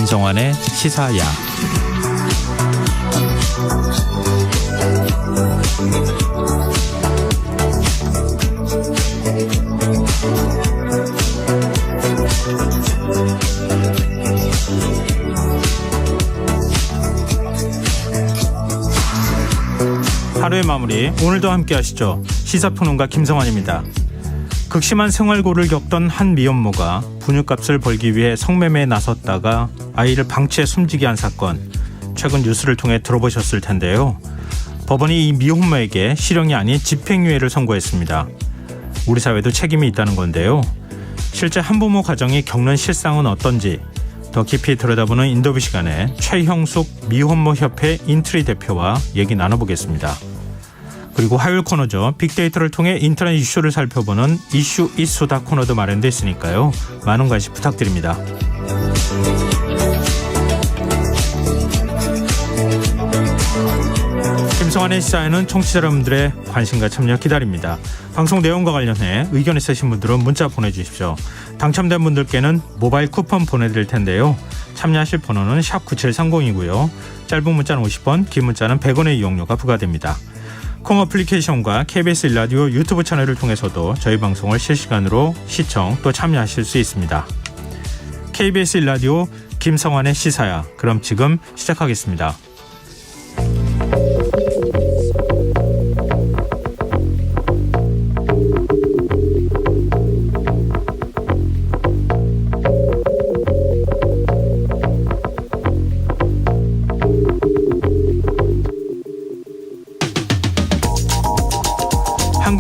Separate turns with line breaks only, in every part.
김성환의 시사야. 하루의 마무리, 오늘도 함께 하시죠. 시사평론가 김성환입니다. 극심한 생활고를 겪던 한 미혼모가 분유값을 벌기 위해 성매매에 나섰다가 아이를 방치해 숨지게 한 사건, 최근 뉴스를 통해 들어보셨을 텐데요. 법원이 이 미혼모에게 실형이 아닌 집행유예를 선고했습니다. 우리 사회도 책임이 있다는 건데요. 실제 한부모 가정이 겪는 실상은 어떤지 더 깊이 들여다보는 인터뷰 시간에 최형숙 미혼모협회 인트리 대표와 얘기 나눠보겠습니다. 그리고 화요일 코너죠. 빅데이터를 통해 인터넷 이슈를 살펴보는 이슈 이수다 코너도 마련돼 있으니까요. 많은 관심 부탁드립니다. 김성환의 시사에는 청취자 여러분들의 관심과 참여 기다립니다. 방송 내용과 관련해 의견 있으신 분들은 문자 보내주십시오. 당첨된 분들께는 모바일 쿠폰 보내드릴 텐데요. 참여하실 번호는 샵9730이고요. 짧은 문자는 50원, 긴 문자는 100원의 이용료가 부과됩니다. 콩 어플리케이션과 KBS 1라디오 유튜브 채널을 통해서도 저희 방송을 실시간으로 시청 또 참여하실 수 있습니다. KBS 1라디오 김성환의 시사야. 그럼 지금 시작하겠습니다.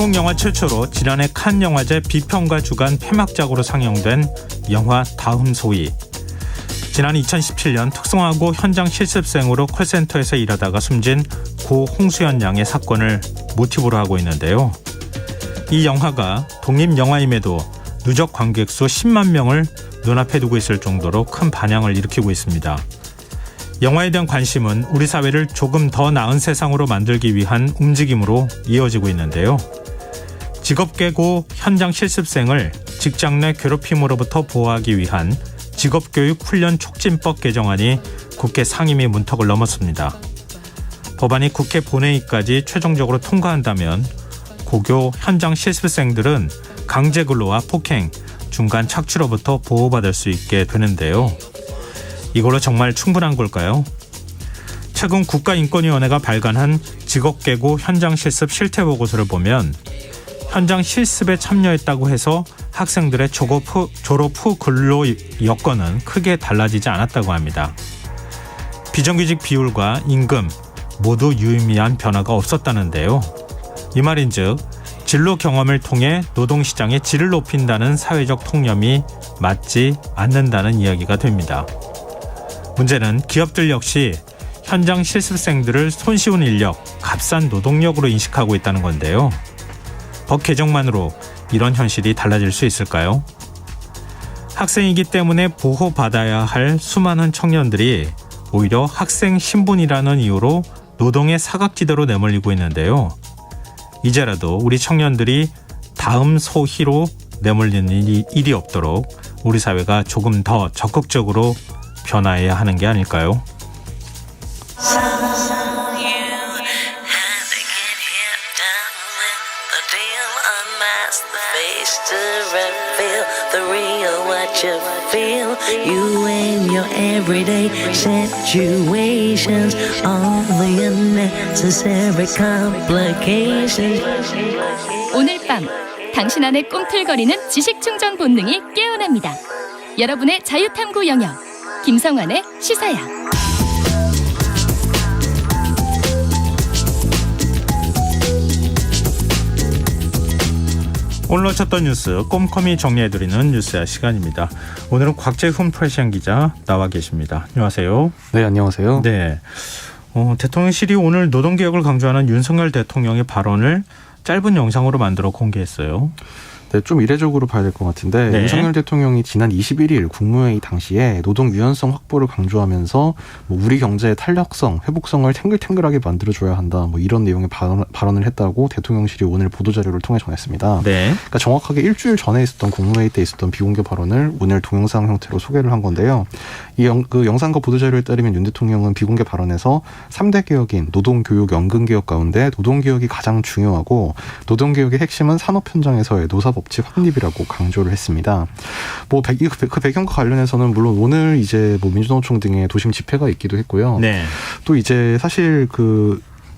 한국 영화 최초로 지난해 칸 영화제 비평가 주간 폐막작으로 상영된 영화 다음 소위. 지난 2017년 특성화고 현장 실습생으로 콜센터에서 일하다가 숨진 고 홍수연 양의 사건을 모티브로 하고 있는데요. 이 영화가 독립영화임에도 누적 관객 수 10만 명을 눈앞에 두고 있을 정도로 큰 반향을 일으키고 있습니다. 영화에 대한 관심은 우리 사회를 조금 더 나은 세상으로 만들기 위한 움직임으로 이어지고 있는데요. 직업계고 현장 실습생을 직장 내 괴롭힘으로부터 보호하기 위한 직업교육 훈련 촉진법 개정안이 국회 상임위 문턱을 넘었습니다. 법안이 국회 본회의까지 최종적으로 통과한다면 고교 현장 실습생들은 강제근로와 폭행, 중간 착취로부터 보호받을 수 있게 되는데요. 이걸로 정말 충분한 걸까요? 최근 국가인권위원회가 발간한 직업계고 현장 실습 실태보고서를 보면 현장 실습에 참여했다고 해서 학생들의 졸업 후 근로 여건은 크게 달라지지 않았다고 합니다. 비정규직 비율과 임금 모두 유의미한 변화가 없었다는데요. 이 말인즉 진로 경험을 통해 노동시장의 질을 높인다는 사회적 통념이 맞지 않는다는 이야기가 됩니다. 문제는 기업들 역시 현장 실습생들을 손쉬운 인력, 값싼 노동력으로 인식하고 있다는 건데요. 법 개정만으로 이런 현실이 달라질 수 있을까요? 학생이기 때문에 보호받아야 할 수많은 청년들이 오히려 학생 신분이라는 이유로 노동의 사각지대로 내몰리고 있는데요. 이제라도 우리 청년들이 다음 소희로 내몰리는 일이 없도록 우리 사회가 조금 더 적극적으로 변화해야 하는 게 아닐까요?
You and your everyday situations, all the unnecessary complications.
오늘 밤 당신 안에 꿈틀거리는 지식충전 본능이 깨어납니다. 여러분의 자유탐구 영역 김성환의 시사야.
오늘 놓쳤던 뉴스 꼼꼼히 정리해드리는 뉴스야 시간입니다. 오늘은 곽재훈 프레시안 기자 나와 계십니다. 안녕하세요.
네, 안녕하세요.
네, 대통령실이 오늘 노동개혁을 강조하는 윤석열 대통령의 발언을 짧은 영상으로 만들어 공개했어요.
네, 좀 이례적으로 봐야 될 것 같은데
네.
윤석열 대통령이 지난 21일 국무회의 당시에 노동 유연성 확보를 강조하면서 뭐 우리 경제의 탄력성, 회복성을 탱글탱글하게 만들어줘야 한다. 뭐 이런 내용의 발언을 했다고 대통령실이 오늘 보도자료를 통해 전했습니다.
네.
그러니까 정확하게 일주일 전에 있었던 국무회의 때 있었던 비공개 발언을 오늘 동영상 형태로 소개를 한 건데요. 그 영상과 보도자료에 따르면 윤 대통령은 비공개 발언에서 3대 개혁인 노동, 교육, 연금 개혁 가운데 노동 개혁이 가장 중요하고 노동 개혁의 핵심은 산업 현장에서의 노사법칙 확립이라고 강조를 했습니다. 뭐 그 배경과 관련해서는 물론 오늘 이제 뭐 민주노총 등의 도심 집회가 있기도 했고요.
네.
또 이제 사실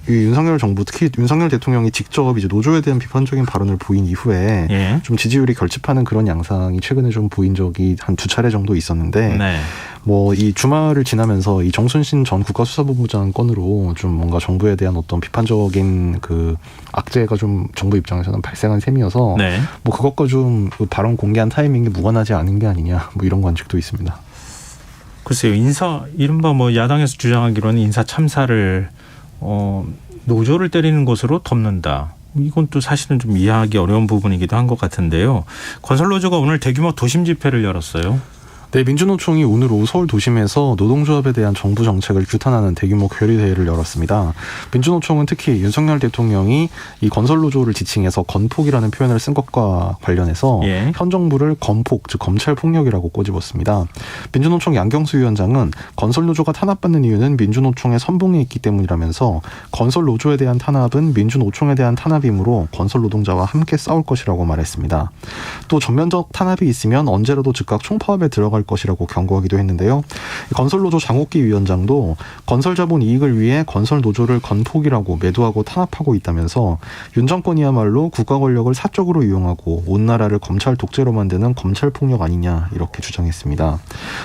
이 윤석열 정부 특히 윤석열 대통령이 직접 이제 노조에 대한 비판적인 발언을 보인 이후에
예.
좀 지지율이 결집하는 그런 양상이 최근에 좀 보인 적이 한 2차례 정도 있었는데
네.
뭐 이 주말을 지나면서 이 정순신 전 국가수사본부장 건으로 좀 뭔가 정부에 대한 어떤 비판적인 그 악재가 좀 정부 입장에서는 발생한 셈이어서
네.
뭐 그것과 좀 그 발언 공개한 타이밍이 무관하지 않은 게 아니냐 뭐 이런 관측도 있습니다.
글쎄요. 이른바 뭐 야당에서 주장하기로는 인사 참사를 노조를 때리는 것으로 덮는다. 이건 또 사실은 좀 이해하기 어려운 부분이기도 한 것 같은데요. 건설노조가 오늘 대규모 도심 집회를 열었어요.
네, 민주노총이 오늘 오후 서울 도심에서 노동조합에 대한 정부 정책을 규탄하는 대규모 결의대회를 열었습니다. 민주노총은 특히 윤석열 대통령이 이 건설노조를 지칭해서 건폭이라는 표현을 쓴 것과 관련해서
예.
현 정부를 건폭, 즉 검찰폭력이라고 꼬집었습니다. 민주노총 양경수 위원장은 건설노조가 탄압받는 이유는 민주노총의 선봉에 있기 때문이라면서 건설노조에 대한 탄압은 민주노총에 대한 탄압이므로 건설노동자와 함께 싸울 것이라고 말했습니다. 또 전면적 탄압이 있으면 언제라도 즉각 총파업에 들어갈 것이라고 경고하기도 했는데요. 건설노조 장옥기 위원장도 건설자본 이익을 위해 건설노조를 건폭이라고 매도하고 탄압하고 있다면서 윤 정권이야말로 국가 권력을 사적으로 이용하고 온 나라를 검찰 독재로 만드는 검찰폭력 아니냐 이렇게 주장했습니다.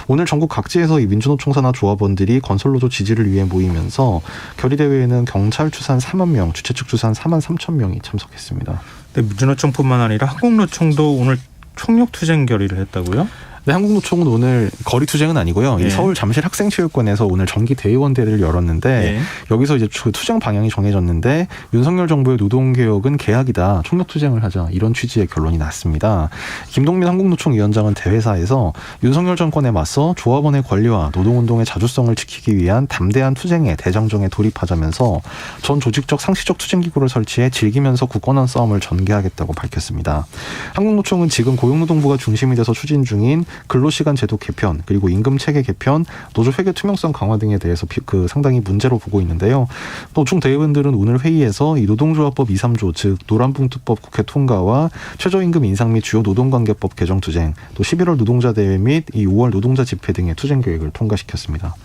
오늘 전국 각지에서 이 민주노총 산하 조합원들이 건설노조 지지를 위해 모이면서 결의대회에는 경찰 추산 4만 명, 주최 측 추산 4만 3천 명이 참석했습니다.
네, 민주노총뿐만 아니라 한국노총도 오늘 총력투쟁 결의를 했다고요?
네, 한국노총은 오늘 거리투쟁은 아니고요.
예.
이 서울 잠실 학생체육관에서 오늘 정기 대의원대회를 열었는데
예.
여기서 이제 투쟁 방향이 정해졌는데 윤석열 정부의 노동개혁은 계약이다. 총력투쟁을 하자. 이런 취지의 결론이 났습니다. 김동민 한국노총 위원장은 대회사에서 윤석열 정권에 맞서 조합원의 권리와 노동운동의 자주성을 지키기 위한 담대한 투쟁에 대장정에 돌입하자면서 전 조직적 상시적 투쟁기구를 설치해 즐기면서 굳건한 싸움을 전개하겠다고 밝혔습니다. 한국노총은 지금 고용노동부가 중심이 돼서 추진 중인 근로시간 제도 개편 그리고 임금체계 개편, 노조 회계 투명성 강화 등에 대해서 상당히 문제로 보고 있는데요. 노총 대의원들은 오늘 회의에서 이 노동조합법 2, 3조 즉 노란봉투법 국회 통과와 최저임금 인상 및 주요 노동관계법 개정 투쟁, 또 11월 노동자 대회 및 이 5월 노동자 집회 등의 투쟁 계획을 통과시켰습니다.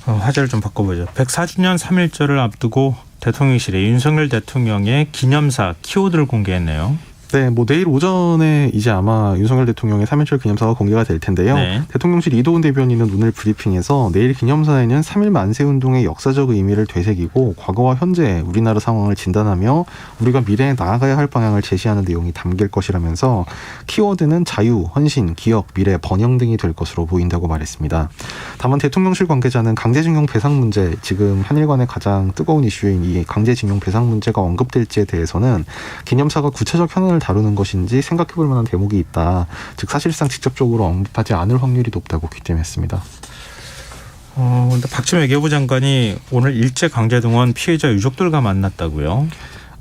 화제를 좀 바꿔보죠. 104주년 3.1절을 앞두고 대통령실에 윤석열 대통령의 기념사 키워드를 공개했네요.
네, 뭐 내일 오전에 이제 아마 윤석열 대통령의 3.1절 기념사가 공개가 될 텐데요.
네.
대통령실 이도훈 대변인은 오늘 브리핑에서 내일 기념사에는 3.1 만세운동의 역사적 의미를 되새기고 과거와 현재 우리나라 상황을 진단하며 우리가 미래에 나아가야 할 방향을 제시하는 내용이 담길 것이라면서 키워드는 자유, 헌신, 기억, 미래, 번영 등이 될 것으로 보인다고 말했습니다. 다만 대통령실 관계자는 강제징용 배상 문제, 지금 한일 간의 가장 뜨거운 이슈인 이 강제징용 배상 문제가 언급될지에 대해서는 기념사가 구체적 현안을 다루는 것인지 생각해볼 만한 대목이 있다. 즉 사실상 직접적으로 언급하지 않을 확률이 높다고 귀띔했습니다.
근데 박지원 외교부 장관이 오늘 일제강제동원 피해자 유족들과 만났다고요?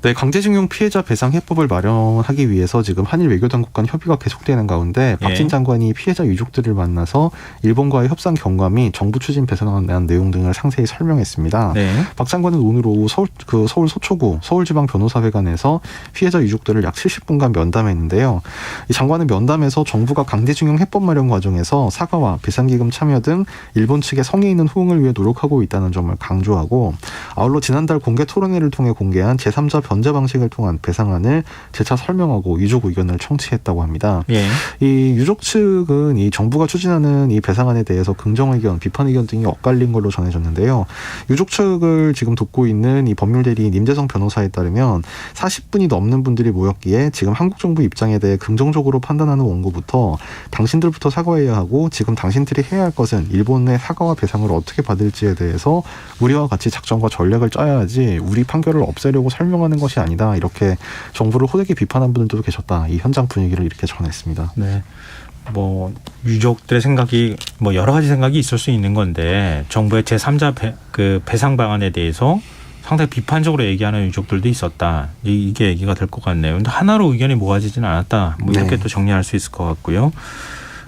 네, 강제징용 피해자 배상 해법을 마련하기 위해서 지금 한일 외교당국 간 협의가 계속되는 가운데 박진 장관이 피해자 유족들을 만나서 일본과의 협상 경과 및 정부 추진 배상안에 대한 내용 등을 상세히 설명했습니다. 네. 박 장관은 오늘 오후 서울 서초구 서울지방변호사회관에서 피해자 유족들을 약 70분간 면담했는데요. 이 장관은 면담에서 정부가 강제징용 해법 마련 과정에서 사과와 배상기금 참여 등 일본 측의 성의 있는 호응을 위해 노력하고 있다는 점을 강조하고 아울러 지난달 공개 토론회를 통해 공개한 제3자 변제 방식을 통한 배상안을 재차 설명하고 유족 의견을 청취했다고 합니다. 예. 이 유족 측은 이 정부가 추진하는 이 배상안에 대해서 긍정 의견, 비판 의견 등이 엇갈린 걸로 전해졌는데요. 유족 측을 지금 돕고 있는 이 법률대리인 임재성 변호사에 따르면 40분이 넘는 분들이 모였기에 지금 한국 정부 입장에 대해 긍정적으로 판단하는 원고부터 당신들부터 사과해야 하고 지금 당신들이 해야 할 것은 일본의 사과와 배상을 어떻게 받을지에 대해서 우리와 같이 작전과 전략을 짜야 하지 우리 판결을 없애려고 설명하는 하는 것이 아니다. 이렇게 정부를 호되게 비판한 분들도 계셨다. 이 현장 분위기를 이렇게 전했습니다.
네. 뭐 유족들의 생각이 뭐 여러 가지 생각이 있을 수 있는 건데 정부의 제3자 배상 방안에 대해서 상당히 비판적으로 얘기하는 유족들도 있었다. 이게 얘기가 될 것 같네요. 근데 하나로 의견이 모아지지는 않았다. 뭐 이렇게 또 정리할 수 있을 것 같고요.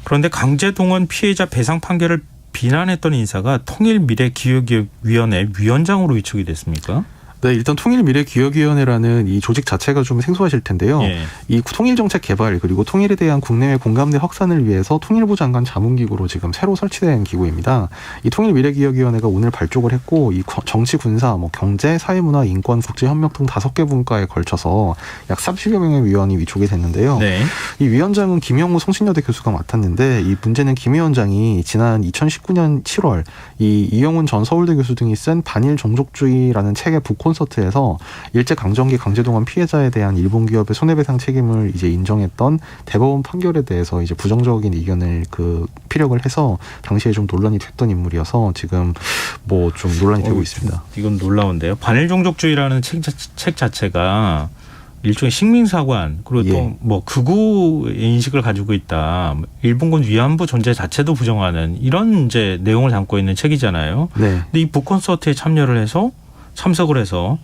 그런데 강제동원 피해자 배상 판결을 비난했던 인사가 통일미래기억위원회 위원장으로 위촉이 됐습니까?
네, 일단 통일미래기억위원회라는 이 조직 자체가 좀 생소하실 텐데요.
예.
이 통일정책 개발 그리고 통일에 대한 국내외 공감대 확산을 위해서 통일부 장관 자문기구로 지금 새로 설치된 기구입니다. 이 통일미래기억위원회가 오늘 발족을 했고 이 정치, 군사, 뭐 경제, 사회문화, 인권, 국제협력 등 5개 분과에 걸쳐서 약 30여 명의 위원이 위촉이 됐는데요.
네.
이 위원장은 김영우 성신여대 교수가 맡았는데 이 문제는 김 위원장이 지난 2019년 7월 이 이영훈 전 서울대 교수 등이 쓴 반일 종족주의라는 책의 콘서트에서 일제강점기 강제동원 피해자에 대한 일본 기업의 손해배상 책임을 이제 인정했던 대법원 판결에 대해서 이제 부정적인 의견을 피력을 해서 당시에 좀 논란이 됐던 인물이어서 지금 뭐 좀 논란이 되고 있습니다.
이건 놀라운데요. 반일 종족주의라는 책 자체가 일종의 식민사관 그리고 또 뭐 극우 인식을 가지고 있다. 일본군 위안부 존재 자체도 부정하는 이런 이제 내용을 담고 있는 책이잖아요. 네. 근데 이 북콘서트에 참석을 해서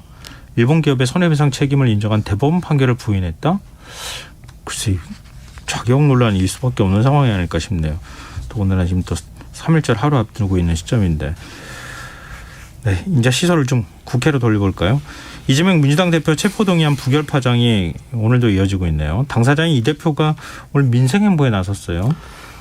일본 기업의 손해배상 책임을 인정한 대법원 판결을 부인했다? 글쎄 자격 논란일 수밖에 없는 상황이 아닐까 싶네요. 더군다나 지금 또 3.1절 하루 앞두고 있는 시점인데. 네, 이제 시설을 좀 국회로 돌려볼까요? 이재명 민주당 대표 체포동의안 부결 파장이 오늘도 이어지고 있네요. 당사자인 이 대표가 오늘 민생행보에 나섰어요.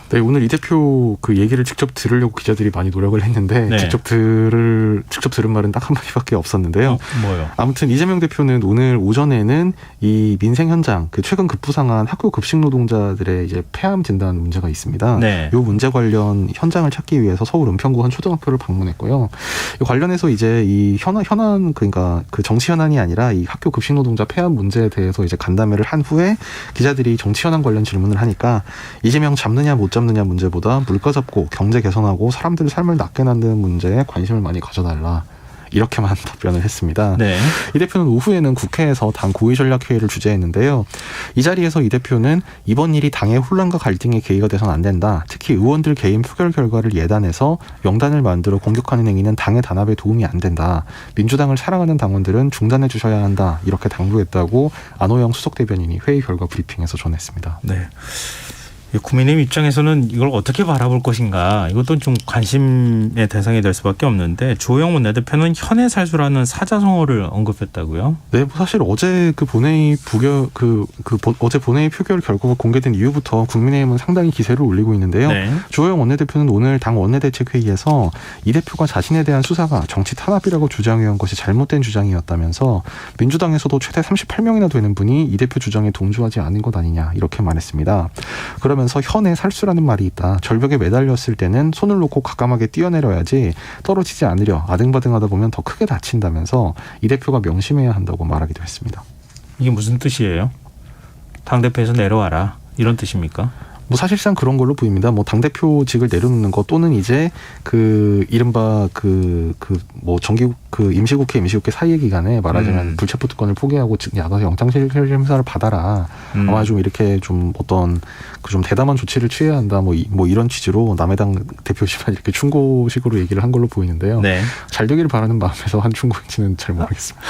네, 오늘 이 대표 얘기를 직접 들으려고 기자들이 많이 노력을 했는데
네.
직접 들은 말은 딱 한마디밖에 없었는데요.
뭐요?
아무튼 이재명 대표는 오늘 오전에는 이 민생 현장 최근 급부상한 학교 급식 노동자들의 이제 폐암 진단 문제가 있습니다.
네.
이 문제 관련 현장을 찾기 위해서 서울 은평구 한 초등학교를 방문했고요. 이 관련해서 이제 이 현안 그러니까 정치 현안이 아니라 이 학교 급식 노동자 폐암 문제에 대해서 이제 간담회를 한 후에 기자들이 정치 현안 관련 질문을 하니까 이재명 잡느냐 못 잡느냐 문제보다 물가 잡고 경제 개선하고 사람들의 삶을 낫게 만드는 문제에 관심을 많이 가져달라. 이렇게만 답변을 했습니다.
네.
이 대표는 오후에는 국회에서 당 고위전략회의를 주재했는데요. 이 자리에서 이 대표는 이번 일이 당의 혼란과 갈등의 계기가 돼서는 안 된다. 특히 의원들 개인 표결 결과를 예단해서 명단을 만들어 공격하는 행위는 당의 단합에 도움이 안 된다. 민주당을 사랑하는 당원들은 중단해 주셔야 한다. 이렇게 당부했다고 안호영 수석대변인이 회의 결과 브리핑에서 전했습니다.
네. 국민의힘 입장에서는 이걸 어떻게 바라볼 것인가 이것도 좀 관심의 대상이 될 수밖에 없는데 주호영 원내대표는 현해 살수라는 사자성어를 언급했다고요?
네, 사실 어제 어제 본회의 표결 결과가 공개된 이후부터 국민의힘은 상당히 기세를 올리고 있는데요. 네. 주호영 원내대표는 오늘 당 원내대책회의에서 이 대표가 자신에 대한 수사가 정치 탄압이라고 주장해온 것이 잘못된 주장이었다면서 민주당에서도 최대 38명이나 되는 분이 이 대표 주장에 동조하지 않은 것 아니냐 이렇게 말했습니다. 그러면서 현에 살수라는 말이 있다. 절벽에 매달렸을 때는 손을 놓고 과감하게 뛰어내려야지 떨어지지 않으려 아등바등하다 보면 더 크게 다친다면서 이 대표가 명심해야 한다고 말하기도 했습니다.
이게 무슨 뜻이에요? 당대표에서 내려와라 이런 뜻입니까?
뭐 사실상 그런 걸로 보입니다. 뭐 당대표직을 내려놓는 것 또는 이제 이른바 뭐 정기국 임시국회 사이의 기간에 말하자면 불체포 특권을 포기하고 나가서 영장실질심사를 받아라. 아마 좀 이렇게 좀 어떤 좀 대담한 조치를 취해야 한다. 뭐 이런 취지로 남해당 대표지만 이렇게 충고식으로 얘기를 한 걸로 보이는데요. 네. 잘 되기를 바라는 마음에서 한 충고인지는 잘 모르겠습니다.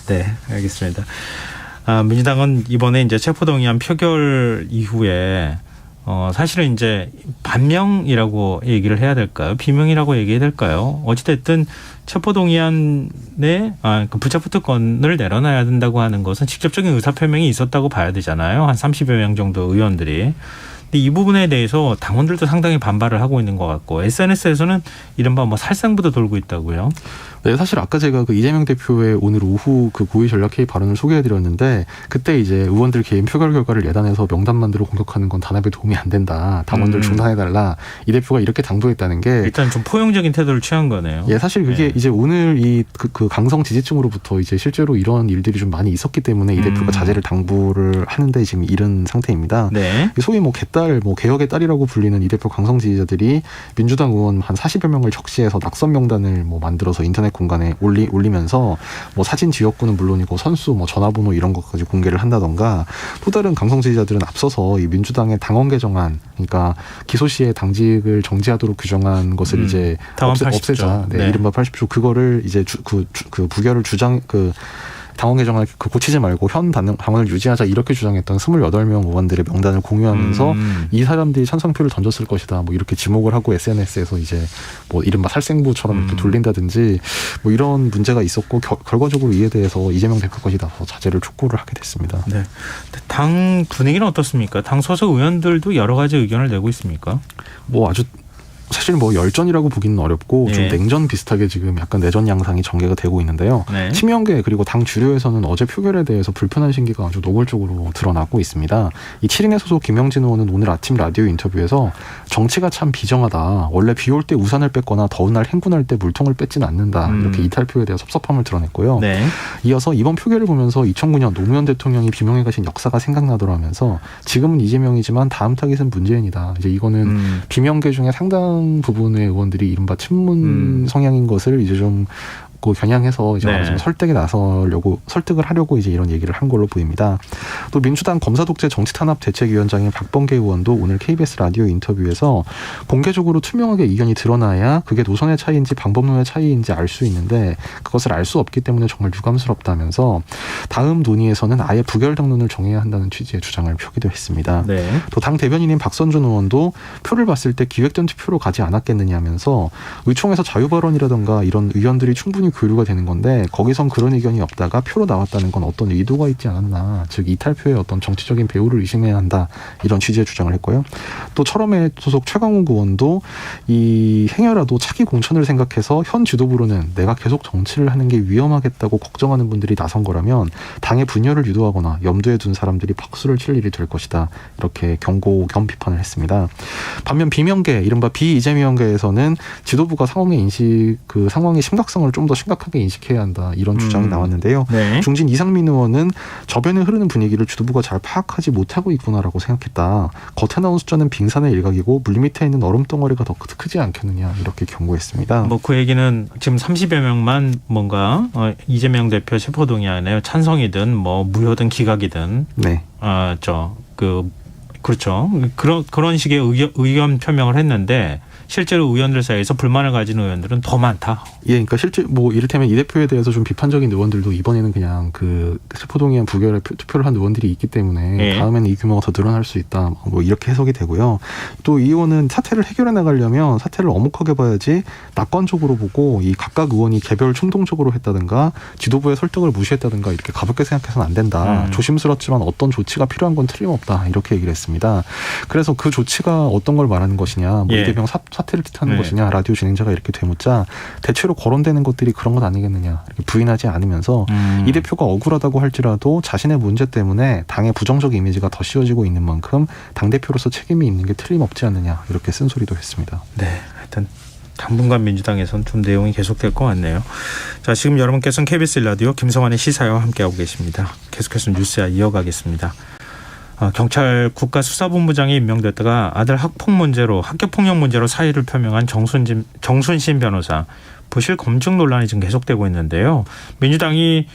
네, 알겠습니다. 민주당은 이번에 이제 체포동의안 표결 이후에 사실은 이제 반명이라고 얘기를 해야 될까요? 비명이라고 얘기해야 될까요? 어찌됐든 체포동의안에 불체포 특권을 내려놔야 된다고 하는 것은 직접적인 의사표명이 있었다고 봐야 되잖아요. 한 30여 명 정도 의원들이. 근데 이 부분에 대해서 당원들도 상당히 반발을 하고 있는 것 같고 SNS에서는 이른바 뭐 살상부도 돌고 있다고요.
네, 사실 아까 제가 이재명 대표의 오늘 오후 고위전략회의 발언을 소개해드렸는데 그때 이제 의원들 개인 표결 결과를 예단해서 명단 만들어 공격하는 건 단합에 도움이 안 된다. 당원들 중단해달라. 이 대표가 이렇게 당부했다는 게
일단 좀 포용적인 태도를 취한 거네요.
예, 사실 그게 이제 오늘 이 강성 지지층으로부터 이제 실제로 이런 일들이 좀 많이 있었기 때문에 이 대표가 자제를 당부를 하는데 지금 이런 상태입니다. 네. 소위 뭐 달 뭐 개혁의 딸이라고 불리는 이 대표 강성 지지자들이 민주당 의원 한 40여 명을 적시해서 낙선 명단을 뭐 만들어서 인터넷 공간에 올리면서 뭐 사진 지역구는 물론이고 선수 뭐 전화번호 이런 것까지 공개를 한다던가 또 다른 강성 지지자들은 앞서서 이 민주당의 당원 개정안 그러니까 기소 시에 당직을 정지하도록 규정한 것을 이제 없애자. 네, 이른바 80조 그거를 이제 그 부결을 당원 개정을 고치지 말고 현 당원을 유지하자 이렇게 주장했던 28명 의원들의 명단을 공유하면서 이 사람들이 찬성표를 던졌을 것이다. 뭐 이렇게 지목을 하고 SNS에서 이제 뭐 이른바 살생부처럼 이렇게 돌린다든지 뭐 이런 문제가 있었고 결과적으로 이에 대해서 이재명 대표까지 나서 자제를 촉구를 하게 됐습니다.
네. 당 분위기는 어떻습니까? 당 소속 의원들도 여러 가지 의견을 내고 있습니까?
뭐 아주 사실 뭐 열전이라고 보기는 어렵고 좀 냉전 비슷하게 지금 약간 내전 양상이 전개가 되고 있는데요. 친명계 그리고 당 주류에서는 어제 표결에 대해서 불편한 심기가 아주 노골적으로 드러나고 있습니다. 이 7인의 소속 김영진 의원은 오늘 아침 라디오 인터뷰에서 정치가 참 비정하다. 원래 비 올 때 우산을 뺐거나 더운 날 행군할 때 물통을 뺏진 않는다. 이렇게 이탈표에 대해 섭섭함을 드러냈고요. 이어서 이번 표결을 보면서 2009년 노무현 대통령이 비명에 가신 역사가 생각나더라면서 지금은 이재명이지만 다음 타깃은 문재인이다. 이제 이거는 비명계 중에 상당 부분의 의원들이 이른바 친문 성향인 것을 이제 좀 겨냥해서 이제 좀 설득을 하려고 이제 이런 얘기를 한 걸로 보입니다. 또 민주당 검사독재 정치탄압대책위원장인 박범계 의원도 오늘 KBS 라디오 인터뷰에서 공개적으로 투명하게 의견이 드러나야 그게 노선의 차이인지 방법론의 차이인지 알 수 있는데 그것을 알 수 없기 때문에 정말 유감스럽다면서 다음 논의에서는 아예 부결 당론을 정해야 한다는 취지의 주장을 펴기도 했습니다. 또 당 대변인인 박선준 의원도 표를 봤을 때 기획된 투표로 가지 않았겠느냐면서 의총에서 자유발언이라든가 이런 의견들이 충분히 교류가 되는 건데 거기선 그런 의견이 없다가 표로 나왔다는 건 어떤 의도가 있지 않았나. 즉 이탈표의 어떤 정치적인 배후를 의심해야 한다. 이런 취지의 주장을 했고요. 또 철험회 소속 최강욱 의원도 이 행여라도 차기 공천을 생각해서 현 지도부로는 내가 계속 정치를 하는 게 위험하겠다고 걱정하는 분들이 나선 거라면 당의 분열을 유도하거나 염두에 둔 사람들이 박수를 칠 일이 될 것이다. 이렇게 경고 겸 비판을 했습니다. 반면 비명계 이른바 비이재명계에서는 지도부가 상황의 심각성을 좀 더 심각하게 인식해야 한다. 이런 주장이 나왔는데요. 중진 이상민 의원은 저변에 흐르는 분위기를 지도부가 잘 파악하지 못하고 있구나라고 생각했다. 겉에 나온 숫자는 빙산의 일각이고 물밑에 있는 얼음덩어리가 더 크지 않겠느냐 이렇게 경고했습니다.
뭐 그 얘기는 지금 30여 명만 뭔가 이재명 대표 체포동의안에 찬성이든 뭐 무효든 기각이든 그렇죠. 그런 식의 의견 표명을 했는데 실제로 의원들 사이에서 불만을 가진 의원들은 더 많다.
예, 그러니까 실제 뭐 이를테면 이 대표에 대해서 좀 비판적인 의원들도 이번에는 그냥 그 체포동의안 부결에 투표를 한 의원들이 있기 때문에 다음에는 이 규모가 더 늘어날 수 있다. 뭐 이렇게 해석이 되고요. 또 이 의원은 사태를 해결해 나가려면 사태를 엄혹하게 봐야지 낙관적으로 보고 이 각각 의원이 개별 충동적으로 했다든가 지도부의 설득을 무시했다든가 이렇게 가볍게 생각해서는 안 된다. 조심스럽지만 어떤 조치가 필요한 건 틀림없다. 이렇게 얘기를 했습니다. 그래서 그 조치가 어떤 걸 말하는 것이냐. 뭐 이재명 사태를 뜻하는 것이냐. 라디오 진행자가 이렇게 되묻자 대체로 거론되는 것들이 그런 것 아니겠느냐. 이렇게 부인하지 않으면서 이 대표가 억울하다고 할지라도 자신의 문제 때문에 당의 부정적 이미지가 더 씌워지고 있는 만큼 당대표로서 책임이 있는 게 틀림없지 않느냐. 이렇게 쓴소리도 했습니다.
네. 하여튼 당분간 민주당에서는 좀 내용이 계속될 것 같네요. 자, 지금 여러분께서는 KBS 라디오 김성환의 시사와 함께하고 계십니다. 계속해서 뉴스야 이어가겠습니다. 경찰 국가수사본부장이 임명됐다가 아들 학교폭력 문제로 사의를 표명한 정순신 변호사 부실 검증 논란이 지금 계속되고 있는데요. 민주당이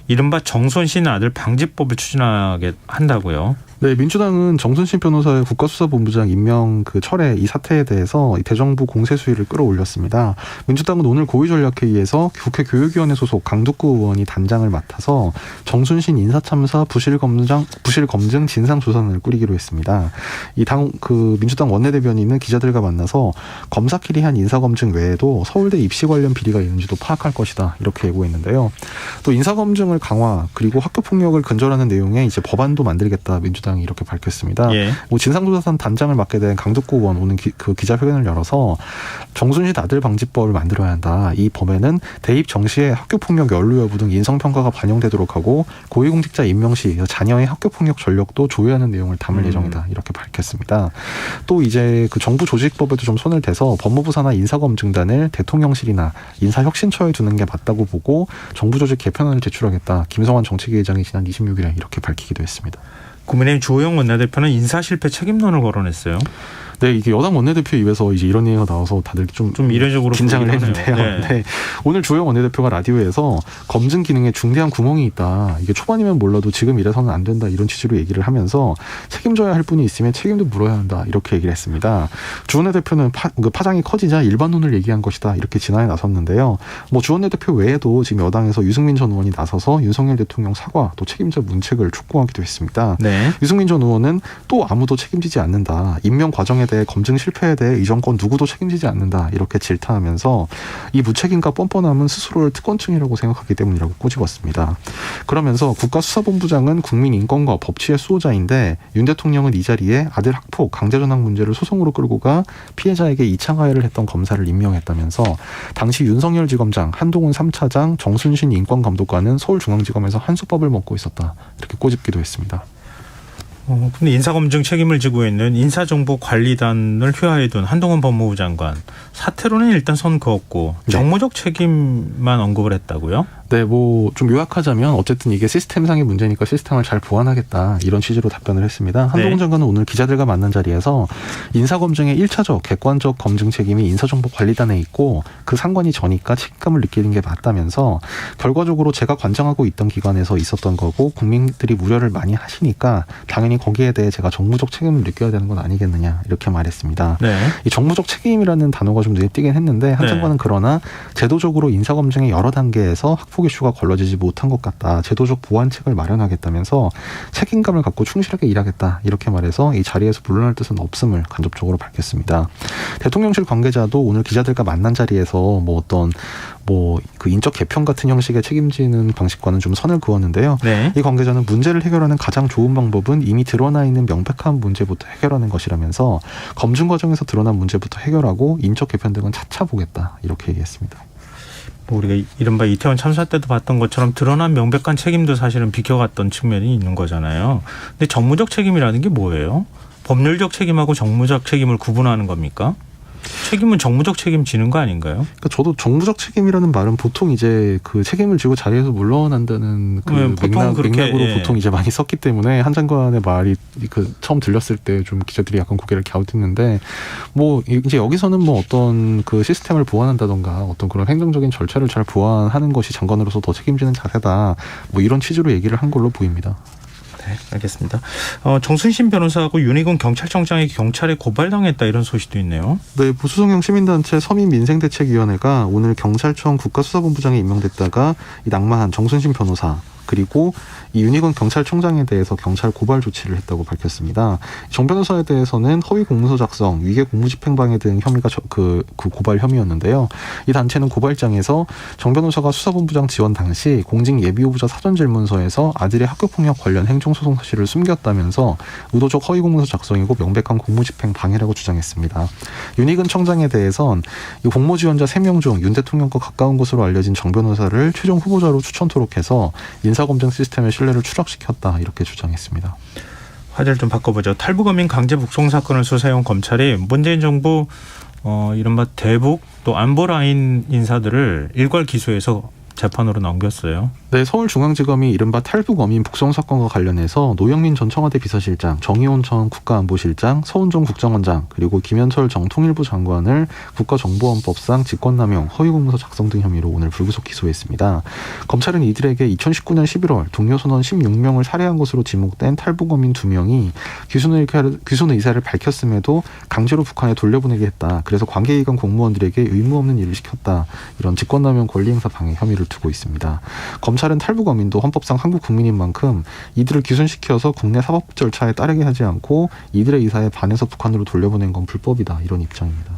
이른바 정순신 아들 방지법을 추진하게 한다고요.
네, 민주당은 정순신 변호사의 국가수사본부장 임명 철회 이 사태에 대해서 대정부 공세 수위를 끌어올렸습니다. 민주당은 오늘 고위전략회의에서 국회 교육위원회 소속 강두구 의원이 단장을 맡아서 정순신 인사참사 부실검증 진상조사단을 꾸리기로 했습니다. 민주당 원내대변인은 기자들과 만나서 검사끼리 한 인사검증 외에도 서울대 입시 관련 비리가 있는지도 파악할 것이다. 이렇게 예고했는데요. 또 인사검증을 강화 그리고 학교폭력을 근절하는 내용의 이제 법안도 만들겠다. 민주당이 이렇게 밝혔습니다. 뭐 진상조사단 단장을 맡게 된 강두구 의원 오늘 기자회견을 열어서 정순신 아들 방지법을 만들어야 한다. 이 법에는 대입 정시에 학교폭력 연루 여부 등 인성평가가 반영되도록 하고 고위공직자 임명 시 자녀의 학교폭력 전력도 조회하는 내용을 담을 예정이다. 이렇게 밝혔습니다. 또 이제 정부 조직법에도 좀 손을 대서 법무부 산하 인사검증단을 대통령실이나 인사혁신처에 두는 게 맞다고 보고 정부 조직 개편안을 제출하겠다. 김성환 정책위 의장이 지난 26일에 이렇게 밝히기도 했습니다.
국민의힘 주호영 원내대표는 인사 실패 책임론을 거론했어요.
네, 이게 여당 원내대표 입에서 이제 이런 얘기가 나와서 다들 좀
이례적으로
긴장을 했는데요.
네.
네. 오늘 주호영 원내대표가 라디오에서 검증 기능에 중대한 구멍이 있다. 이게 초반이면 몰라도 지금 이래서는 안 된다. 이런 취지로 얘기를 하면서 책임져야 할 분이 있으면 책임도 물어야 한다. 이렇게 얘기를 했습니다. 주 원내대표는 파장이 커지자 일반론을 얘기한 것이다. 이렇게 진화에 나섰는데요. 뭐 주 원내대표 외에도 지금 여당에서 유승민 전 의원이 나서서 윤석열 대통령 사과 또 책임자 문책을 촉구하기도 했습니다.
네.
유승민 전 의원은 또 아무도 책임지지 않는다. 임명 과정에 대해 검증 실패에 대해 이 정권 누구도 책임지지 않는다. 이렇게 질타하면서 이 무책임과 뻔뻔함은 스스로를 특권층이라고 생각하기 때문이라고 꼬집었습니다. 그러면서 국가수사본부장은 국민인권과 법치의 수호자인데 윤 대통령은 이 자리에 아들 학폭, 강제전학 문제를 소송으로 끌고 가 피해자에게 이창하야를 했던 검사를 임명했다면서 당시 윤석열 지검장, 한동훈 3차장, 정순신 인권감독관은 서울중앙지검에서 한솥밥을 먹고 있었다. 이렇게 꼬집기도 했습니다.
근데 인사검증 책임을 지고 있는 인사정보관리단을 휴하해둔 한동훈 법무부 장관 사퇴로는 일단 선 그었고 정무적 책임만 언급을 했다고요?
네, 뭐 좀 요약하자면 어쨌든 이게 시스템상의 문제니까 시스템을 잘 보완하겠다 이런 취지로 답변을 했습니다. 한동훈 장관은 오늘 기자들과 만난 자리에서 인사검증의 1차적 객관적 검증 책임이 인사정보관리단에 있고 그 상관이 저니까 책임감을 느끼는 게 맞다면서 결과적으로 제가 관장하고 있던 기관에서 있었던 거고 국민들이 우려를 많이 하시니까 당연히 거기에 대해 제가 정무적 책임을 느껴야 되는 건 아니겠느냐 이렇게 말했습니다.
네.
이 정무적 책임이라는 단어가 좀 눈에 띄긴 했는데 한 장관은 그러나 제도적으로 인사검증의 여러 단계에서 학폭 이슈가 걸러지지 못한 것 같다. 제도적 보완책을 마련하겠다면서 책임감을 갖고 충실하게 일하겠다. 이렇게 말해서 이 자리에서 물러날 뜻은 없음을 간접적으로 밝혔습니다. 대통령실 관계자도 오늘 기자들과 만난 자리에서 그 인적 개편 같은 형식의 책임지는 방식과는 좀 선을 그었는데요.
네.
이 관계자는 문제를 해결하는 가장 좋은 방법은 이미 드러나 있는 명백한 문제부터 해결하는 것이라면서 검증 과정에서 드러난 문제부터 해결하고 인적 개편 등은 차차 보겠다. 이렇게 얘기했습니다.
뭐 우리가 이른바 이태원 참사 때도 봤던 것처럼 드러난 명백한 책임도 사실은 비켜갔던 측면이 있는 거잖아요. 근데 정무적 책임이라는 게 뭐예요? 법률적 책임하고 정무적 책임을 구분하는 겁니까? 책임은 정무적 책임 지는 거 아닌가요?
그러니까 저도 정무적 책임이라는 말은 보통 이제 그 책임을 지고 자리에서 물러난다는 그 맥락으로 보통 이제 많이 썼기 때문에 한 장관의 말이 그 처음 들렸을 때 좀 기자들이 약간 고개를 갸웃했는데 뭐 이제 여기서는 뭐 어떤 그 시스템을 보완한다던가 어떤 그런 행정적인 절차를 잘 보완하는 것이 장관으로서 더 책임지는 자세다. 뭐 이런 취지로 얘기를 한 걸로 보입니다.
네, 알겠습니다. 정순신 변호사하고 윤희근 경찰청장이 경찰에 고발당했다 이런 소식도 있네요.
네, 보수성향 시민단체 서민민생대책위원회가 오늘 경찰청 국가수사본부장에 임명됐다가 이 낙마한 정순신 변호사 그리고 이 윤희근 경찰청장에 대해서 경찰 고발 조치를 했다고 밝혔습니다. 정 변호사에 대해서는 허위 공문서 작성, 위계 공무집행방해 등 혐의가 그 고발 혐의였는데요. 이 단체는 고발장에서 정 변호사가 수사본부장 지원 당시 공직 예비후보자 사전질문서에서 아들의 학교폭력 관련 행정소송 사실을 숨겼다면서 의도적 허위 공문서 작성이고 명백한 공무집행 방해라고 주장했습니다. 윤희근 청장에 대해선 이 공모 지원자 3명 중 윤 대통령과 가까운 것으로 알려진 정 변호사를 최종 후보자로 추천토록 해서 인사검증 시스템의 신뢰를 추락시켰다 이렇게 주장했습니다.
화제를 좀 바꿔보죠. 탈북어민 강제 북송 사건을 수사해온 검찰이 문재인 정부 이른바 대북 또 안보라인 인사들을 일괄 기소해서 재판으로 넘겼어요.
네, 서울중앙지검이 이른바 탈북어민 북송 사건과 관련해서 노영민 전 청와대 비서실장, 정의원 전 국가안보실장, 서훈정 국정원장 그리고 김현철 전 통일부 장관을 국가정보원법상 직권남용, 허위공문서 작성 등 혐의로 오늘 불구속 기소했습니다. 검찰은 이들에게 2019년 11월 동료선원 16명을 살해한 것으로 지목된 탈북어민 2명이 귀순 의사를 밝혔음에도 강제로 북한에 돌려보내게 했다. 그래서 관계기관 공무원들에게 의무 없는 일을 시켰다. 이런 직권남용 권리행사 방해 혐의를 두고 있습니다. 검찰은 탈북어민도 헌법상 한국 국민인 만큼 이들을 귀순시켜서 국내 사법 절차에 따르게 하지 않고 이들의 의사에 반해서 북한으로 돌려보낸 건 불법이다. 이런 입장입니다.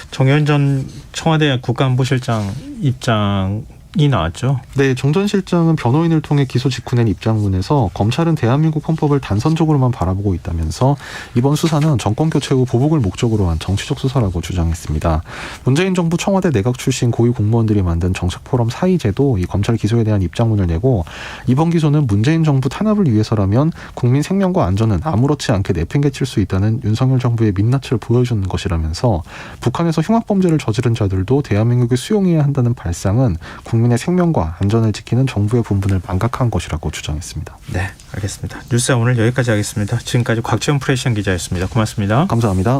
정의원 전 청와대 국가안보실장 입장이 나왔죠.
네, 정 전 실장은 변호인을 통해 기소 직후 낸 입장문에서 검찰은 대한민국 헌법을 단선적으로만 바라보고 있다면서 이번 수사는 정권교체 후 보복을 목적으로 한 정치적 수사라고 주장했습니다. 문재인 정부 청와대 내각 출신 고위 공무원들이 만든 정책포럼 사의제도 이 검찰 기소에 대한 입장문을 내고 이번 기소는 문재인 정부 탄압을 위해서라면 국민 생명과 안전은 아무렇지 않게 내팽개칠 수 있다는 윤석열 정부의 민낯을 보여주는 것이라면서 북한에서 흉악범죄를 저지른 자들도 대한민국에 수용해야 한다는 발상은 국민 국민의 생명과 안전을 지키는 정부의 분분을 망각한 것이라고 주장했습니다.
네, 알겠습니다. 뉴스 오늘 여기까지 하겠습니다. 지금까지 곽지원 프레시안 기자였습니다. 고맙습니다.
감사합니다.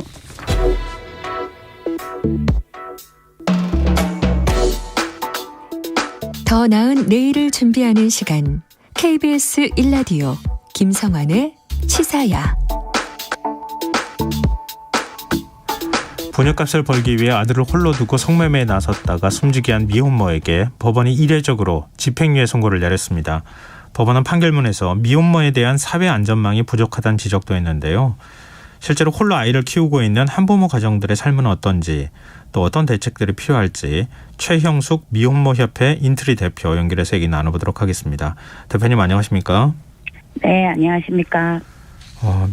더 나은 내일을 준비하는 시간 KBS 1라디오 김성환의 시사야.
분유값을 벌기 위해 아들을 홀로 두고 성매매에 나섰다가 숨지게 한 미혼모에게 법원이 이례적으로 집행유예 선고를 내렸습니다. 법원은 판결문에서 미혼모에 대한 사회 안전망이 부족하다는 지적도 했는데요. 실제로 홀로 아이를 키우고 있는 한부모 가정들의 삶은 어떤지, 또 어떤 대책들이 필요할지 최형숙 미혼모협회 인트리 대표 연결해서 얘기 나눠보도록 하겠습니다. 대표님 안녕하십니까?
네, 안녕하십니까?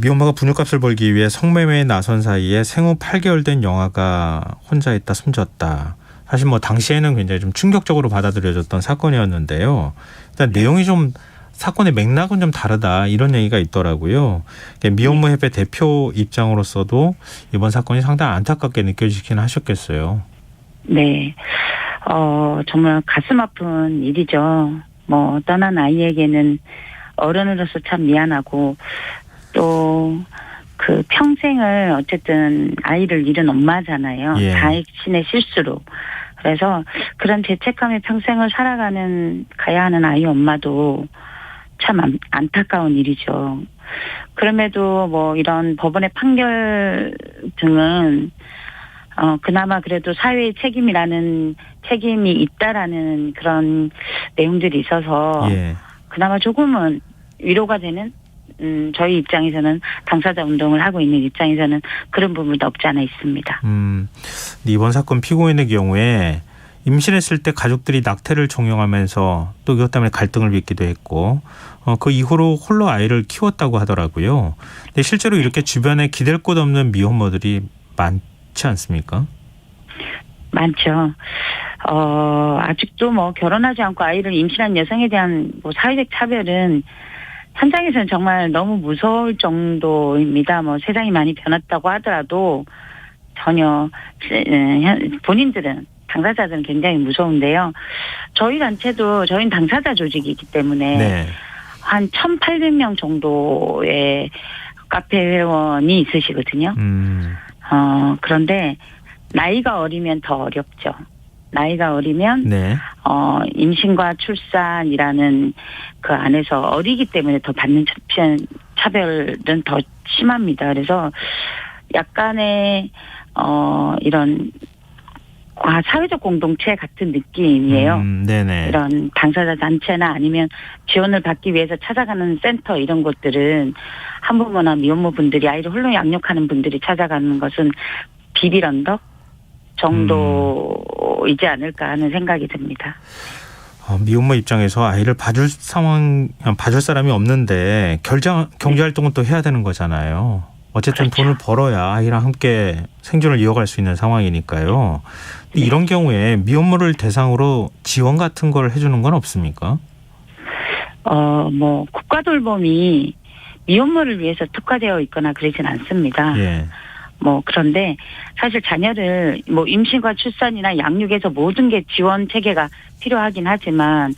미혼모가 분유값을 벌기 위해 성매매에 나선 사이에 생후 8개월 된 영아가 혼자 있다 숨졌다. 사실 당시에는 굉장히 좀 충격적으로 받아들여졌던 사건이었는데요. 일단 내용이 좀 사건의 맥락은 좀 다르다 이런 얘기가 있더라고요. 미혼모협회 대표 입장으로서도 이번 사건이 상당히 안타깝게 느껴지긴 하셨겠어요.
네, 정말 가슴 아픈 일이죠. 떠난 아이에게는 어른으로서 참 미안하고 또 그 평생을 어쨌든 아이를 잃은 엄마잖아요.
예.
자신의 실수로. 그래서 그런 죄책감에 평생을 가야 하는 아이 엄마도 참 안타까운 일이죠. 그럼에도 이런 법원의 판결 등은 그나마 그래도 사회의 책임이 있다라는 그런 내용들이 있어서
예.
그나마 조금은 위로가 되는 저희 입장에서는 당사자 운동을 하고 있는 입장에서는 그런 부분도 없지 않아 있습니다.
이번 사건 피고인의 경우에 임신했을 때 가족들이 낙태를 종용하면서 또 이것 때문에 갈등을 빚기도 했고 그 이후로 홀로 아이를 키웠다고 하더라고요. 근데 실제로 이렇게 주변에 기댈 곳 없는 미혼모들이 많지 않습니까?
많죠. 아직도 결혼하지 않고 아이를 임신한 여성에 대한 사회적 차별은 현장에서는 정말 너무 무서울 정도입니다. 세상이 많이 변했다고 하더라도 전혀 본인들은 당사자들은 굉장히 무서운데요. 저희 단체도 저희는 당사자 조직이기 때문에
네.
한 1,800명 정도의 카페 회원이 있으시거든요. 그런데 나이가 어리면 더 어렵죠. 나이가 어리면
네.
임신과 출산이라는 그 안에서 어리기 때문에 더 받는 차별은 더 심합니다. 그래서 약간의 이런 사회적 공동체 같은 느낌이에요.
네네.
이런 당사자 단체나 아니면 지원을 받기 위해서 찾아가는 센터 이런 곳들은 한부모나 미혼모 분들이 아이를 홀로 양육하는 분들이 찾아가는 것은 비빌 언덕 정도이지 않을까 하는 생각이 듭니다.
미혼모 입장에서 아이를 봐줄 사람이 없는데 경제 활동은 또 해야 되는 거잖아요. 어쨌든
그렇죠.
돈을 벌어야 아이랑 함께 생존을 이어갈 수 있는 상황이니까요.
네.
이런 경우에 미혼모를 대상으로 지원 같은 걸 해주는 건 없습니까?
국가 돌봄이 미혼모를 위해서 특화되어 있거나 그러진 않습니다.
예.
그런데 사실 자녀를 임신과 출산이나 양육에서 모든 게 지원 체계가 필요하긴 하지만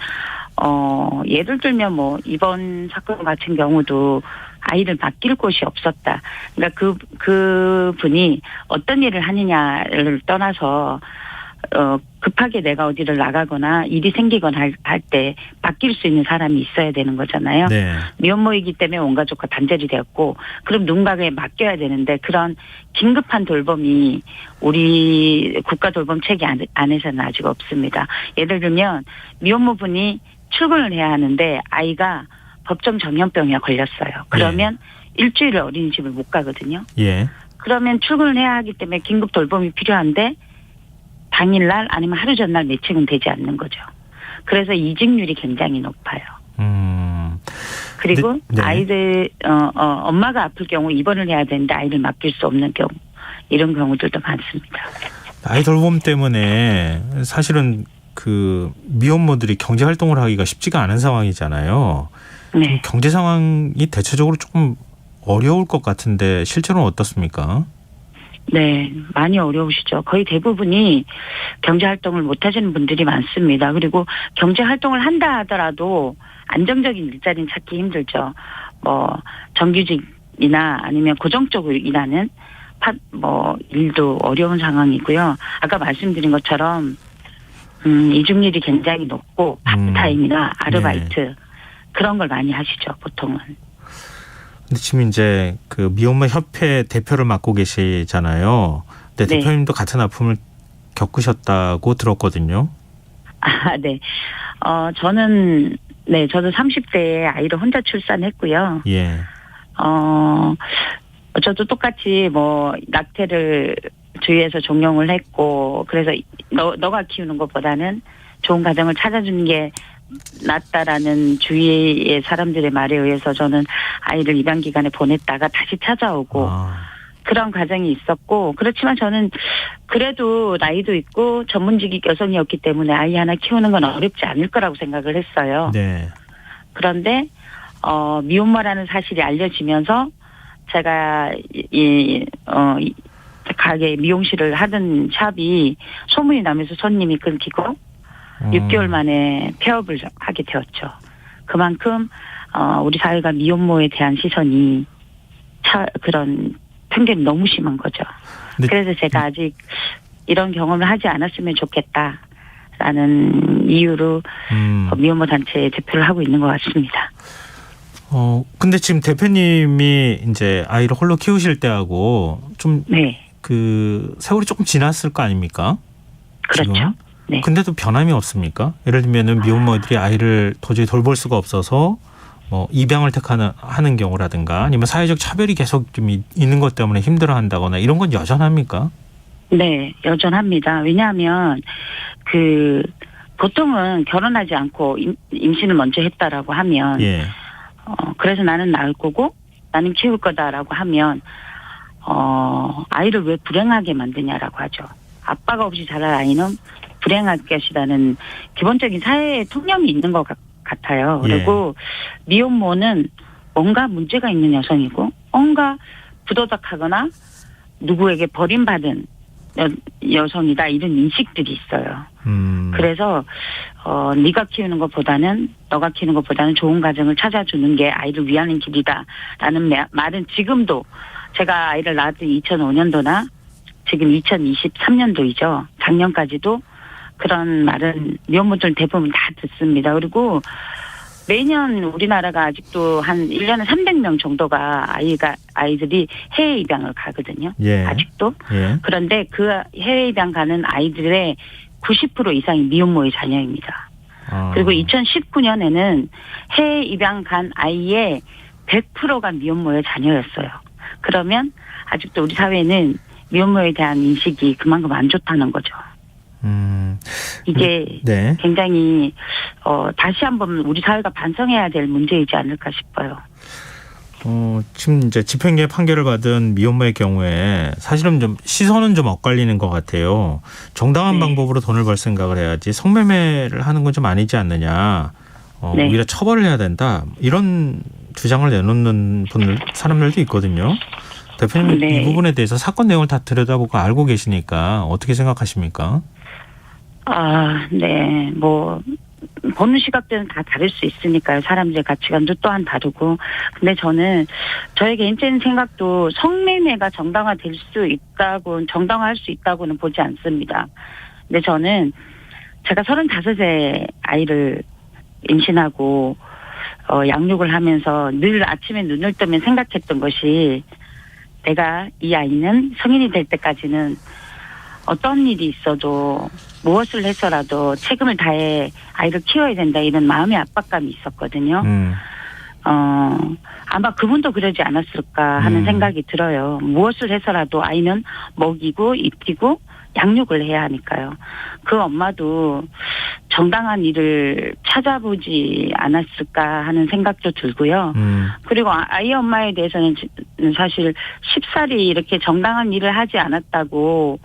예를 들면 이번 사건 같은 경우도 아이를 맡길 곳이 없었다. 그러니까 그 분이 어떤 일을 하느냐를 떠나서 급하게 내가 어디를 나가거나 일이 생기거나 할 때 맡길 수 있는 사람이 있어야 되는 거잖아요.
네.
미혼모이기 때문에 온 가족과 단절이 되었고 그럼 누군가에게 맡겨야 되는데 그런 긴급한 돌봄이 우리 국가 돌봄 체계 안에서는 아직 없습니다. 예를 들면 미혼모분이 출근을 해야 하는데 아이가 법정 전염병에 걸렸어요. 그러면 일주일을 어린이집을 못 가거든요.
예.
그러면 출근을 해야 하기 때문에 긴급 돌봄이 필요한데 당일날 아니면 하루 전날 매칭은 되지 않는 거죠. 그래서 이직률이 굉장히 높아요. 그리고
네.
아이들 엄마가 아플 경우 입원을 해야 되는데 아이를 맡길 수 없는 경우 이런 경우들도 많습니다.
아이 돌봄 때문에 사실은 그 미혼모들이 경제 활동을 하기가 쉽지가 않은 상황이잖아요.
네.
경제 상황이 대체적으로 조금 어려울 것 같은데 실제로는 어떻습니까?
네, 많이 어려우시죠. 거의 대부분이 경제활동을 못 하시는 분들이 많습니다. 그리고 경제활동을 한다 하더라도 안정적인 일자리는 찾기 힘들죠. 뭐, 정규직이나 아니면 고정적으로 일하는 일도 어려운 상황이고요. 아까 말씀드린 것처럼, 이중률이 굉장히 높고, 파트타임이나 아르바이트, 그런 걸 많이 하시죠, 보통은.
근데 지금 이제 그 미혼모 협회 대표를 맡고 계시잖아요. 근데
네.
대표님도 같은 아픔을 겪으셨다고 들었거든요.
아, 네. 저는 30대에 아이를 혼자 출산했고요.
예.
저도 똑같이 뭐 낙태를 주위에서 종용을 했고, 그래서 너가 키우는 것보다는 좋은 가정을 찾아주는 게 낫다라는 주위의 사람들의 말에 의해서 저는 아이를 입양 기간에 보냈다가 다시 찾아오고 그런 과정이 있었고, 그렇지만 저는 그래도 나이도 있고 전문직 여성이었기 때문에 아이 하나 키우는 건 어렵지 않을 거라고 생각을 했어요.
네.
그런데 미혼모라는 사실이 알려지면서 제가 가게 미용실을 하던 샵이 소문이 나면서 손님이 끊기고 6개월 만에 폐업을 하게 되었죠. 그만큼 우리 사회가 미혼모에 대한 시선이 그런 편견이 너무 심한 거죠. 그래서 제가 아직 이런 경험을 하지 않았으면 좋겠다라는 이유로 미혼모 단체의 대표를 하고 있는 것 같습니다.
근데 지금 대표님이 이제 아이를 홀로 키우실 때하고 좀 그 세월이 조금 지났을 거 아닙니까?
그렇죠.
지금?
네.
근데도 변함이 없습니까? 예를 들면은 미혼모들이 아이를 도저히 돌볼 수가 없어서 뭐 입양을 하는 경우라든가 아니면 사회적 차별이 계속 좀 있는 것 때문에 힘들어한다거나 이런 건 여전합니까?
네, 여전합니다. 왜냐하면 보통은 결혼하지 않고 임신을 먼저 했다라고 하면 그래서 나는 낳을 거고 나는 키울 거다라고 하면 아이를 왜 불행하게 만드냐라고 하죠. 아빠가 없이 자랄 아이는 불행할 것이라는 기본적인 사회의 통념이 있는 것 같아요. 그리고 미혼모는 뭔가 문제가 있는 여성이고 뭔가 부도덕하거나 누구에게 버림받은 여성이다 이런 인식들이 있어요. 그래서 네가 키우는 것보다는 너가 키우는 것보다는 좋은 가정을 찾아주는 게 아이를 위하는 길이다라는 말은 지금도 제가 아이를 낳았던 2005년도나 지금 2023년도이죠. 작년까지도 그런 말은 미혼모들 대부분 다 듣습니다. 그리고 매년 우리나라가 아직도 한 1년에 300명 정도가 아이들이 해외 입양을 가거든요. 아직도. 그런데 그 해외 입양 가는 아이들의 90% 이상이 미혼모의 자녀입니다. 그리고 2019년에는 해외 입양 간 아이의 100%가 미혼모의 자녀였어요. 그러면 아직도 우리 사회는 미혼모에 대한 인식이 그만큼 안 좋다는 거죠. 이게 굉장히 다시 한번 우리 사회가 반성해야 될 문제이지 않을까 싶어요.
지금 이제 집행유예 판결을 받은 미혼모의 경우에 사실은 좀 시선은 좀 엇갈리는 것 같아요. 정당한 방법으로 돈을 벌 생각을 해야지 성매매를 하는 건 좀 아니지 않느냐. 오히려 처벌을 해야 된다. 이런 주장을 내놓는 사람들도 있거든요. 대표님 이 부분에 대해서 사건 내용을 다 들여다보고 알고 계시니까 어떻게 생각하십니까?
네. 뭐 보는 시각들은 다 다를 수 있으니까요. 사람들의 가치관도 또한 다르고. 근데 저는 저의 개인적인 생각도 성매매가 정당화할 수 있다고는 보지 않습니다. 근데 저는 제가 35세 아이를 임신하고 양육을 하면서 늘 아침에 눈을 뜨면 생각했던 것이 내가 이 아이는 성인이 될 때까지는 어떤 일이 있어도 무엇을 해서라도 책임을 다해 아이를 키워야 된다 이런 마음의 압박감이 있었거든요. 아마 그분도 그러지 않았을까 하는 생각이 들어요. 무엇을 해서라도 아이는 먹이고 입히고 양육을 해야 하니까요. 그 엄마도 정당한 일을 찾아보지 않았을까 하는 생각도 들고요. 그리고 아이 엄마에 대해서는 사실 쉽사리 이렇게 정당한 일을 하지 않았다고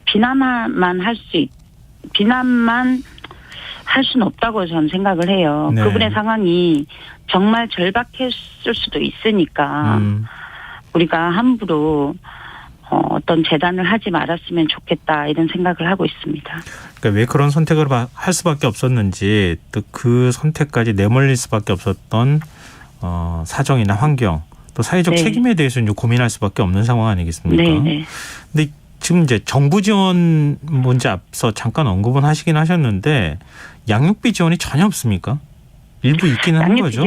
비난만 할 수는 없다고 저는 생각을 해요. 그분의 상황이 정말 절박했을 수도 있으니까 우리가 함부로 어떤 재단을 하지 말았으면 좋겠다 이런 생각을 하고 있습니다.
그러니까 왜 그런 선택을 할 수밖에 없었는지 또 그 선택까지 내몰릴 수밖에 없었던 사정이나 환경 또 사회적
네.
책임에 대해서는 고민할 수밖에 없는 상황 아니겠습니까?
네.
근데 지금 이제 정부 지원 문제 앞서 잠깐 언급은 하시긴 하셨는데 양육비 지원이 전혀 없습니까? 일부 있기는 한 거죠?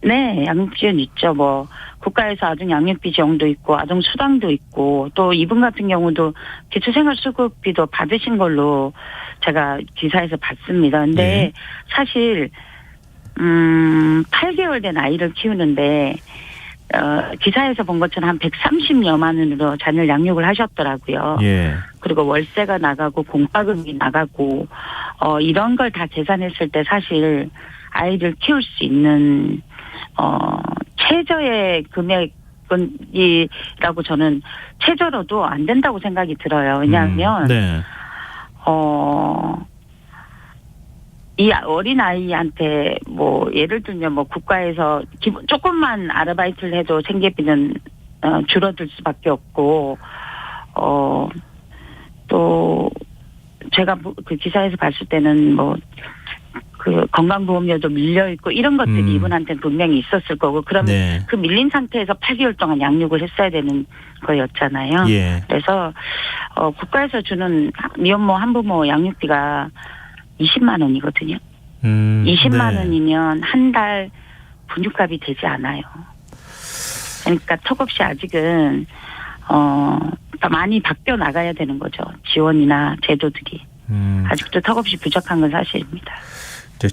네, 양육비 지원 있죠. 뭐 국가에서 아동 양육비 지원도 있고 아동 수당도 있고 또 이분 같은 경우도 기초생활수급비도 받으신 걸로 제가 기사에서 봤습니다. 근데
네.
사실 8개월 된 아이를 키우는데 기사에서 본 것처럼 한 130여만 원으로 자녀를 양육을 하셨더라고요.
예.
그리고 월세가 나가고 공과금이 나가고 이런 걸 다 계산했을 때 사실 아이를 키울 수 있는 최저의 금액이라고 저는 최저로도 안 된다고 생각이 들어요. 왜냐하면
네.
이 어린 아이한테 뭐 예를 들면 뭐 국가에서 조금만 아르바이트를 해도 생계비는 줄어들 수밖에 없고 또 제가 그 기사에서 봤을 때는 뭐 그 건강보험료도 밀려 있고 이런 것들이 이분한테는 분명히 있었을 거고 그러면
네.
그 밀린 상태에서 8개월 동안 양육을 했어야 되는 거였잖아요.
예.
그래서 국가에서 주는 미혼모 한부모 양육비가 20만 원이거든요. 20만
네.
원이면 한 달 분유값이 되지 않아요. 그러니까 턱없이 아직은 많이 바뀌어 나가야 되는 거죠. 지원이나 제도들이. 아직도 턱없이 부족한 건 사실입니다.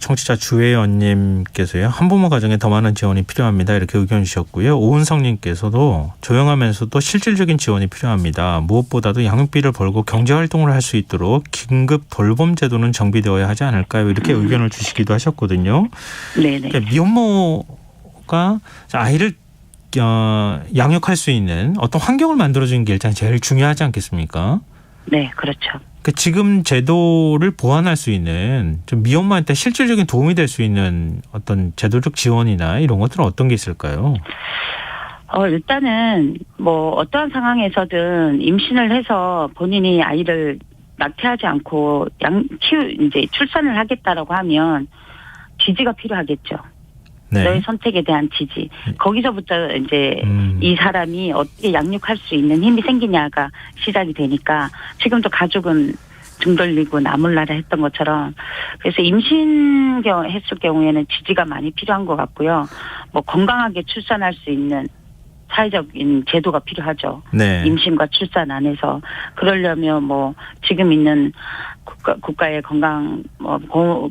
청취자 주혜연님께서요. 한부모 가정에 더 많은 지원이 필요합니다. 이렇게 의견 주셨고요. 오은성님께서도 조용하면서도 실질적인 지원이 필요합니다. 무엇보다도 양육비를 벌고 경제활동을 할 수 있도록 긴급 돌봄 제도는 정비되어야 하지 않을까요? 이렇게 의견을 주시기도 하셨거든요.
네네.
그러니까 미혼모가 아이를 양육할 수 있는 어떤 환경을 만들어주는 게 일단 제일 중요하지 않겠습니까?
네, 그렇죠.
지금 제도를 보완할 수 있는 좀 미혼모한테 실질적인 도움이 될 수 있는 어떤 제도적 지원이나 이런 것들은 어떤 게 있을까요?
일단은 뭐 어떠한 상황에서든 임신을 해서 본인이 아이를 낙태하지 않고 이제 출산을 하겠다라고 하면 지지가 필요하겠죠.
네.
너의 선택에 대한 지지. 거기서부터 이제 이 사람이 어떻게 양육할 수 있는 힘이 생기냐가 시작이 되니까 지금도 가족은 등 돌리고 나몰라라 했던 것처럼 그래서 임신했을 경우에는 지지가 많이 필요한 것 같고요. 뭐 건강하게 출산할 수 있는 사회적인 제도가 필요하죠.
네.
임신과 출산 안에서 그러려면 뭐 지금 있는 국가의 건강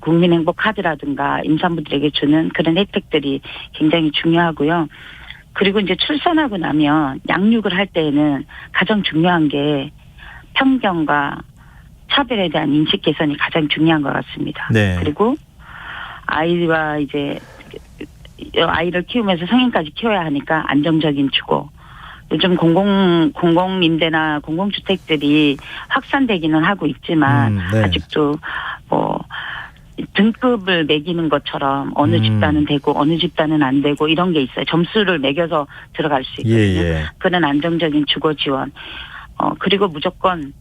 국민행복 카드라든가 임산부들에게 주는 그런 혜택들이 굉장히 중요하고요. 그리고 이제 출산하고 나면 양육을 할 때에는 가장 중요한 게 편견과 차별에 대한 인식 개선이 가장 중요한 것 같습니다. 네. 그리고 아이와 이제 아이를 키우면서 성인까지 키워야 하니까 안정적인 주거. 요즘 공공임대나 공공주택들이 확산되기는 하고 있지만
네.
아직도 뭐 등급을 매기는 것처럼 어느 집단은 되고 어느 집단은 안 되고 이런 게 있어요. 점수를 매겨서 들어갈 수 있거든요.
예.
그런 안정적인 주거 지원. 그리고 무조건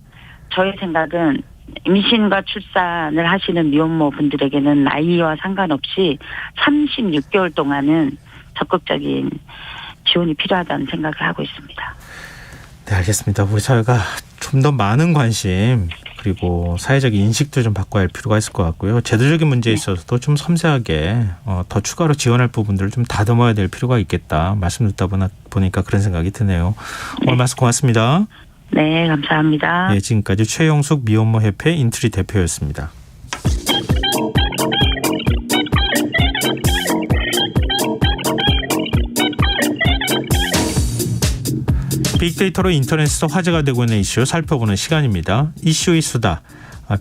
저의 생각은 임신과 출산을 하시는 미혼모 분들에게는 나이와 상관없이 36개월 동안은 적극적인 지원이 필요하다는 생각을 하고 있습니다.
네, 알겠습니다. 우리 사회가 좀 더 많은 관심 그리고 사회적 인식도 좀 바꿔야 할 필요가 있을 것 같고요. 제도적인 문제에 있어서도 좀 섬세하게 더 추가로 지원할 부분들을 좀 다듬어야 될 필요가 있겠다. 말씀 듣다 보니까 그런 생각이 드네요. 오늘 말씀 고맙습니다.
네, 감사합니다.
네, 지금까지 최영숙 미혼모 협회 인트리 대표였습니다. 빅데이터로 인터넷에서 화제가 되고 있는 이슈 살펴보는 시간입니다. 이슈의 수다.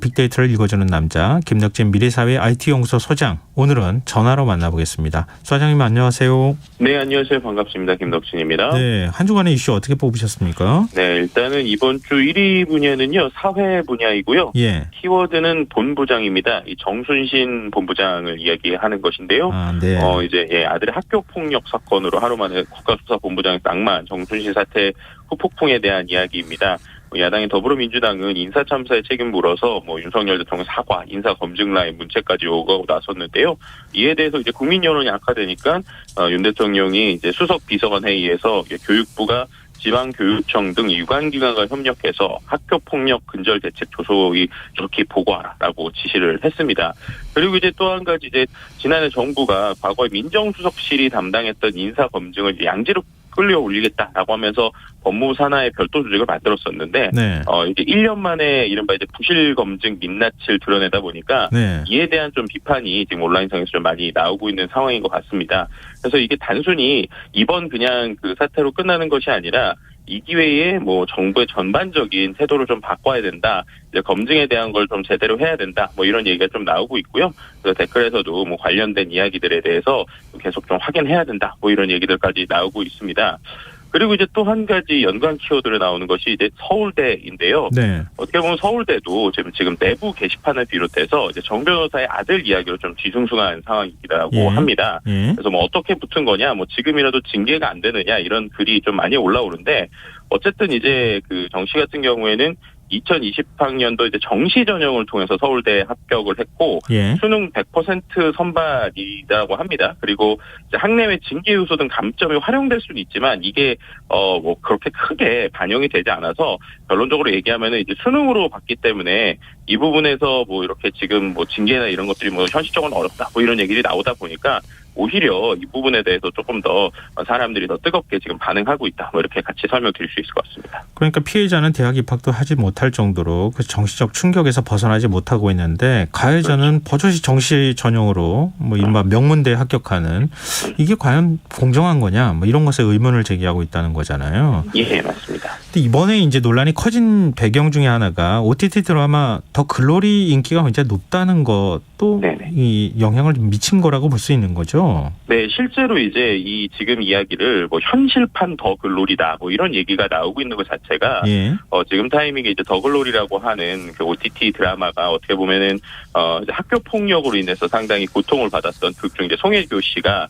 빅데이터를 읽어주는 남자 김덕진 미래사회 IT연구소 소장. 오늘은 전화로 만나보겠습니다. 소장님 안녕하세요.
네, 안녕하세요. 반갑습니다. 김덕진입니다.
네, 한 주간의 이슈 어떻게 뽑으셨습니까?
네, 일단은 이번 주 1위 분야는요. 사회 분야이고요.
예.
키워드는 본부장입니다. 이 정순신 본부장을 이야기하는 것인데요.
네.
이제 아들의 학교 폭력 사건으로 하루 만에 국가수사본부장에서 낙마한 정순신 사태 후폭풍에 대한 이야기입니다. 야당인 더불어민주당은 인사참사에 책임 물어서 윤석열 대통령 사과, 인사검증 라인 문체까지 요구하고 나섰는데요. 이에 대해서 이제 국민 여론이 악화되니까 윤 대통령이 이제 수석 비서관 회의에서 교육부가 지방교육청 등 유관기관과 협력해서 학교폭력 근절 대책 조소의 조기 보고하라라고 지시를 했습니다. 그리고 이제 또 한 가지 이제 지난해 정부가 과거에 민정수석실이 담당했던 인사검증을 이제 양지로 끌려 올리겠다라고 하면서 법무부 산하의 별도 조직을 만들었었는데
네.
이제 1년 만에 이른바 이제 부실 검증 민낯을 드러내다 보니까
네.
이에 대한 좀 비판이 지금 온라인상에서 좀 많이 나오고 있는 상황인 것 같습니다. 그래서 이게 단순히 이번 그냥 그 사태로 끝나는 것이 아니라 이 기회에 정부의 전반적인 태도를 좀 바꿔야 된다. 이제 검증에 대한 걸 좀 제대로 해야 된다. 이런 얘기가 좀 나오고 있고요. 그래서 댓글에서도 관련된 이야기들에 대해서 계속 좀 확인해야 된다. 이런 얘기들까지 나오고 있습니다. 그리고 이제 또 한 가지 연관 키워드로 나오는 것이 이제 서울대인데요.
네.
어떻게 보면 서울대도 지금 내부 게시판을 비롯해서 이제 정 변호사의 아들 이야기로 좀 뒤숭숭한 상황이라고 합니다. 그래서 어떻게 붙은 거냐, 지금이라도 징계가 안 되느냐 이런 글이 좀 많이 올라오는데 어쨌든 이제 그 정 씨 같은 경우에는 2020학년도 이제 정시 전형을 통해서 서울대에 합격을 했고 수능 100% 선발이라고 합니다. 그리고 이제 학내외 징계 요소 등 감점이 활용될 수는 있지만 이게 그렇게 크게 반영이 되지 않아서 결론적으로 얘기하면은 이제 수능으로 봤기 때문에 이 부분에서 이렇게 지금 징계나 이런 것들이 현실적으로는 어렵다 이런 얘기들이 나오다 보니까 오히려 이 부분에 대해서 조금 더 사람들이 더 뜨겁게 지금 반응하고 있다. 이렇게 같이 설명드릴 수 있을 것 같습니다.
그러니까 피해자는 대학 입학도 하지 못할 정도로 그 정시적 충격에서 벗어나지 못하고 있는데 가해자는 버젓이 정시 전형으로 이른바 명문대 합격하는 이게 과연 공정한 거냐 이런 것에 의문을 제기하고 있다는 거잖아요.
예, 맞습니다.
근데 이번에 이제 논란이 커진 배경 중에 하나가 OTT 드라마 더 글로리 인기가 굉장히 높다는 것도 이 영향을 미친 거라고 볼 수 있는 거죠.
네, 실제로 이제 이 지금 이야기를 현실판 더 글로리다 이런 얘기가 나오고 있는 것 자체가 지금 타이밍에 이제 더 글로리라고 하는 그 OTT 드라마가 어떻게 보면은 이제 학교 폭력으로 인해서 상당히 고통을 받았던 극중 이제 송혜교 씨가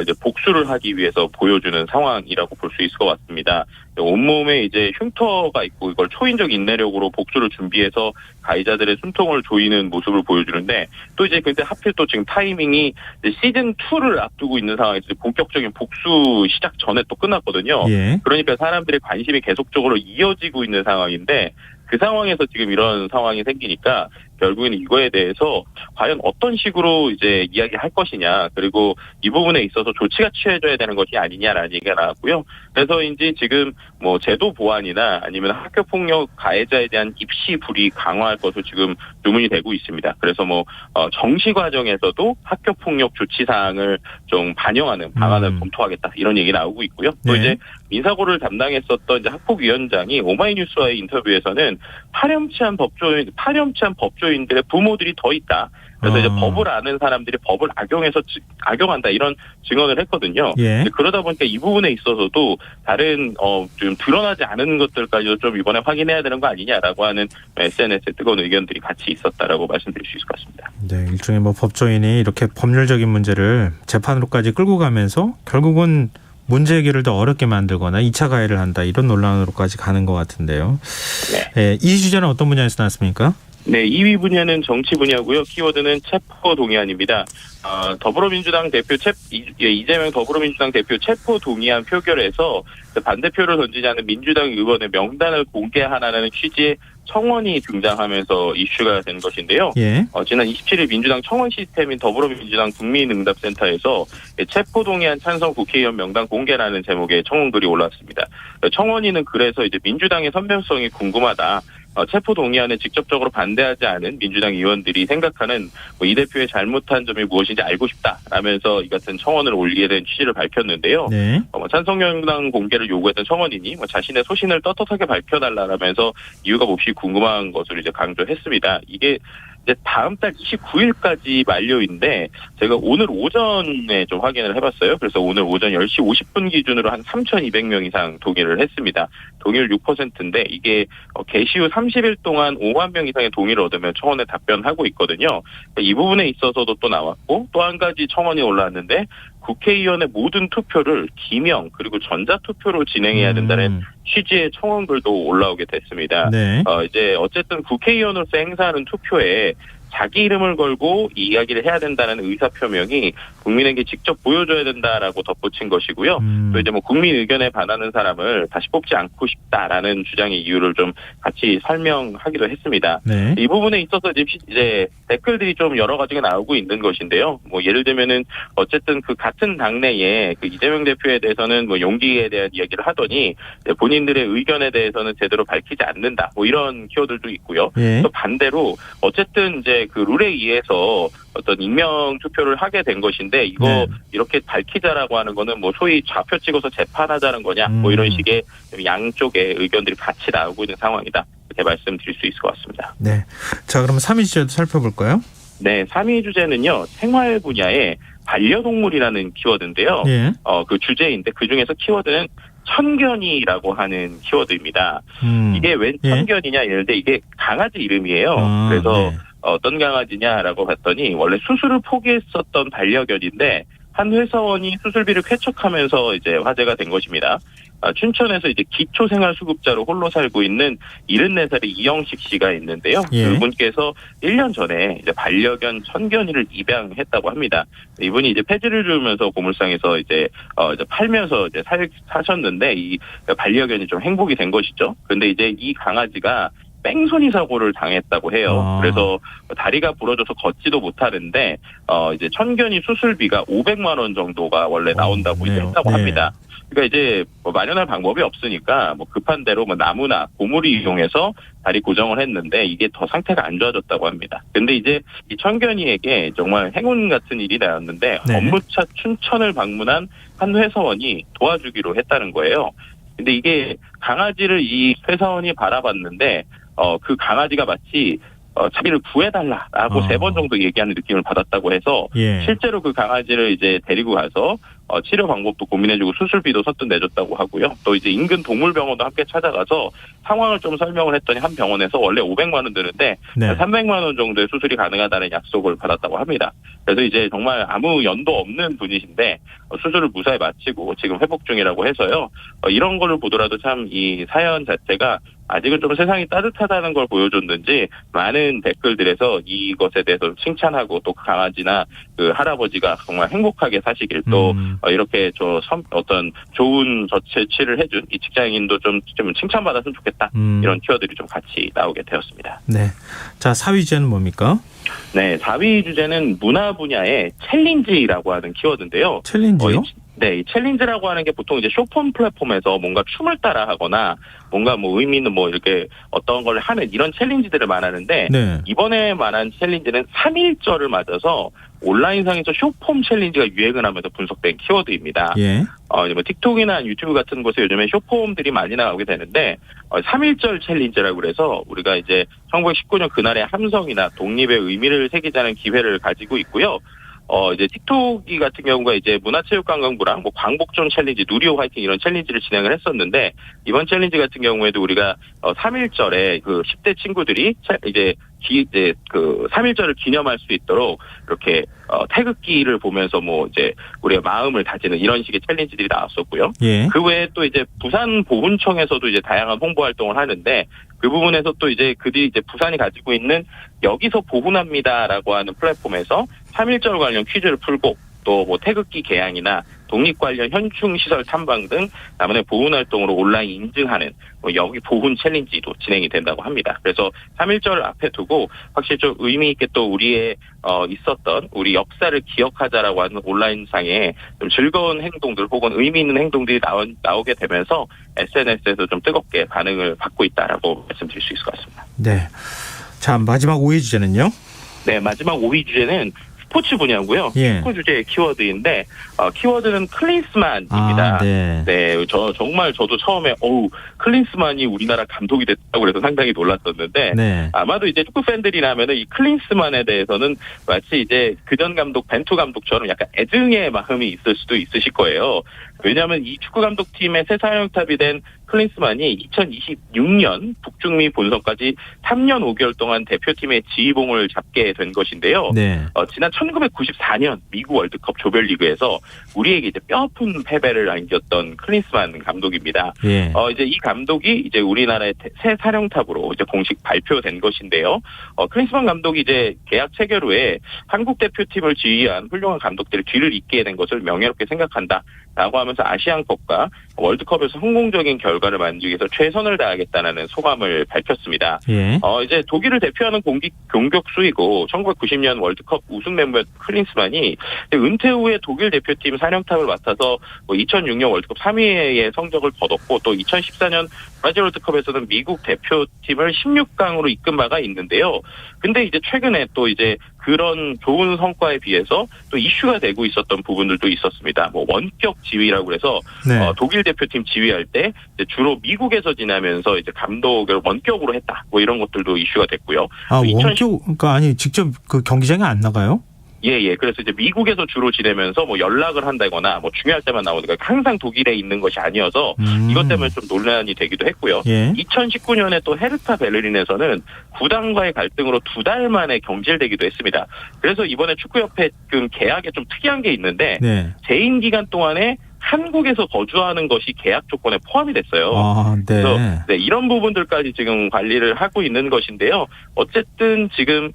이제 복수를 하기 위해서 보여주는 상황이라고 볼 수 있을 것 같습니다. 온몸에 이제 흉터가 있고 이걸 초인적 인내력으로 복수를 준비해서 가해자들의 숨통을 조이는 모습을 보여주는데 또 이제 근데 하필 또 지금 타이밍이 이제 시즌 2를 앞두고 있는 상황에서 본격적인 복수 시작 전에 또 끝났거든요. 그러니까 사람들의 관심이 계속적으로 이어지고 있는 상황인데 그 상황에서 지금 이런 상황이 생기니까 결국에는 이거에 대해서 과연 어떤 식으로 이제 이야기할 것이냐 그리고 이 부분에 있어서 조치가 취해져야 되는 것이 아니냐라는 얘기가 나왔고요. 그래서인지 지금 제도 보완이나 아니면 학교 폭력 가해자에 대한 입시 불이 강화할 것으로 지금 주문이 되고 있습니다. 그래서 정시 과정에서도 학교 폭력 조치 사항을 좀 반영하는 방안을 검토하겠다 이런 얘기 나오고 있고요. 또 이제 민사고를 담당했었던 이제 학폭위원장이 오마이뉴스와의 인터뷰에서는 파렴치한 법조인들의 부모들이 더 있다. 그래서 이제 법을 아는 사람들이 법을 악용한다 이런 증언을 했거든요. 그러다 보니까 이 부분에 있어서도 다른 좀 드러나지 않은 것들까지도 좀 이번에 확인해야 되는 거 아니냐라고 하는 SNS에 뜨거운 의견들이 같이 있었다라고 말씀드릴 수 있을 것 같습니다.
네, 일종의 법조인이 이렇게 법률적인 문제를 재판으로까지 끌고 가면서 결국은 문제 해결을 더 어렵게 만들거나 2차 가해를 한다 이런 논란으로까지 가는 것 같은데요. 이 주제는 어떤 분야에서 나왔습니까?
네, 2위 분야는 정치 분야고요. 키워드는 체포 동의안입니다. 더불어민주당 대표 이재명 더불어민주당 대표 체포 동의안 표결에서 반대표를 던지지 않은 민주당 의원의 명단을 공개하라는 취지의 청원이 등장하면서 이슈가 된 것인데요. 지난 27일 민주당 청원 시스템인 더불어민주당 국민응답센터에서 체포 동의안 찬성 국회의원 명단 공개라는 제목의 청원글이 올랐습니다. 청원인은 그래서 이제 민주당의 선변성이 궁금하다. 체포 동의안에 직접적으로 반대하지 않은 민주당 의원들이 생각하는 이 대표의 잘못한 점이 무엇인지 알고 싶다라면서 이 같은 청원을 올리게 된 취지를 밝혔는데요. 찬성 명단 공개를 요구했던 청원인이 자신의 소신을 떳떳하게 밝혀달라면서 이유가 몹시 궁금한 것을 이제 강조했습니다. 이게 이제 다음 달 29일까지 만료인데 제가 오늘 오전에 좀 확인을 해봤어요. 그래서 오늘 오전 10시 50분 기준으로 한 3,200명 이상 동의를 했습니다. 동의율 6%인데 이게 개시 후 30일 동안 5만 명 이상의 동의를 얻으면 청원에 답변하고 있거든요. 이 부분에 있어서도 또 나왔고 또 한 가지 청원이 올라왔는데 국회의원의 모든 투표를 기명 그리고 전자투표로 진행해야 된다는 취지의 청원글도 올라오게 됐습니다.
네.
이제 어쨌든 국회의원으로서 행사하는 투표에 자기 이름을 걸고 이야기를 해야 된다는 의사표명이 국민에게 직접 보여줘야 된다라고 덧붙인 것이고요. 또 이제 뭐 국민 의견에 반하는 사람을 다시 뽑지 않고 싶다라는 주장의 이유를 좀 같이 설명하기도 했습니다.
네.
이 부분에 있어서 이제 댓글들이 좀 여러 가지가 나오고 있는 것인데요. 뭐 예를 들면은 어쨌든 그 같은 당내에 그 이재명 대표에 대해서는 뭐 용기에 대한 이야기를 하더니 본인들의 의견에 대해서는 제대로 밝히지 않는다. 뭐 이런 키워드도 있고요.
예.
또 반대로 어쨌든 이제 그 룰에 의해서 어떤 익명 투표를 하게 된 것인데 이거
네.
이렇게 밝히자라고 하는 거는 뭐 소위 좌표 찍어서 재판하자는 거냐 뭐 이런 식의 양쪽의 의견들이 같이 나오고 있는 상황이다. 이렇게 말씀드릴 수 있을 것 같습니다.
네. 자, 그럼 3위 주제도 살펴볼까요?
네, 3위 주제는요. 생활 분야의 반려동물이라는 키워드인데요.
예.
그 주제인데 그 중에서 키워드는 천견이라고 하는 키워드입니다. 이게 웬 천견이냐 이런데 이게 강아지 이름이에요. 그래서
네.
어떤 강아지냐라고 봤더니 원래 수술을 포기했었던 반려견인데 한 회사원이 수술비를 쾌척하면서 이제 화제가 된 것입니다. 춘천에서 이제 기초생활수급자로 홀로 살고 있는 74살의 이영식 씨가 있는데요.
예.
그분께서 1년 전에 이제 반려견 천견이를 입양했다고 합니다. 이분이 이제 폐지를 주면서 고물상에서 이제 팔면서 이제 사셨는데 이 반려견이 좀 행복이 된 것이죠. 근데 이제 이 강아지가 뺑소니 사고를 당했다고 해요. 그래서 다리가 부러져서 걷지도 못하는데 이제 천견이 수술비가 500만 원 정도가 원래 나온다고 이제 했다고 합니다. 그러니까 이제 뭐 마련할 방법이 없으니까 뭐 급한 대로 뭐 나무나 고무를 이용해서 다리 고정을 했는데 이게 더 상태가 안 좋아졌다고 합니다. 근데 이제 이 천견이에게 정말 행운 같은 일이 나왔는데 업무차 춘천을 방문한 한 회사원이 도와주기로 했다는 거예요. 근데 이게 강아지를 이 회사원이 바라봤는데 그 강아지가 마치 자기를 구해달라라고 3번 정도 얘기하는 느낌을 받았다고 해서 실제로 그 강아지를 이제 데리고 가서 치료 방법도 고민해주고 수술비도 선뜻 내줬다고 하고요. 또 이제 인근 동물병원도 함께 찾아가서 상황을 좀 설명을 했더니 한 병원에서 원래 500만 원 드는데 300만 원 정도의 수술이 가능하다는 약속을 받았다고 합니다. 그래서 이제 정말 아무 연도 없는 분이신데 수술을 무사히 마치고 지금 회복 중이라고 해서요. 이런 거를 보더라도 참 이 사연 자체가 아직은 좀 세상이 따뜻하다는 걸 보여줬는지 많은 댓글들에서 이것에 대해서 칭찬하고 또 그 강아지나 그 할아버지가 정말 행복하게 사시길 또 이렇게 어떤 좋은 처치를 해준 이 직장인도 좀 칭찬받았으면 좋겠다. 이런 키워드들이 좀 같이 나오게 되었습니다.
네. 자, 4위 주제는 뭡니까?
네, 4위 주제는 문화 분야의 챌린지라고 하는 키워드인데요.
챌린지요?
네, 이 챌린지라고 하는 게 보통 이제 쇼폰 플랫폼에서 뭔가 춤을 따라 하거나 뭔가 뭐 의미 있는 뭐 이렇게 어떤 걸 하는 이런 챌린지들을 말하는데 이번에 말한 챌린지는 3.1절을 맞아서 온라인상에서 쇼폼 챌린지가 유행을 하면서 분석된 키워드입니다. 뭐 틱톡이나 유튜브 같은 곳에 요즘에 쇼폼들이 많이 나오게 되는데 3.1절 챌린지라고 그래서 우리가 이제 1919년 그날의 함성이나 독립의 의미를 새기자는 기회를 가지고 있고요. 이제 틱톡이 같은 경우가 이제 문화체육관광부랑 뭐 광복존 챌린지, 누리호 화이팅 이런 챌린지를 진행을 했었는데 이번 챌린지 같은 경우에도 우리가 3.1절에 그 10대 친구들이 이제 그 3.1절을 기념할 수 있도록 이렇게 태극기를 보면서 뭐 이제 우리의 마음을 다지는 이런 식의 챌린지들이 나왔었고요. 그 외에 또 이제 부산 보훈청에서도 이제 다양한 홍보 활동을 하는데 그 부분에서 또 이제 그들이 이제 부산이 가지고 있는 여기서 보훈합니다라고 하는 플랫폼에서 3.1절 관련 퀴즈를 풀고 또 뭐 태극기 개양이나 독립 관련 현충 시설 탐방 등 나만의 보훈 활동으로 온라인 인증하는 뭐 여기 보훈 챌린지도 진행이 된다고 합니다. 그래서 3.1절을 앞에 두고 확실히 좀 의미 있게 또 우리의 있었던 우리 역사를 기억하자라고 하는 온라인상에 좀 즐거운 행동들 혹은 의미 있는 행동들이 나오게 되면서 SNS에서 좀 뜨겁게 반응을 받고 있다라고 말씀드릴 수 있을 것 같습니다.
네. 자, 마지막 5위 주제는요?
네, 마지막 5위 주제는 스포츠 분야고요. 축구 주제의 키워드인데 키워드는 클린스만입니다. 네, 저도 처음에 클린스만이 우리나라 감독이 됐다고 그래서 상당히 놀랐었는데 아마도 이제 축구 팬들이라면은 이 클린스만에 대해서는 마치 이제 그전 감독 벤투 감독처럼 약간 애증의 마음이 있을 수도 있으실 거예요. 왜냐하면 이 축구 감독팀의 새 사령탑이 된 클린스만이 2026년 북중미 본선까지 3년 5개월 동안 대표팀의 지휘봉을 잡게 된 것인데요.
네.
지난 1994년 미국 월드컵 조별리그에서 우리에게 이제 뼈아픈 패배를 안겼던 클린스만 감독입니다.
예.
이제 이 감독이 이제 우리나라의 새 사령탑으로 이제 공식 발표된 것인데요. 클린스만 감독이 이제 계약 체결 후에 한국 대표팀을 지휘한 훌륭한 감독들의 뒤를 잇게 된 것을 명예롭게 생각한다라고 하면서 아시안컵과 월드컵에서 성공적인 결과를 만들기 위해서 최선을 다하겠다는 소감을 밝혔습니다.
예.
이제 독일을 대표하는 공격수이고 1990년 월드컵 우승 멤버였던 클린스만이 은퇴 후에 독일 대표팀 사령탑을 맡아서 2006년 월드컵 3위의 성적을 거뒀고 또 2014년 브라질 월드컵에서는 미국 대표팀을 16강으로 이끈 바가 있는데요. 근데 이제 최근에 또 이제 그런 좋은 성과에 비해서 또 이슈가 되고 있었던 부분들도 있었습니다. 뭐 원격 지휘라고 해서
네.
독일 대표팀 지휘할 때 이제 주로 미국에서 지내면서 이제 감독을 원격으로 했다. 뭐 이런 것들도 이슈가 됐고요.
원격 그러니까 아니 직접 그 경기장에 안 나가요?
예. 그래서 이제 미국에서 주로 지내면서 뭐 연락을 한다거나 뭐 중요할 때만 나오니까 항상 독일에 있는 것이 아니어서 이것 때문에 좀 논란이 되기도 했고요.
예.
2019년에 또 헤르타 베를린에서는 구단과의 갈등으로 2달 만에 경질되기도 했습니다. 그래서 이번에 축구협회 계약에 좀 특이한 게 있는데
네.
재임 기간 동안에 한국에서 거주하는 것이 계약 조건에 포함이 됐어요.
네.
그래서 이런 부분들까지 지금 관리를 하고 있는 것인데요. 어쨌든 지금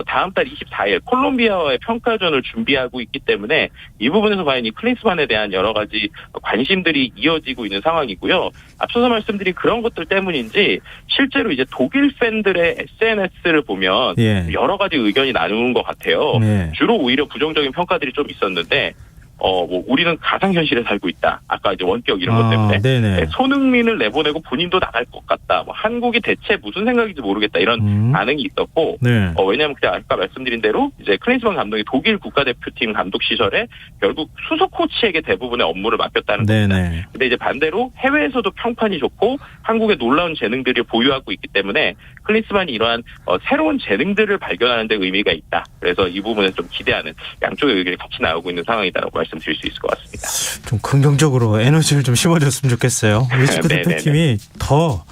다음 달 24일 콜롬비아와의 평가전을 준비하고 있기 때문에 이 부분에서 과연 이 클린스만에 대한 여러 가지 관심들이 이어지고 있는 상황이고요. 앞서서 말씀드린 그런 것들 때문인지 실제로 이제 독일 팬들의 SNS를 보면 여러 가지 의견이 나누는 것 같아요.
네.
주로 오히려 부정적인 평가들이 좀 있었는데 뭐 우리는 가상현실에 살고 있다. 아까 이제 원격 이런 것 때문에
네네.
손흥민을 내보내고 본인도 나갈 것 같다. 뭐 한국이 대체 무슨 생각인지 모르겠다. 이런 반응이 있었고
네.
왜냐하면 그냥 아까 말씀드린 대로 이제 클린스만 감독이 독일 국가대표팀 감독 시절에 결국 수석 코치에게 대부분의 업무를 맡겼다는 겁니다. 근데 이제 반대로 해외에서도 평판이 좋고 한국의 놀라운 재능들을 보유하고 있기 때문에 클린스만이 이러한 새로운 재능들을 발견하는 데 의미가 있다. 그래서 이 부분에 좀 기대하는 양쪽의 의견이 같이 나오고 있는 상황이다라고 말씀드릴 수 있을 것 같습니다.
좀 긍정적으로 에너지를 좀 심어줬으면 좋겠어요. 우리 축구 대표팀이 더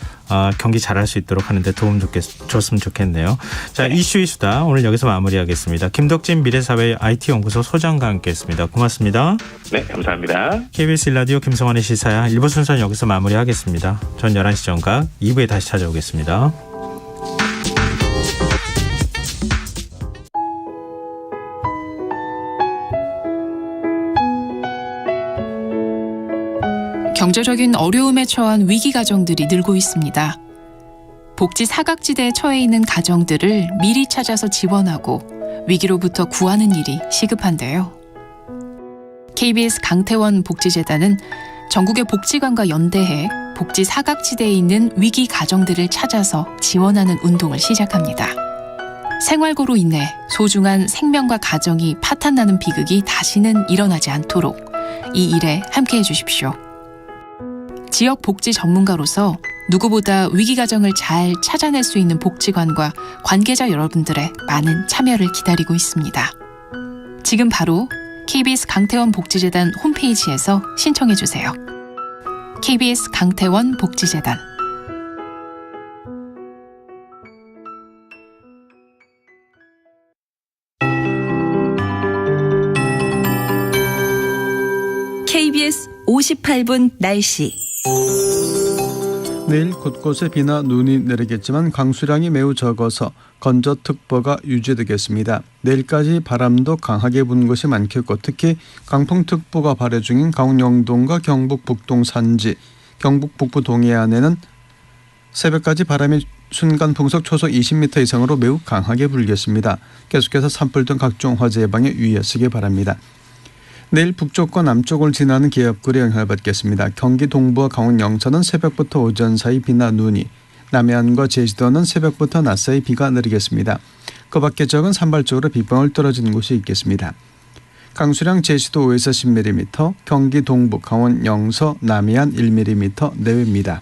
경기 잘할 수 있도록 하는데 도움 줬으면 좋겠네요. 자, 이슈이수다. 오늘 여기서 마무리하겠습니다. 김덕진 미래사회 IT연구소 소장과 함께했습니다. 고맙습니다.
네, 감사합니다.
KBS 1라디오 김성환의 시사야 1부 순서는 여기서 마무리하겠습니다. 전 11시 정각 2부에 다시 찾아오겠습니다.
경제적인 어려움에 처한 위기 가정들이 늘고 있습니다. 복지 사각지대에 처해 있는 가정들을 미리 찾아서 지원하고 위기로부터 구하는 일이 시급한데요. KBS 강태원 복지재단은 전국의 복지관과 연대해 복지 사각지대에 있는 위기 가정들을 찾아서 지원하는 운동을 시작합니다. 생활고로 인해 소중한 생명과 가정이 파탄나는 비극이 다시는 일어나지 않도록 이 일에 함께해 주십시오. 지역 복지 전문가로서 누구보다 위기 가정을 잘 찾아낼 수 있는 복지관과 관계자 여러분들의 많은 참여를 기다리고 있습니다. 지금 바로 KBS 강태원 복지재단 홈페이지에서 신청해 주세요. KBS 강태원 복지재단.
KBS 58분 날씨.
내일 곳곳에 비나 눈이 내리겠지만 강수량이 매우 적어서 건조특보가 유지되겠습니다. 내일까지 바람도 강하게 부는 곳이 많겠고 특히 강풍특보가 발효 중인 강원 영동과 경북 북동 산지, 경북 북부 동해안에는 새벽까지 바람이 순간 풍속 초속 20m 이상으로 매우 강하게 불겠습니다. 계속해서 산불 등 각종 화재 예방에 유의하시기 바랍니다. 내일 북쪽과 남쪽을 지나는 기압골의 영향을 받겠습니다. 경기 동부와 강원 영서는 새벽부터 오전 사이 비나 눈이, 남해안과 제주도는 새벽부터 낮 사이 비가 내리겠습니다. 그 밖에 적은 산발적으로 비방울 떨어지는 곳이 있겠습니다. 강수량 제주도 5에서 10mm, 경기 동부, 강원 영서, 남해안 1mm 내외입니다.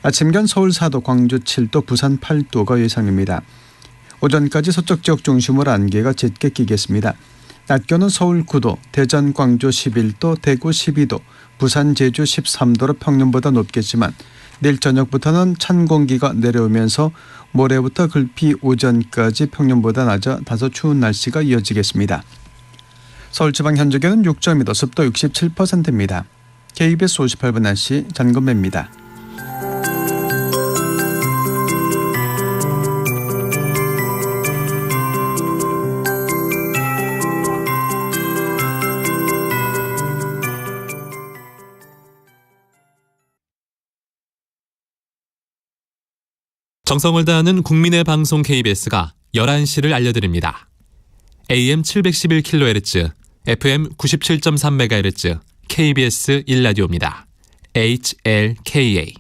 아침견 서울 4도, 광주 7도, 부산 8도가 예상입니다. 오전까지 서쪽 지역 중심으로 안개가 짙게 끼겠습니다. 낮 기온은 서울 9도, 대전, 광주 11도, 대구 12도, 부산, 제주 13도로 평년보다 높겠지만 내일 저녁부터는 찬 공기가 내려오면서 모레부터 글피 오전까지 평년보다 낮아 다소 추운 날씨가 이어지겠습니다. 서울 지방 현재 기온은 6.2도, 습도 67%입니다. KBS 58분 날씨 전건배입니다.
정성을 다하는 국민의 방송 KBS가 11시를 알려드립니다. AM 711kHz, FM 97.3MHz, KBS 1라디오입니다. HLKA.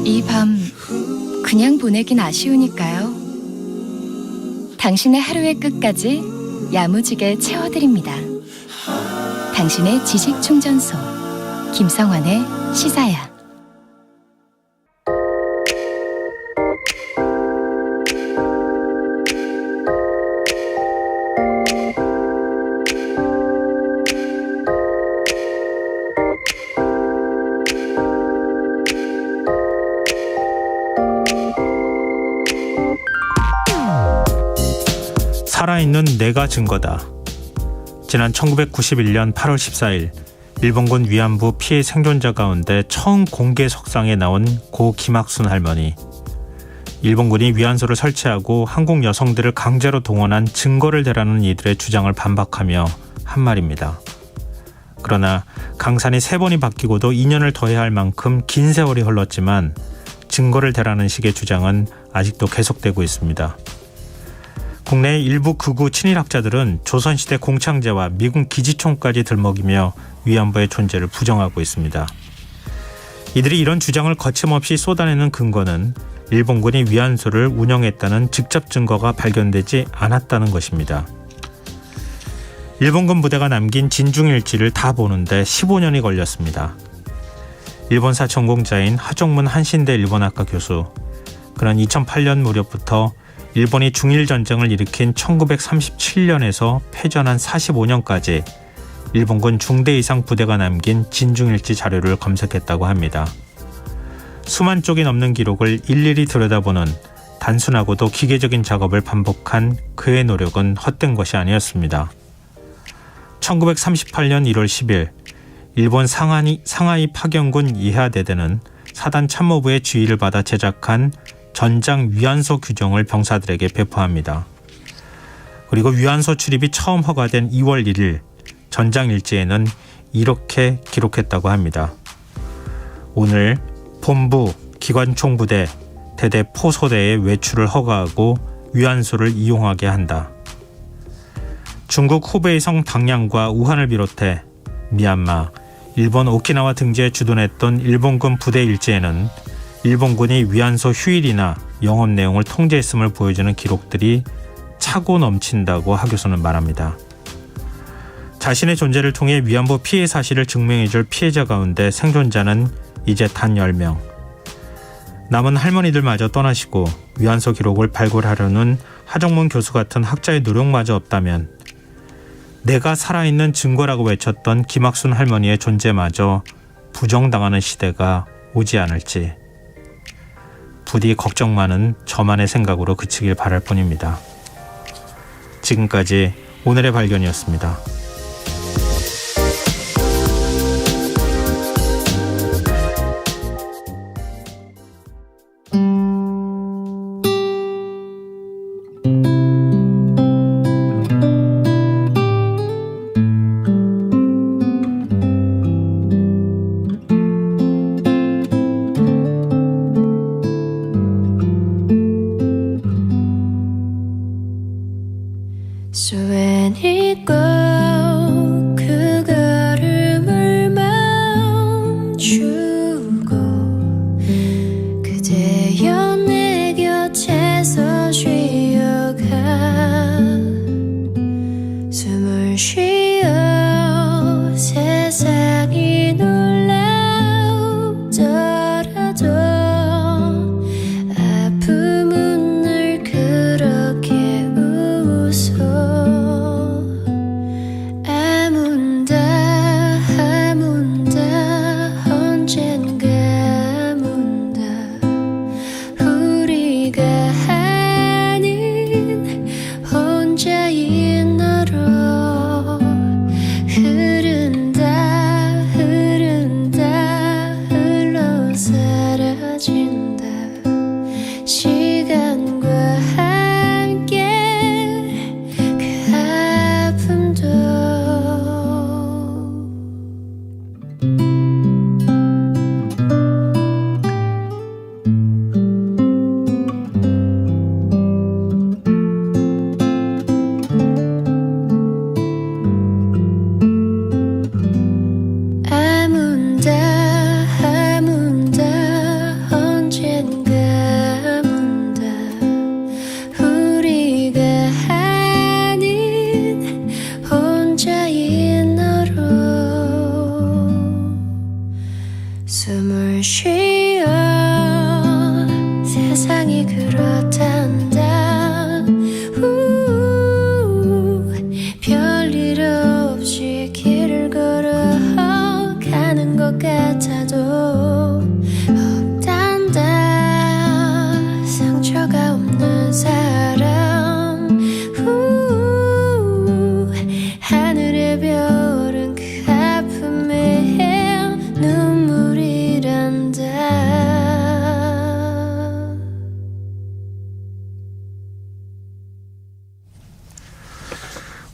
이 밤 그냥 보내긴 아쉬우니까요. 당신의 하루의 끝까지 야무지게 채워드립니다. 당신의 지식충전소 김성환의 시사야.
살아있는 내가 증거다. 지난 1991년 8월 14일 일본군 위안부 피해 생존자 가운데 처음 공개 석상에 나온 고 김학순 할머니. 일본군이 위안소를 설치하고 한국 여성들을 강제로 동원한 증거를 대라는 이들의 주장을 반박하며 한 말입니다. 그러나 강산이 3번이 바뀌고도 2년을 더해야 할 만큼 긴 세월이 흘렀지만 증거를 대라는 식의 주장은 아직도 계속되고 있습니다. 국내의 일부 극우 친일학자들은 조선시대 공창제와 미군 기지총까지 들먹이며 위안부의 존재를 부정하고 있습니다. 이들이 이런 주장을 거침없이 쏟아내는 근거는 일본군이 위안소를 운영했다는 직접 증거가 발견되지 않았다는 것입니다. 일본군 부대가 남긴 진중일지를 다 보는데 15년이 걸렸습니다. 일본사 전공자인 하종문 한신대 일본학과 교수, 그는 2008년 무렵부터 일본이 중일전쟁을 일으킨 1937년에서 패전한 45년까지 일본군 중대 이상 부대가 남긴 진중일지 자료를 검색했다고 합니다. 수만 쪽이 넘는 기록을 일일이 들여다보는 단순하고도 기계적인 작업을 반복한 그의 노력은 헛된 것이 아니었습니다. 1938년 1월 10일 일본 상하이 파견군 이하대대는 사단 참모부의 지휘를 받아 제작한 전장 위안소 규정을 병사들에게 배포합니다. 그리고 위안소 출입이 처음 허가된 2월 1일 전장 일지에는 이렇게 기록했다고 합니다. 오늘 본부, 기관총부대, 대대 포소대의 외출을 허가하고 위안소를 이용하게 한다. 중국 후베이성 당양과 우한을 비롯해 미얀마, 일본 오키나와 등지에 주둔했던 일본군 부대 일지에는 일본군이 위안소 휴일이나 영업 내용을 통제했음을 보여주는 기록들이 차고 넘친다고 하 교수는 말합니다. 자신의 존재를 통해 위안부 피해 사실을 증명해줄 피해자 가운데 생존자는 이제 단 10명. 남은 할머니들마저 떠나시고 위안소 기록을 발굴하려는 하정문 교수 같은 학자의 노력마저 없다면 내가 살아있는 증거라고 외쳤던 김학순 할머니의 존재마저 부정당하는 시대가 오지 않을지 부디 걱정 많은 저만의 생각으로 그치길 바랄 뿐입니다. 지금까지 오늘의 발견이었습니다.
소원이 꼭 그 걸음을 멈추고 그대여 내 곁에서 쉬어가 숨을 쉬어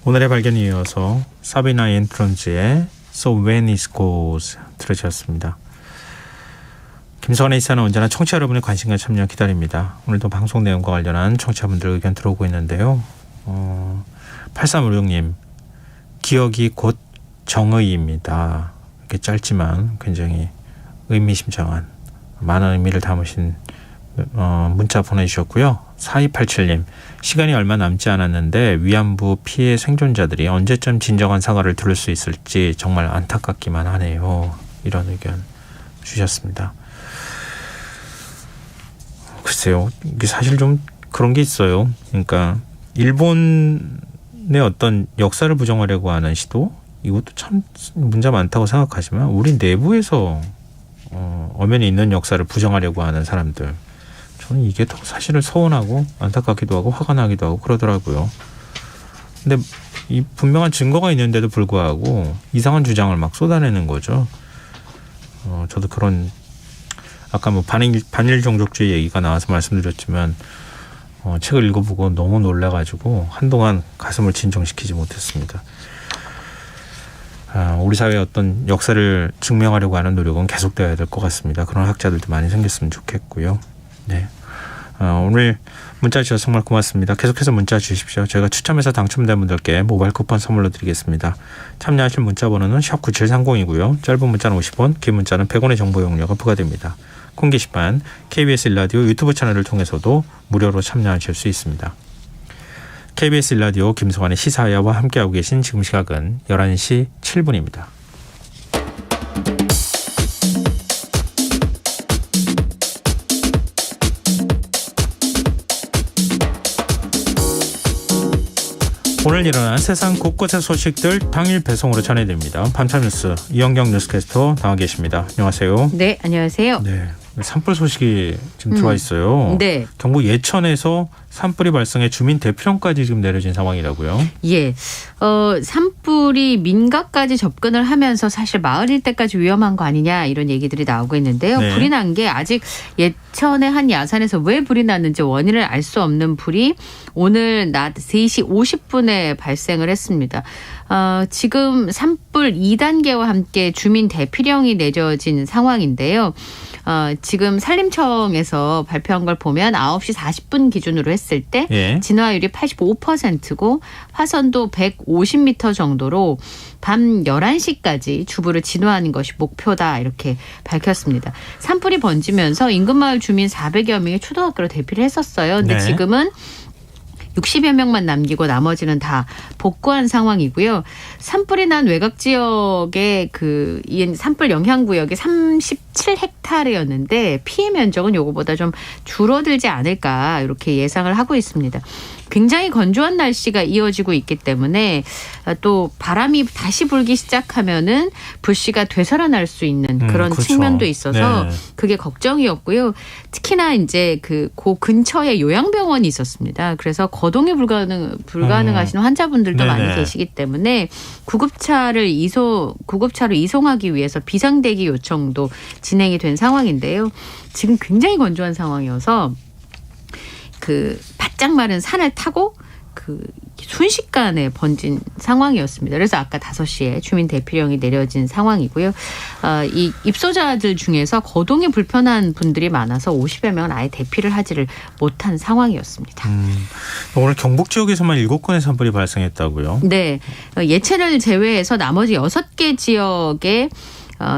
오늘의 발견에 이어서 사비나 앤트론즈의 So When It Goes 들으셨습니다. 김성환의 시사는 언제나 청취자 여러분의 관심과 참여 기다립니다. 오늘도 방송 내용과 관련한 청취자분들 의견 들어오고 있는데요. 8356님, 기억이 곧 정의입니다. 이렇게 짧지만 굉장히 의미심장한 많은 의미를 담으신 문자 보내주셨고요. 4287님, 시간이 얼마 남지 않았는데 위안부 피해 생존자들이 언제쯤 진정한 사과를 들을 수 있을지 정말 안타깝기만 하네요. 이런 의견 주셨습니다. 글쎄요, 이게 사실 좀 그런 게 있어요. 그러니까 일본의 어떤 역사를 부정하려고 하는 시도, 이것도 참 문제 많다고 생각하지만 우리 내부에서 엄연히 있는 역사를 부정하려고 하는 사람들, 저는 이게 더 사실은 서운하고 안타깝기도 하고 화가 나기도 하고 그러더라고요. 근데 이 분명한 증거가 있는데도 불구하고 이상한 주장을 막 쏟아내는 거죠. 저도 그런 아까 뭐 반일 종족주의 얘기가 나와서 말씀드렸지만 책을 읽어보고 너무 놀라가지고 한동안 가슴을 진정시키지 못했습니다. 우리 사회의 어떤 역사를 증명하려고 하는 노력은 계속되어야 될 것 같습니다. 그런 학자들도 많이 생겼으면 좋겠고요. 네. 오늘 문자 주셔서 정말 고맙습니다. 계속해서 문자 주십시오. 저희가 추첨해서 당첨된 분들께 모바일 쿠폰 선물로 드리겠습니다. 참여하실 문자 번호는 샵9730이고요. 짧은 문자는 50원, 긴 문자는 100원의 정보 용료가 부과됩니다. 콩 게시판, KBS 1라디오 유튜브 채널을 통해서도 무료로 참여하실 수 있습니다. KBS 1라디오 김성환의 시사야와 함께하고 계신 지금 시각은 11시 7분입니다. 오늘 일어난 세상 곳곳의 소식들 당일 배송으로 전해드립니다. 밤참 뉴스 이영경 뉴스캐스터 나와 계십니다. 안녕하세요.
네, 안녕하세요.
네, 산불 소식이 지금 들어와 있어요.
네.
경북 예천에서 산불이 발생해 주민 대피령까지 지금 내려진 상황이라고요.
예, 산불이 민가까지 접근을 하면서 사실 마을 일대까지 위험한 거 아니냐 이런 얘기들이 나오고 있는데요.
네.
불이 난 게 아직 예천의 한 야산에서 왜 불이 났는지 원인을 알 수 없는 불이 오늘 낮 3시 50분에 발생을 했습니다. 지금 산불 2단계와 함께 주민 대피령이 내려진 상황인데요. 지금 산림청에서 발표한 걸 보면 9시 40분 기준으로 했을 때
예.
진화율이 85%고 화선도 150m 정도로 밤 11시까지 주부를 진화하는 것이 목표다 이렇게 밝혔습니다. 산불이 번지면서 인근 마을 주민 400여 명이 초등학교로 대피를 했었어요. 근데
네.
지금은 60여 명만 남기고 나머지는 다 복구한 상황이고요. 산불이 난 외곽 지역의 이 산불 영향 구역이 37헥타르였는데 피해 면적은 요거보다 좀 줄어들지 않을까 이렇게 예상을 하고 있습니다. 굉장히 건조한 날씨가 이어지고 있기 때문에 또 바람이 다시 불기 시작하면은 불씨가 되살아날 수 있는 그런
그렇죠.
측면도 있어서
네.
그게 걱정이었고요. 특히나 이제 그 근처에 요양병원이 있었습니다. 그래서 거동이 불가능하신 환자분들도
네네.
많이 계시기 때문에 구급차로 이송하기 위해서 비상대기 요청도 진행이 된 상황인데요. 지금 굉장히 건조한 상황이어서 바짝 마른 산을 타고 순식간에 번진 상황이었습니다. 그래서 아까 5시에 주민 대피령이 내려진 상황이고요. 이 입소자들 중에서 거동이 불편한 분들이 많아서 50여 명은 아예 대피를 하지를 못한 상황이었습니다.
오늘 경북 지역에서만 7건의 산불이 발생했다고요?
네. 예천을 제외해서 나머지 6개 지역에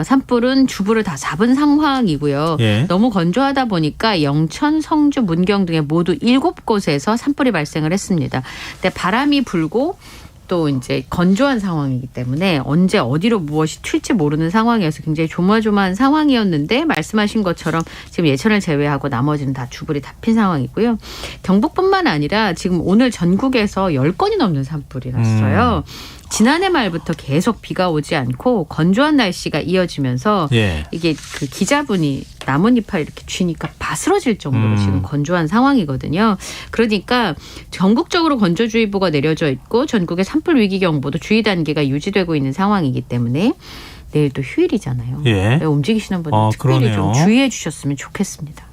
산불은 주부를 다 잡은 상황이고요.
예.
너무 건조하다 보니까 영천, 성주, 문경 등의 모두 7곳에서 산불이 발생을 했습니다. 근데 바람이 불고 또 이제 건조한 상황이기 때문에 언제 어디로 무엇이 튈지 모르는 상황이어서 굉장히 조마조마한 상황이었는데 말씀하신 것처럼 지금 예천을 제외하고 나머지는 다 주불이 다 핀 상황이고요. 경북뿐만 아니라 지금 오늘 전국에서 10건이 넘는 산불이 났어요. 지난해 말부터 계속 비가 오지 않고 건조한 날씨가 이어지면서
예.
이게 기자분이 나뭇잎을 이렇게 쥐니까 바스러질 정도로 지금 건조한 상황이거든요. 그러니까 전국적으로 건조주의보가 내려져 있고 전국의 산불 위기경보도 주의 단계가 유지되고 있는 상황이기 때문에 내일 또 휴일이잖아요.
예.
움직이시는 분들 특별히 좀 주의해 주셨으면 좋겠습니다.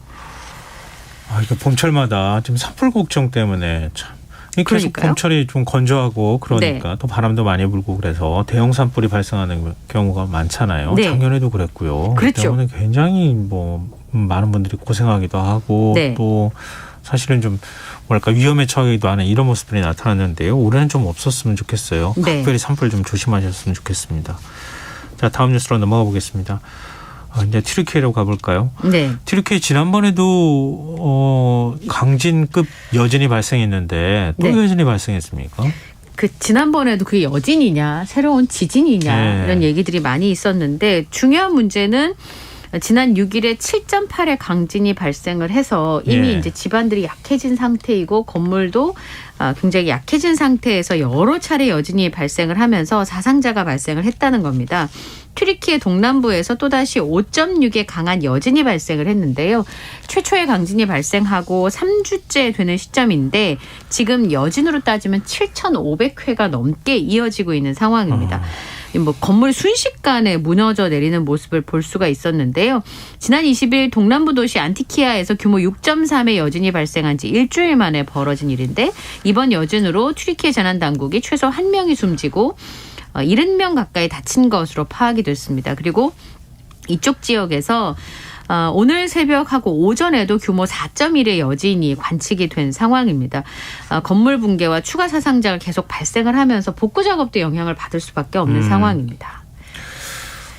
이거 봄철마다 지금 산불 걱정 때문에 참 계속 봄철이 좀 건조하고 그러니까
네.
또 바람도 많이 불고 그래서 대형 산불이 발생하는 경우가 많잖아요.
네.
작년에도 그랬고요.
그렇죠.
그 때문에 굉장히 많은 분들이 고생하기도 하고
네.
또 사실은 좀 위험에 처하기도 하는 이런 모습들이 나타났는데요. 올해는 좀 없었으면 좋겠어요.
네.
특별히 산불 좀 조심하셨으면 좋겠습니다. 자, 다음 뉴스로 넘어가 보겠습니다. 이제 튀르키예로 가볼까요?
네.
튀르키예 지난번에도 강진급 여진이 발생했는데 또
네.
여진이 발생했습니까?
지난번에도 그게 여진이냐 새로운 지진이냐
네.
이런 얘기들이 많이 있었는데 중요한 문제는 지난 6일에 7.8의 강진이 발생을 해서 이미 이제 집안들이 약해진 상태이고 건물도 굉장히 약해진 상태에서 여러 차례 여진이 발생을 하면서 사상자가 발생을 했다는 겁니다. 튀르키예 동남부에서 또다시 5.6의 강한 여진이 발생을 했는데요. 최초의 강진이 발생하고 3주째 되는 시점인데 지금 여진으로 따지면 7,500회가 넘게 이어지고 있는 상황입니다. 건물 순식간에 무너져 내리는 모습을 볼 수가 있었는데요. 지난 20일 동남부 도시 안티키아에서 규모 6.3의 여진이 발생한 지 일주일 만에 벌어진 일인데 이번 여진으로 튀르키예 재난당국이 최소 1명이 숨지고 70명 가까이 다친 것으로 파악이 됐습니다. 그리고 이쪽 지역에서 오늘 새벽하고 오전에도 규모 4.1의 여진이 관측이 된 상황입니다. 건물 붕괴와 추가 사상자가 계속 발생을 하면서 복구 작업도 영향을 받을 수밖에 없는 상황입니다.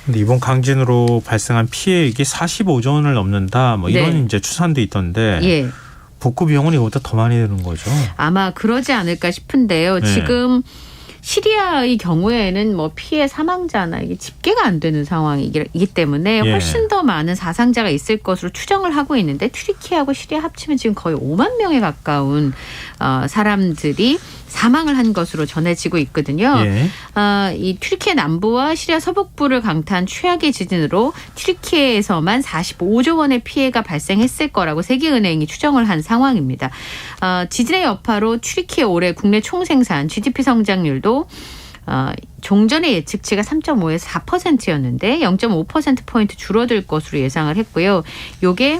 근데 이번 강진으로 발생한 피해액이 45조 원을 넘는다. 이런
네.
이제 추산도 있던데.
예.
복구 비용은 이거보다 더 많이 드는 거죠?
아마 그러지 않을까 싶은데요.
네.
지금 시리아의 경우에는 피해 사망자나 이게 집계가 안 되는 상황이기 때문에 훨씬 더 많은 사상자가 있을 것으로 추정을 하고 있는데 튀르키예하고 시리아 합치면 지금 거의 5만 명에 가까운 사람들이 사망을 한 것으로 전해지고 있거든요.
예.
이 튀르키예 남부와 시리아 서북부를 강타한 최악의 지진으로 튀르키예에서만 45조 원의 피해가 발생했을 거라고 세계은행이 추정을 한 상황입니다. 지진의 여파로 튀르키예 올해 국내 총생산 GDP 성장률도 종전의 예측치가 3.5에서 4%였는데 0.5%포인트 줄어들 것으로 예상을 했고요. 요게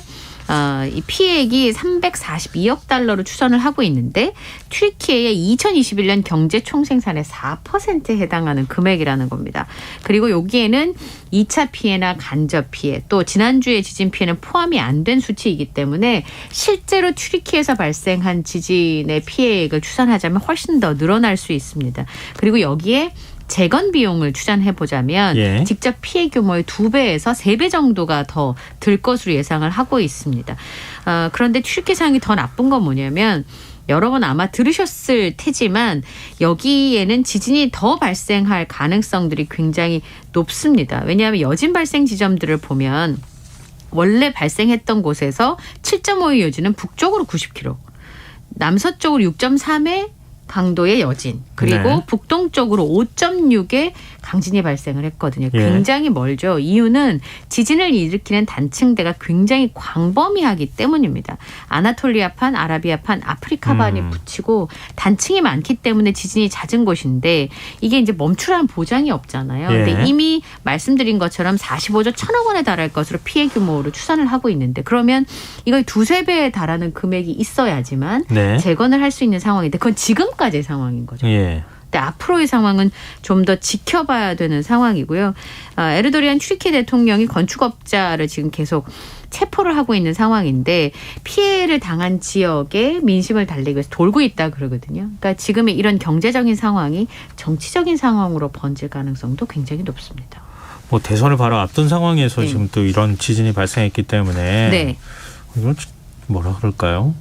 이 피해액이 342억 달러로 추산을 하고 있는데 튀르키예의 2021년 경제 총생산의 4%에 해당하는 금액이라는 겁니다. 그리고 여기에는 2차 피해나 간접 피해 또 지난주의 지진 피해는 포함이 안 된 수치이기 때문에 실제로 튀르키예에서 발생한 지진의 피해액을 추산하자면 훨씬 더 늘어날 수 있습니다. 그리고 여기에 재건 비용을 추산해보자면 직접 피해 규모의 2배에서 3배 정도가 더 들 것으로 예상을 하고 있습니다. 그런데 튀르키예 상황이 더 나쁜 건 뭐냐면 여러 번 아마 들으셨을 테지만 여기에는 지진이 더 발생할 가능성들이 굉장히 높습니다. 왜냐하면 여진 발생 지점들을 보면 원래 발생했던 곳에서 7.5의 여진은 북쪽으로 90km, 남서쪽으로 6.3의 강도의 여진 그리고 북동쪽으로 5.6의 강진이 발생을 했거든요. 굉장히 멀죠. 이유는 지진을 일으키는 단층대가 굉장히 광범위하기 때문입니다. 아나톨리아판, 아라비아판, 아프리카반이 붙이고 단층이 많기 때문에 지진이 잦은 곳인데 이게 이제 멈추라는 보장이 없잖아요. 근데 이미 말씀드린 것처럼 45조 1,000억 원에 달할 것으로 피해 규모로 추산을 하고 있는데 그러면 이거 2-3배에 달하는 금액이 있어야지만 재건을 할 수 있는 상황인데 그건 지금까지의 상황인 거죠. 근데 앞으로의 상황은 좀 더 지켜봐야 되는 상황이고요. 에르도리안 튀르키예 대통령이 건축업자를 지금 계속 체포를 하고 있는 상황인데 피해를 당한 지역에 민심을 달래기 위해서 돌고 있다 그러거든요. 그러니까 지금의 이런 경제적인 상황이 정치적인 상황으로 번질 가능성도 굉장히 높습니다.
대선을 바로 앞둔 상황에서 지금 또 이런 지진이 발생했기 때문에 이건 뭐라 그럴까요?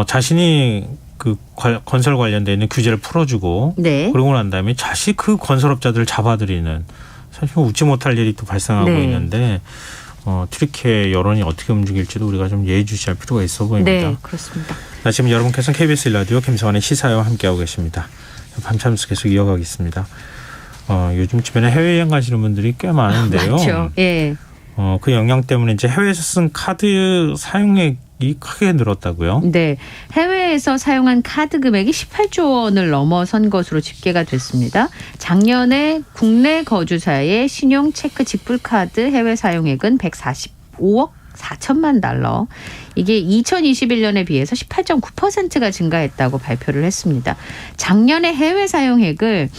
자신이 그 건설 관련돼 있는 규제를 풀어주고 그러고 난 다음에 다시 그 건설업자들을 잡아들이는 사실 웃지 못할 일이 또 발생하고 있는데 튀르키예 여론이 어떻게 움직일지도 우리가 좀 예의주시할 필요가 있어 보입니다.
네, 그렇습니다.
지금 여러분께서는 KBS 라디오 김성환의 시사회와 함께하고 계십니다. 밤참수 계속 이어가겠습니다. 요즘 주변에 해외여행 가시는 분들이 꽤 많은데요.
맞죠. 예.
그 영향 때문에 이제 해외에서 쓴 카드 사용액이 크게 늘었다고요?
네. 해외에서 사용한 카드 금액이 18조 원을 넘어선 것으로 집계가 됐습니다. 작년에 국내 거주자의 신용 체크 직불카드 해외 사용액은 145억 4천만 달러. 이게 2021년에 비해서 18.9%가 증가했다고 발표를 했습니다. 작년에 해외 사용액을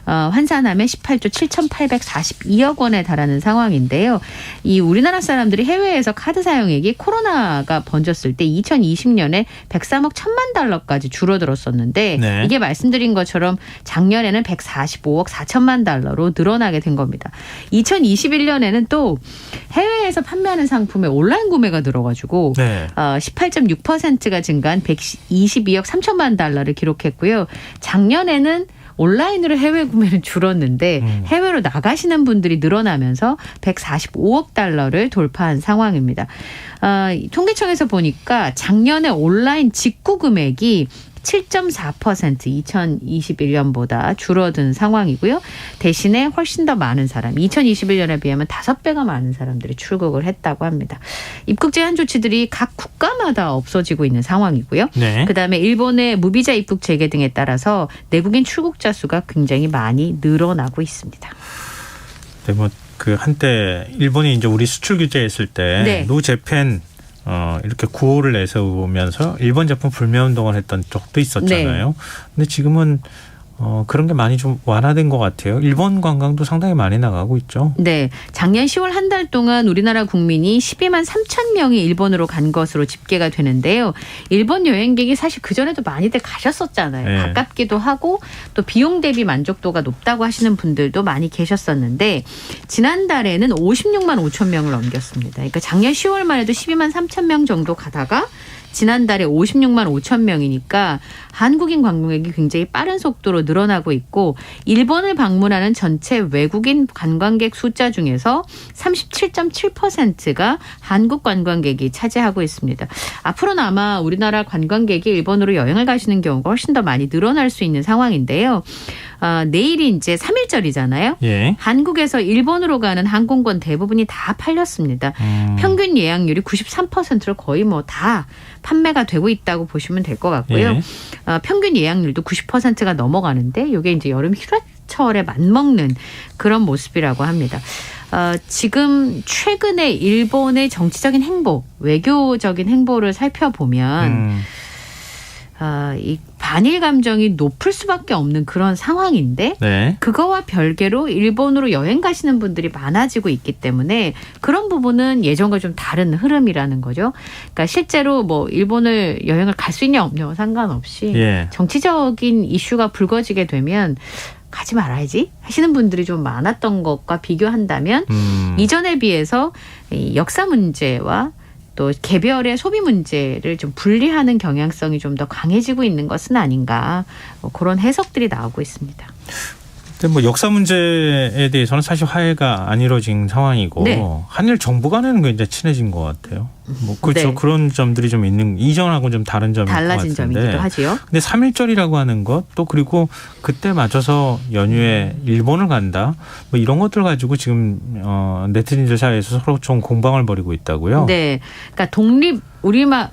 환산하면 18조 7,842억 원에 달하는 상황인데요. 이 우리나라 사람들이 해외에서 카드 사용액이 코로나가 번졌을 때 2020년에 103억 1천만 달러까지 줄어들었었는데 네. 이게 말씀드린 것처럼 작년에는 145억 4천만 달러로 늘어나게 된 겁니다. 2021년에는 또 해외에서 판매하는 상품의 온라인 구매가 늘어가지고 네. 18.6%가 증가한 122억 3천만 달러를 기록했고요. 작년에는 온라인으로 해외 구매는 줄었는데 해외로 나가시는 분들이 늘어나면서 145억 달러를 돌파한 상황입니다. 통계청에서 보니까 작년에 온라인 직구 금액이 7.4% 2021년보다 줄어든 상황이고요. 대신에 훨씬 더 많은 사람, 2021년에 비하면 5배가 많은 사람들이 출국을 했다고 합니다. 입국 제한 조치들이 각 국가마다 없어지고 있는 상황이고요. 네. 그다음에 일본의 무비자 입국 재개 등에 따라서 내국인 출국자 수가 굉장히 많이 늘어나고 있습니다.
네, 뭐 그 한때 일본이 이제 우리 수출 규제했을 때 네. 노재팬 이렇게 구호를 내세우면서 일본 제품 불매 운동을 했던 적도 있었잖아요. 네. 근데 지금은 그런 게 많이 좀 완화된 것 같아요. 일본 관광도 상당히 많이 나가고 있죠.
네. 작년 10월 한 달 동안 우리나라 국민이 12만 3천 명이 일본으로 간 것으로 집계가 되는데요. 일본 여행객이 사실 그전에도 많이들 가셨었잖아요. 네. 가깝기도 하고 또 비용 대비 만족도가 높다고 하시는 분들도 많이 계셨었는데 지난달에는 56만 5천 명을 넘겼습니다. 그러니까 작년 10월만 해도 12만 3천 명 정도 가다가 지난달에 56만 5천 명이니까 한국인 관광객이 굉장히 빠른 속도로 늘어나고 있고 일본을 방문하는 전체 외국인 관광객 숫자 중에서 37.7%가 한국 관광객이 차지하고 있습니다. 앞으로는 아마 우리나라 관광객이 일본으로 여행을 가시는 경우가 훨씬 더 많이 늘어날 수 있는 상황인데요. 내일이 이제 3.1절이잖아요. 예. 한국에서 일본으로 가는 항공권 대부분이 다 팔렸습니다. 평균 예약률이 93%로 거의 뭐 다 판매가 되고 있다고 보시면 될 것 같고요. 예. 평균 예약률도 90%가 넘어가는데 이게 이제 여름 휴가철에 맞먹는 그런 모습이라고 합니다. 지금 최근에 일본의 정치적인 행보, 외교적인 행보를 살펴보면 이 반일 감정이 높을 수밖에 없는 그런 상황인데 네. 그거와 별개로 일본으로 여행 가시는 분들이 많아지고 있기 때문에 그런 부분은 예전과 좀 다른 흐름이라는 거죠. 그러니까 실제로 뭐 일본을 여행을 갈 수 있냐 없냐 상관없이 예. 정치적인 이슈가 불거지게 되면 가지 말아야지 하시는 분들이 좀 많았던 것과 비교한다면 이전에 비해서 이 역사 문제와 또 개별의 소비 문제를 좀 분리하는 경향성이 좀 더 강해지고 있는 것은 아닌가 그런 해석들이 나오고 있습니다.
근데 뭐 역사 문제에 대해서는 사실 화해가 안 이루어진 상황이고 네. 한일 정부 간에는 굉장히 친해진 것 같아요. 뭐 그렇죠. 네. 그런 점들이 좀 있는 이전하고 좀 다른 점인 것 같은데.
달라진 점이기도 하지요.
근데 3.1절이라고 하는 것 또 그리고 그때 맞춰서 연휴에 일본을 간다. 뭐 이런 것들 가지고 지금 네티즌들 사이에서 서로 좀 공방을 벌이고 있다고요.
네. 그러니까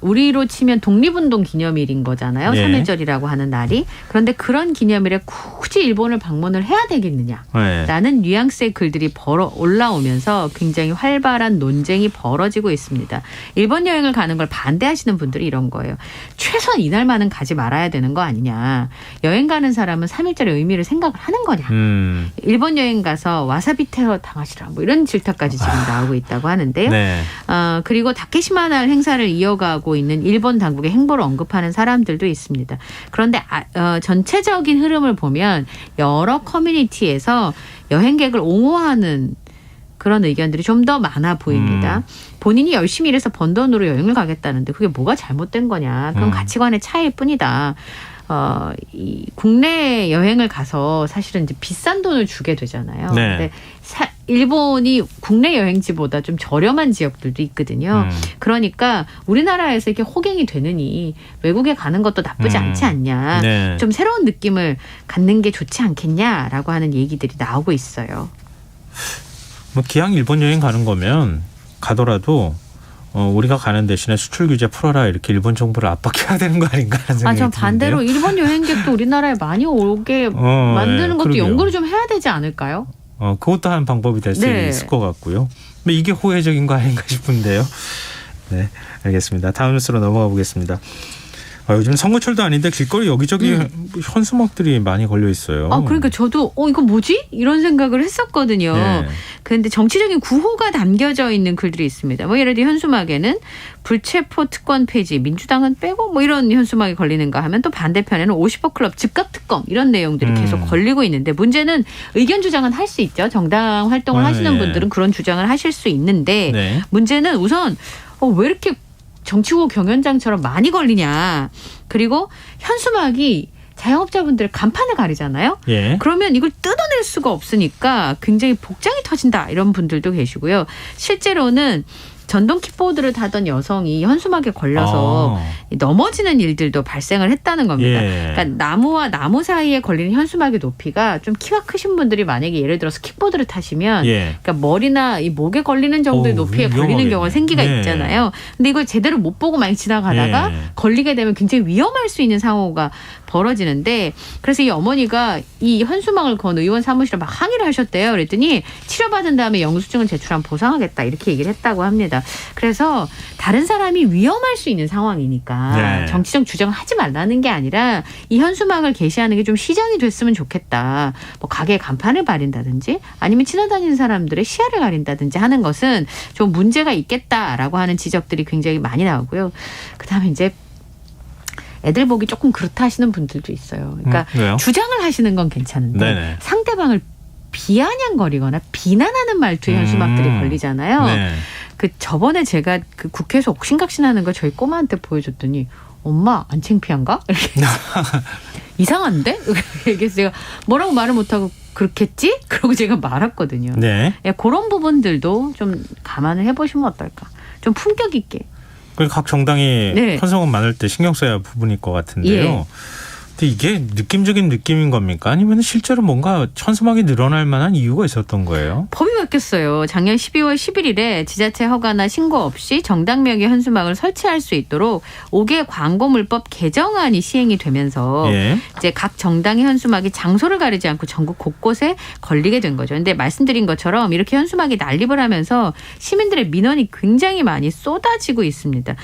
우리로 치면 독립운동 기념일인 거잖아요. 네. 3.1절이라고 하는 날이. 그런데 그런 기념일에 굳이 일본을 방문을 해야 되겠느냐라는 네. 뉘앙스의 글들이 올라오면서 굉장히 활발한 논쟁이 벌어지고 있습니다. 일본 여행을 가는 걸 반대하시는 분들이 이런 거예요. 최소한 이날만은 가지 말아야 되는 거 아니냐. 여행 가는 사람은 3.1절의 의미를 생각을 하는 거냐. 일본 여행 가서 와사비 테러 당하시라. 뭐 이런 질타까지 지금 나오고 있다고 하는데요. 네. 그리고 다케시마 날 행사를 이어가고 있는 일본 당국의 행보를 언급하는 사람들도 있습니다. 그런데 전체적인 흐름을 보면 여러 커뮤니티에서 여행객을 옹호하는 그런 의견들이 좀 더 많아 보입니다. 본인이 열심히 일해서 번 돈으로 여행을 가겠다는데 그게 뭐가 잘못된 거냐. 그건 가치관의 차이일 뿐이다. 이 국내 여행을 가서 사실은 이제 비싼 돈을 주게 되잖아요. 네. 근데 일본이 국내 여행지보다 좀 저렴한 지역들도 있거든요. 그러니까 우리나라에서 이렇게 호갱이 되느니 외국에 가는 것도 나쁘지 않지 않냐. 네. 좀 새로운 느낌을 갖는 게 좋지 않겠냐라고 하는 얘기들이 나오고 있어요.
뭐 기왕 일본 여행 가는 거면 가더라도 우리가 가는 대신에 수출 규제 풀어라 이렇게 일본 정부를 압박해야 되는 거 아닌가 하는 생각이
전 반대로
드는데요.
일본 여행객도 우리나라에 많이 오게 만드는 것도
그러게요.
연구를 좀 해야 되지 않을까요?
그것도 한 방법이 될 수 있을 것 같고요. 이게 호혜적인 거 아닌가 싶은데요. 네, 알겠습니다. 다음 뉴스로 넘어가 보겠습니다. 요즘 선거철도 아닌데 길거리 여기저기 현수막들이 많이 걸려 있어요.
그러니까 저도 이거 뭐지? 이런 생각을 했었거든요.
네.
그런데 정치적인 구호가 담겨져 있는 글들이 있습니다. 뭐 예를 들어 현수막에는 불체포 특권 폐지, 민주당은 빼고 뭐 이런 현수막이 걸리는가 하면 또 반대편에는 50억 클럽 즉각 특검 이런 내용들이 계속 걸리고 있는데 문제는 의견 주장은 할 수 있죠. 정당 활동을 하시는 분들은 그런 주장을 하실 수 있는데 문제는 우선 왜 이렇게 정치구 경연장처럼 많이 걸리냐. 그리고 현수막이 자영업자분들 간판을 가리잖아요. 그러면 이걸 뜯어낼 수가 없으니까 굉장히 복장이 터진다 이런 분들도 계시고요. 실제로는 전동 킥보드를 타던 여성이 현수막에 걸려서 넘어지는 일들도 발생을 했다는 겁니다. 그러니까 나무와 나무 사이에 걸리는 현수막의 높이가 좀 키가 크신 분들이 만약에 예를 들어서 킥보드를 타시면 그러니까 머리나 이 목에 걸리는 정도의 높이에 걸리는 경우가 생기가 있잖아요. 근데 이걸 제대로 못 보고 많이 지나가다가 걸리게 되면 굉장히 위험할 수 있는 상황가 벌어지는데 그래서 이 어머니가 이 현수막을 건 의원 사무실에 막 항의를 하셨대요. 그랬더니 치료받은 다음에 영수증을 제출하면 보상하겠다 이렇게 얘기를 했다고 합니다. 그래서 다른 사람이 위험할 수 있는 상황이니까 정치적 주장을 하지 말라는 게 아니라 이 현수막을 게시하는 게 좀 시정이 됐으면 좋겠다. 뭐 가게 간판을 바른다든지 아니면 지나다니는 사람들의 시야를 가린다든지 하는 것은 좀 문제가 있겠다라고 하는 지적들이 굉장히 많이 나오고요. 그다음에 이제 애들 보기 조금 그렇다 하시는 분들도 있어요. 그러니까 주장을 하시는 건 괜찮은데 상대방을 비아냥거리거나 비난하는 말투의 현수막들이 걸리잖아요. 그 저번에 제가 그 국회에서 옥신각신하는 거 저희 꼬마한테 보여줬더니 엄마 안 창피한가? 이렇게 이상한데? 그래서 제가 뭐라고 말을 못하고 그렇겠지? 그러고 제가 말았거든요. 그런 부분들도 좀 감안을 해보시면 어떨까? 좀 품격 있게.
각 정당이 현수막 만들 때 신경 써야 할 부분일 것 같은데요. 근데 이게 느낌적인 느낌인 겁니까? 아니면 실제로 뭔가 현수막이 늘어날 만한 이유가 있었던 거예요?
법이 바뀌었어요. 작년 12월 11일에 지자체 허가나 신고 없이 정당명의 현수막을 설치할 수 있도록 5개 광고물법 개정안이 시행이 되면서 이제 각 정당의 현수막이 장소를 가리지 않고 전국 곳곳에 걸리게 된 거죠. 근데 말씀드린 것처럼 이렇게 현수막이 난립을 하면서 시민들의 민원이 굉장히 많이 쏟아지고 있습니다.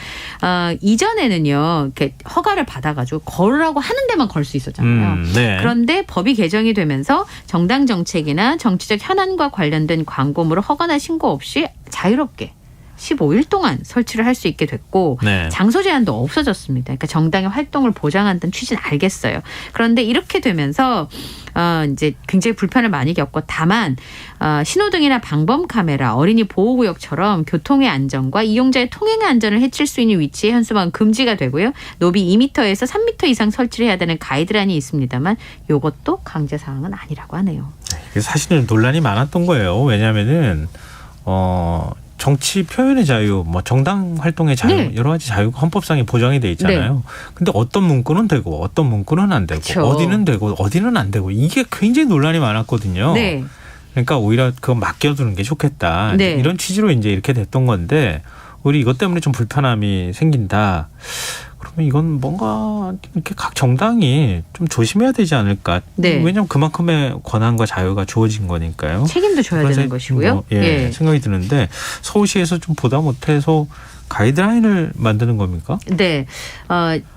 이전에는요, 이렇게 허가를 받아가지고 걸으라고 하는 데만 걸 수 있었잖아요. 그런데 법이 개정이 되면서 정당 정책이나 정치적 현안과 관련된 광고물을 허가나 신고 없이 자유롭게 15일 동안 설치를 할 수 있게 됐고 장소 제한도 없어졌습니다. 그러니까 정당의 활동을 보장한다는 취지는 알겠어요. 그런데 이렇게 되면서 이제 굉장히 불편을 많이 겪고 다만 신호등이나 방범 카메라, 어린이 보호구역처럼 교통의 안전과 이용자의 통행의 안전을 해칠 수 있는 위치에 현수막은 금지가 되고요. 높이 2m에서 3m 이상 설치를 해야 되는 가이드라인이 있습니다만 이것도 강제 사항은 아니라고 하네요.
사실은 논란이 많았던 거예요. 왜냐하면은 정치 표현의 자유, 뭐 정당 활동의 자유, 여러 가지 자유가 헌법상에 보장이 돼 있잖아요. 근데 어떤 문구는 되고 어떤 문구는 안 되고 어디는 되고 어디는 안 되고 이게 굉장히 논란이 많았거든요. 그러니까 오히려 그거 맡겨두는 게 좋겠다. 이런 취지로 이제 이렇게 됐던 건데 우리 이것 때문에 좀 불편함이 생긴다. 그러면 이건 뭔가 이렇게 각 정당이 좀 조심해야 되지 않을까. 왜냐하면 그만큼의 권한과 자유가 주어진 거니까요.
책임도 져야 되는 것이고요.
생각이 드는데 서울시에서 좀 보다 못해서 가이드라인을 만드는 겁니까?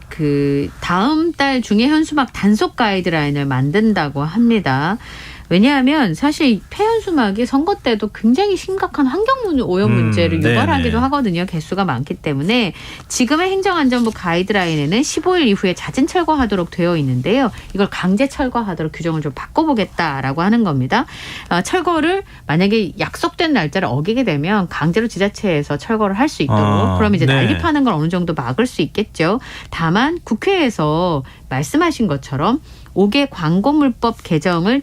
그 다음 달 중에 현수막 단속 가이드라인을 만든다고 합니다. 왜냐하면 사실 폐현수막이 선거 때도 굉장히 심각한 환경 오염 문제를 유발하기도 하거든요. 개수가 많기 때문에 지금의 행정안전부 가이드라인에는 15일 이후에 잦은 철거하도록 되어 있는데요. 이걸 강제 철거하도록 규정을 좀 바꿔보겠다라고 하는 겁니다. 철거를 만약에 약속된 날짜를 어기게 되면 강제로 지자체에서 철거를 할 수 있도록 그러면 이제 난립하는 걸 어느 정도 막을 수 있겠죠. 다만 국회에서 말씀하신 것처럼 5개 광고물법 개정을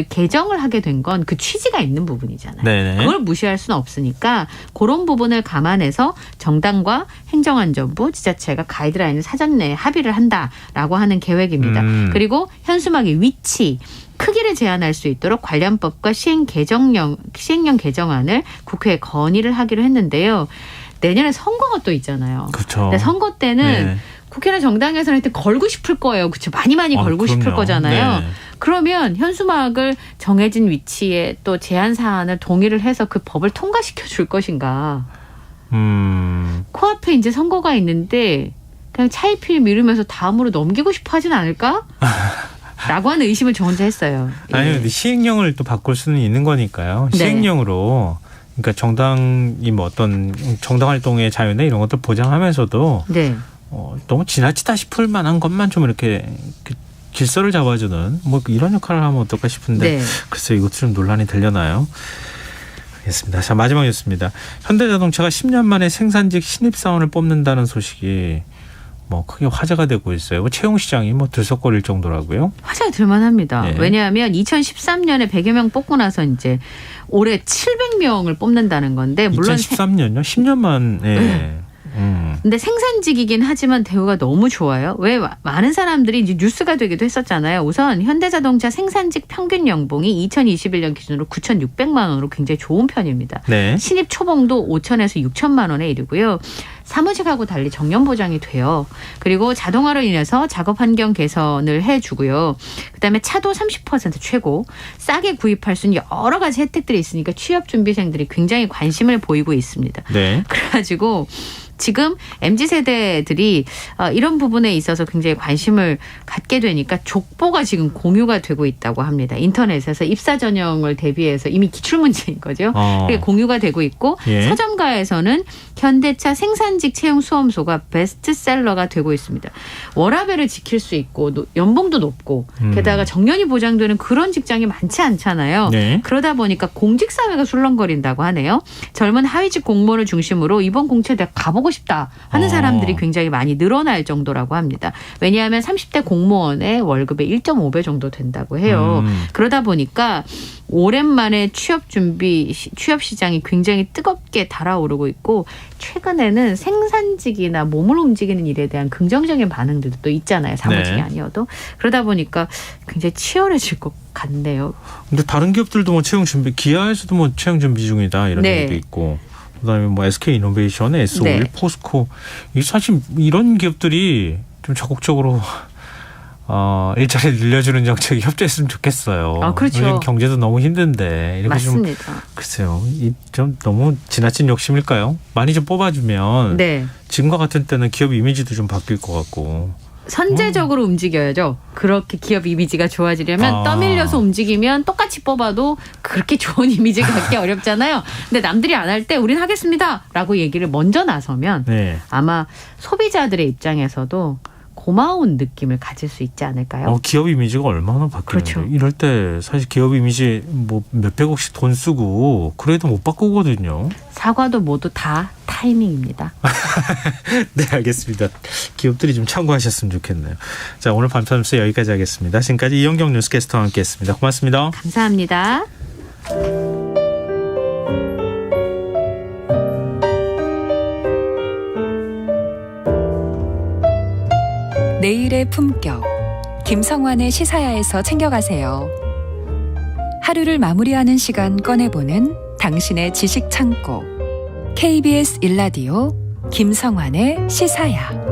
개정을 하게 된 건 그 취지가 있는 부분이잖아요. 그걸 무시할 수는 없으니까 그런 부분을 감안해서 정당과 행정안전부, 지자체가 가이드라인을 사전에 합의를 한다라고 하는 계획입니다. 그리고 현수막의 위치, 크기를 제한할 수 있도록 관련법과 시행령 개정안을 국회에 건의를 하기로 했는데요. 내년에 선거가 또 있잖아요. 근데 선거 때는 국회나 정당에서는 하여튼 걸고 싶을 거예요. 그렇죠. 많이 걸고 싶을 거잖아요. 그러면 현수막을 정해진 위치에 또 제한 사안을 동의를 해서 그 법을 통과시켜 줄 것인가. 코앞에 이제 선거가 있는데 그냥 차일피일 미루면서 다음으로 넘기고 싶어 하진 않을까? 라고 하는 의심을 저 혼자 했어요.
아니, 근데 시행령을 또 바꿀 수는 있는 거니까요. 시행령으로. 그러니까 정당이 뭐 어떤 정당 활동의 자유나 이런 것들 보장하면서도
네.
너무 지나치다 싶을 만한 것만 좀 이렇게 질서를 잡아주는 뭐 이런 역할을 하면 어떨까 싶은데 글쎄 이것도 좀 논란이 되려나요? 알겠습니다. 자, 마지막 뉴스입니다. 현대자동차가 10년 만에 생산직 신입사원을 뽑는다는 소식이 뭐 크게 화제가 되고 있어요. 채용 시장이 뭐 들썩거릴 정도라고요.
화제가 될만합니다. 왜냐하면 2013년에 100여 명 뽑고 나서 이제 올해 700명을 뽑는다는 건데 물론
2013년요? 10년 만에.
근데 생산직이긴 하지만 대우가 너무 좋아요. 왜 많은 사람들이 이제 뉴스가 되기도 했었잖아요. 우선 현대자동차 생산직 평균 연봉이 2021년 기준으로 9,600만 원으로 굉장히 좋은 편입니다.
네.
신입 초봉도 5천에서 6천만 원에 이르고요. 사무직하고 달리 정년 보장이 돼요. 그리고 자동화로 인해서 작업 환경 개선을 해주고요. 그다음에 차도 30% 최고, 싸게 구입할 수 있는 여러 가지 혜택들이 있으니까 취업 준비생들이 굉장히 관심을 보이고 있습니다.
네.
그래가지고 지금 MZ세대들이 이런 부분에 있어서 굉장히 관심을 갖게 되니까 족보가 지금 공유가 되고 있다고 합니다. 인터넷에서 입사 전형을 대비해서 이미 기출문제인 거죠. 그게 공유가 되고 있고 서점가에서는 현대차 생산직 채용 수험소가 베스트셀러가 되고 있습니다. 워라밸을 지킬 수 있고 연봉도 높고 게다가 정년이 보장되는 그런 직장이 많지 않잖아요.
네.
그러다 보니까 공직사회가 술렁거린다고 하네요. 젊은 하위직 공무원을 중심으로 이번 공채 내가 가보고 싶다 하는 사람들이 굉장히 많이 늘어날 정도라고 합니다. 왜냐하면 30대 공무원의 월급의 1.5배 정도 된다고 해요. 그러다 보니까 오랜만에 취업 시장이 굉장히 뜨겁게 달아오르고 있고 최근에는 생산직이나 몸을 움직이는 일에 대한 긍정적인 반응들도 또 있잖아요. 사무직이 아니어도. 그러다 보니까 굉장히 치열해질 것 같네요.
근데 다른 기업들도 뭐 채용 준비, 기아에서도 뭐 채용 준비 중이다 이런 얘기도 있고. 그다음에 뭐 SK 이노베이션, S-오일, 포스코. 이 사실 이런 기업들이 좀 적극적으로 일자리를 늘려주는 정책이 협조했으면 좋겠어요.
그렇죠.
요즘 경제도 너무 힘든데 이렇게
맞습니다.
좀 글쎄요, 좀 너무 지나친 욕심일까요? 많이 좀 뽑아주면 지금과 같은 때는 기업 이미지도 좀 바뀔 것 같고.
선제적으로 움직여야죠. 그렇게 기업 이미지가 좋아지려면 떠밀려서 움직이면 똑같이 뽑아도 그렇게 좋은 이미지 갖기 어렵잖아요. 근데 남들이 안 할 때 우린 하겠습니다 라고 얘기를 먼저 나서면 아마 소비자들의 입장에서도 고마운 느낌을 가질 수 있지 않을까요?
기업 이미지가 얼마나 바뀌는데. 그렇죠. 이럴 때 사실 기업 이미지 뭐 몇백억씩 돈 쓰고 그래도 못 바꾸거든요.
사과도 모두 다 타이밍입니다.
네, 알겠습니다. 기업들이 좀 참고하셨으면 좋겠네요. 자, 오늘 밤새 뉴스 여기까지 하겠습니다. 지금까지 이현경 뉴스캐스터와 함께했습니다. 고맙습니다.
감사합니다.
내일의 품격. 김성환의 시사야에서 챙겨가세요. 하루를 마무리하는 시간 꺼내보는 당신의 지식 창고. KBS 1라디오 김성환의 시사야.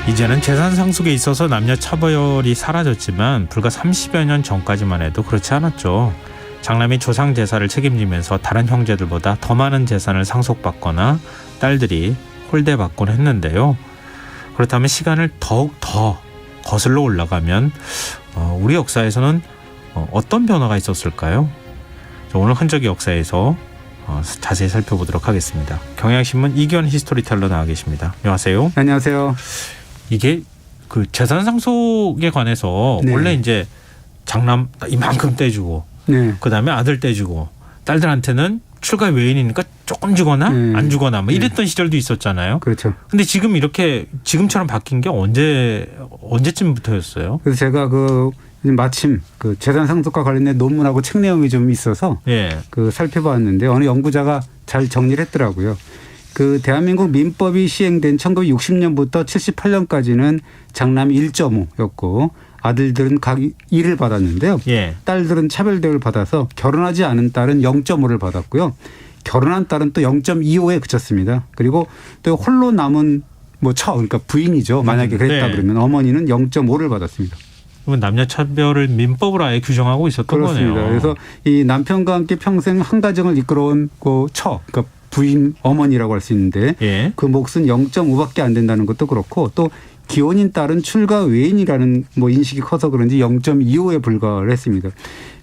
이제는 재산 상속에 있어서 남녀 차별이 사라졌지만 불과 30여 년 전까지만 해도 그렇지 않았죠. 장남이 조상 제사를 책임지면서 다른 형제들보다 더 많은 재산을 상속받거나 딸들이 홀대받곤 했는데요. 그렇다면 시간을 더욱 더 거슬러 올라가면 우리 역사에서는 어떤 변화가 있었을까요? 오늘 흔적의 역사에서 자세히 살펴보도록 하겠습니다. 경향신문 이규현 히스토리텔러 나와 계십니다. 안녕하세요.
안녕하세요.
이게 그 재산 상속에 관해서 원래 이제 장남 이만큼 떼주고 그다음에 아들 떼주고 딸들한테는 출가 외인이니까 조금 주거나 안 주거나 뭐 이랬던 시절도 있었잖아요.
그렇죠.
근데 지금 이렇게 지금처럼 바뀐 게 언제쯤부터였어요?
그래서 제가 마침 그 재산 상속과 관련된 논문하고 책 내용이 좀 있어서 그 살펴봤는데 어느 연구자가 잘 정리를 했더라고요. 그 대한민국 민법이 시행된 1960년부터 78년까지는 장남이 1.5였고 아들들은 각 1을 받았는데요.
예.
딸들은 차별 대우를 받아서 결혼하지 않은 딸은 0.5를 받았고요. 결혼한 딸은 또 0.25에 그쳤습니다. 그리고 또 홀로 남은 그러니까 부인이죠. 만약에 그랬다
네.
그러면 어머니는 0.5를 받았습니다.
그러면 남녀 차별을 민법으로 아예 규정하고 있었던
그렇습니다.
거네요.
그래서 이 남편과 함께 평생 한 가정을 이끌어온 그러니까 부인 어머니라고 할 수 있는데
예.
그 몫은 0.5밖에 안 된다는 것도 그렇고 또 기혼인 딸은 출가 외인이라는 인식이 커서 그런지 0.25에 불과를 했습니다.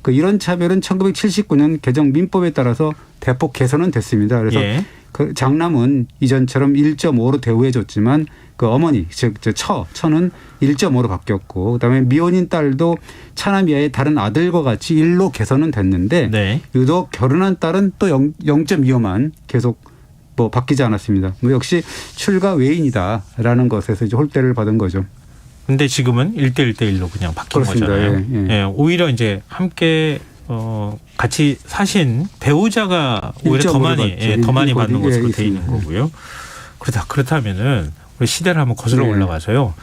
이런 차별은 1979년 개정 민법에 따라서 대폭 개선은 됐습니다. 그래서
예.
그 장남은 이전처럼 1.5로 대우해줬지만 그 어머니 즉 처는 1.5로 바뀌었고 그다음에 미혼인 딸도 차남 이하의 다른 아들과 같이 1로 개선은 됐는데
네.
유독 결혼한 딸은 또 0.25만 계속 바뀌지 않았습니다. 역시 출가 외인이다라는 것에서 이제 홀대를 받은 거죠.
근데 지금은 1대1대1로 그냥 바뀐
그렇습니다.
거잖아요.
예.
예, 오히려 이제 함께 같이 사신 배우자가 오히려 더 많이 받는 것으로 돼 있는 거고요. 그렇다면은 우리 시대를 한번 거슬러 올라가서요.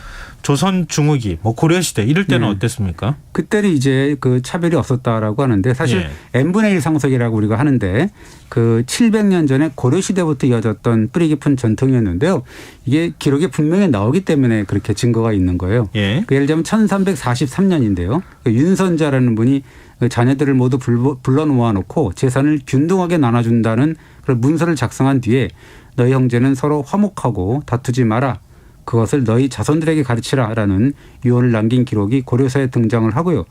조선 중후기, 고려시대 이럴 때는 어땠습니까?
그때는 이제 그 차별이 없었다라고 하는데 사실 n분의 1 상속이라고 우리가 하는데 그 700년 전에 고려시대부터 이어졌던 뿌리 깊은 전통이었는데요. 이게 기록에 분명히 나오기 때문에 그렇게 증거가 있는 거예요. 예를 들면 1343년인데요. 윤선자라는 분이 자녀들을 모두 불러 모아놓고 재산을 균등하게 나눠준다는 그런 문서를 작성한 뒤에 너희 형제는 서로 화목하고 다투지 마라. 그것을 너희 자손들에게 가르치라라는 유언을 남긴 기록이 고려사에 등장을 하고요.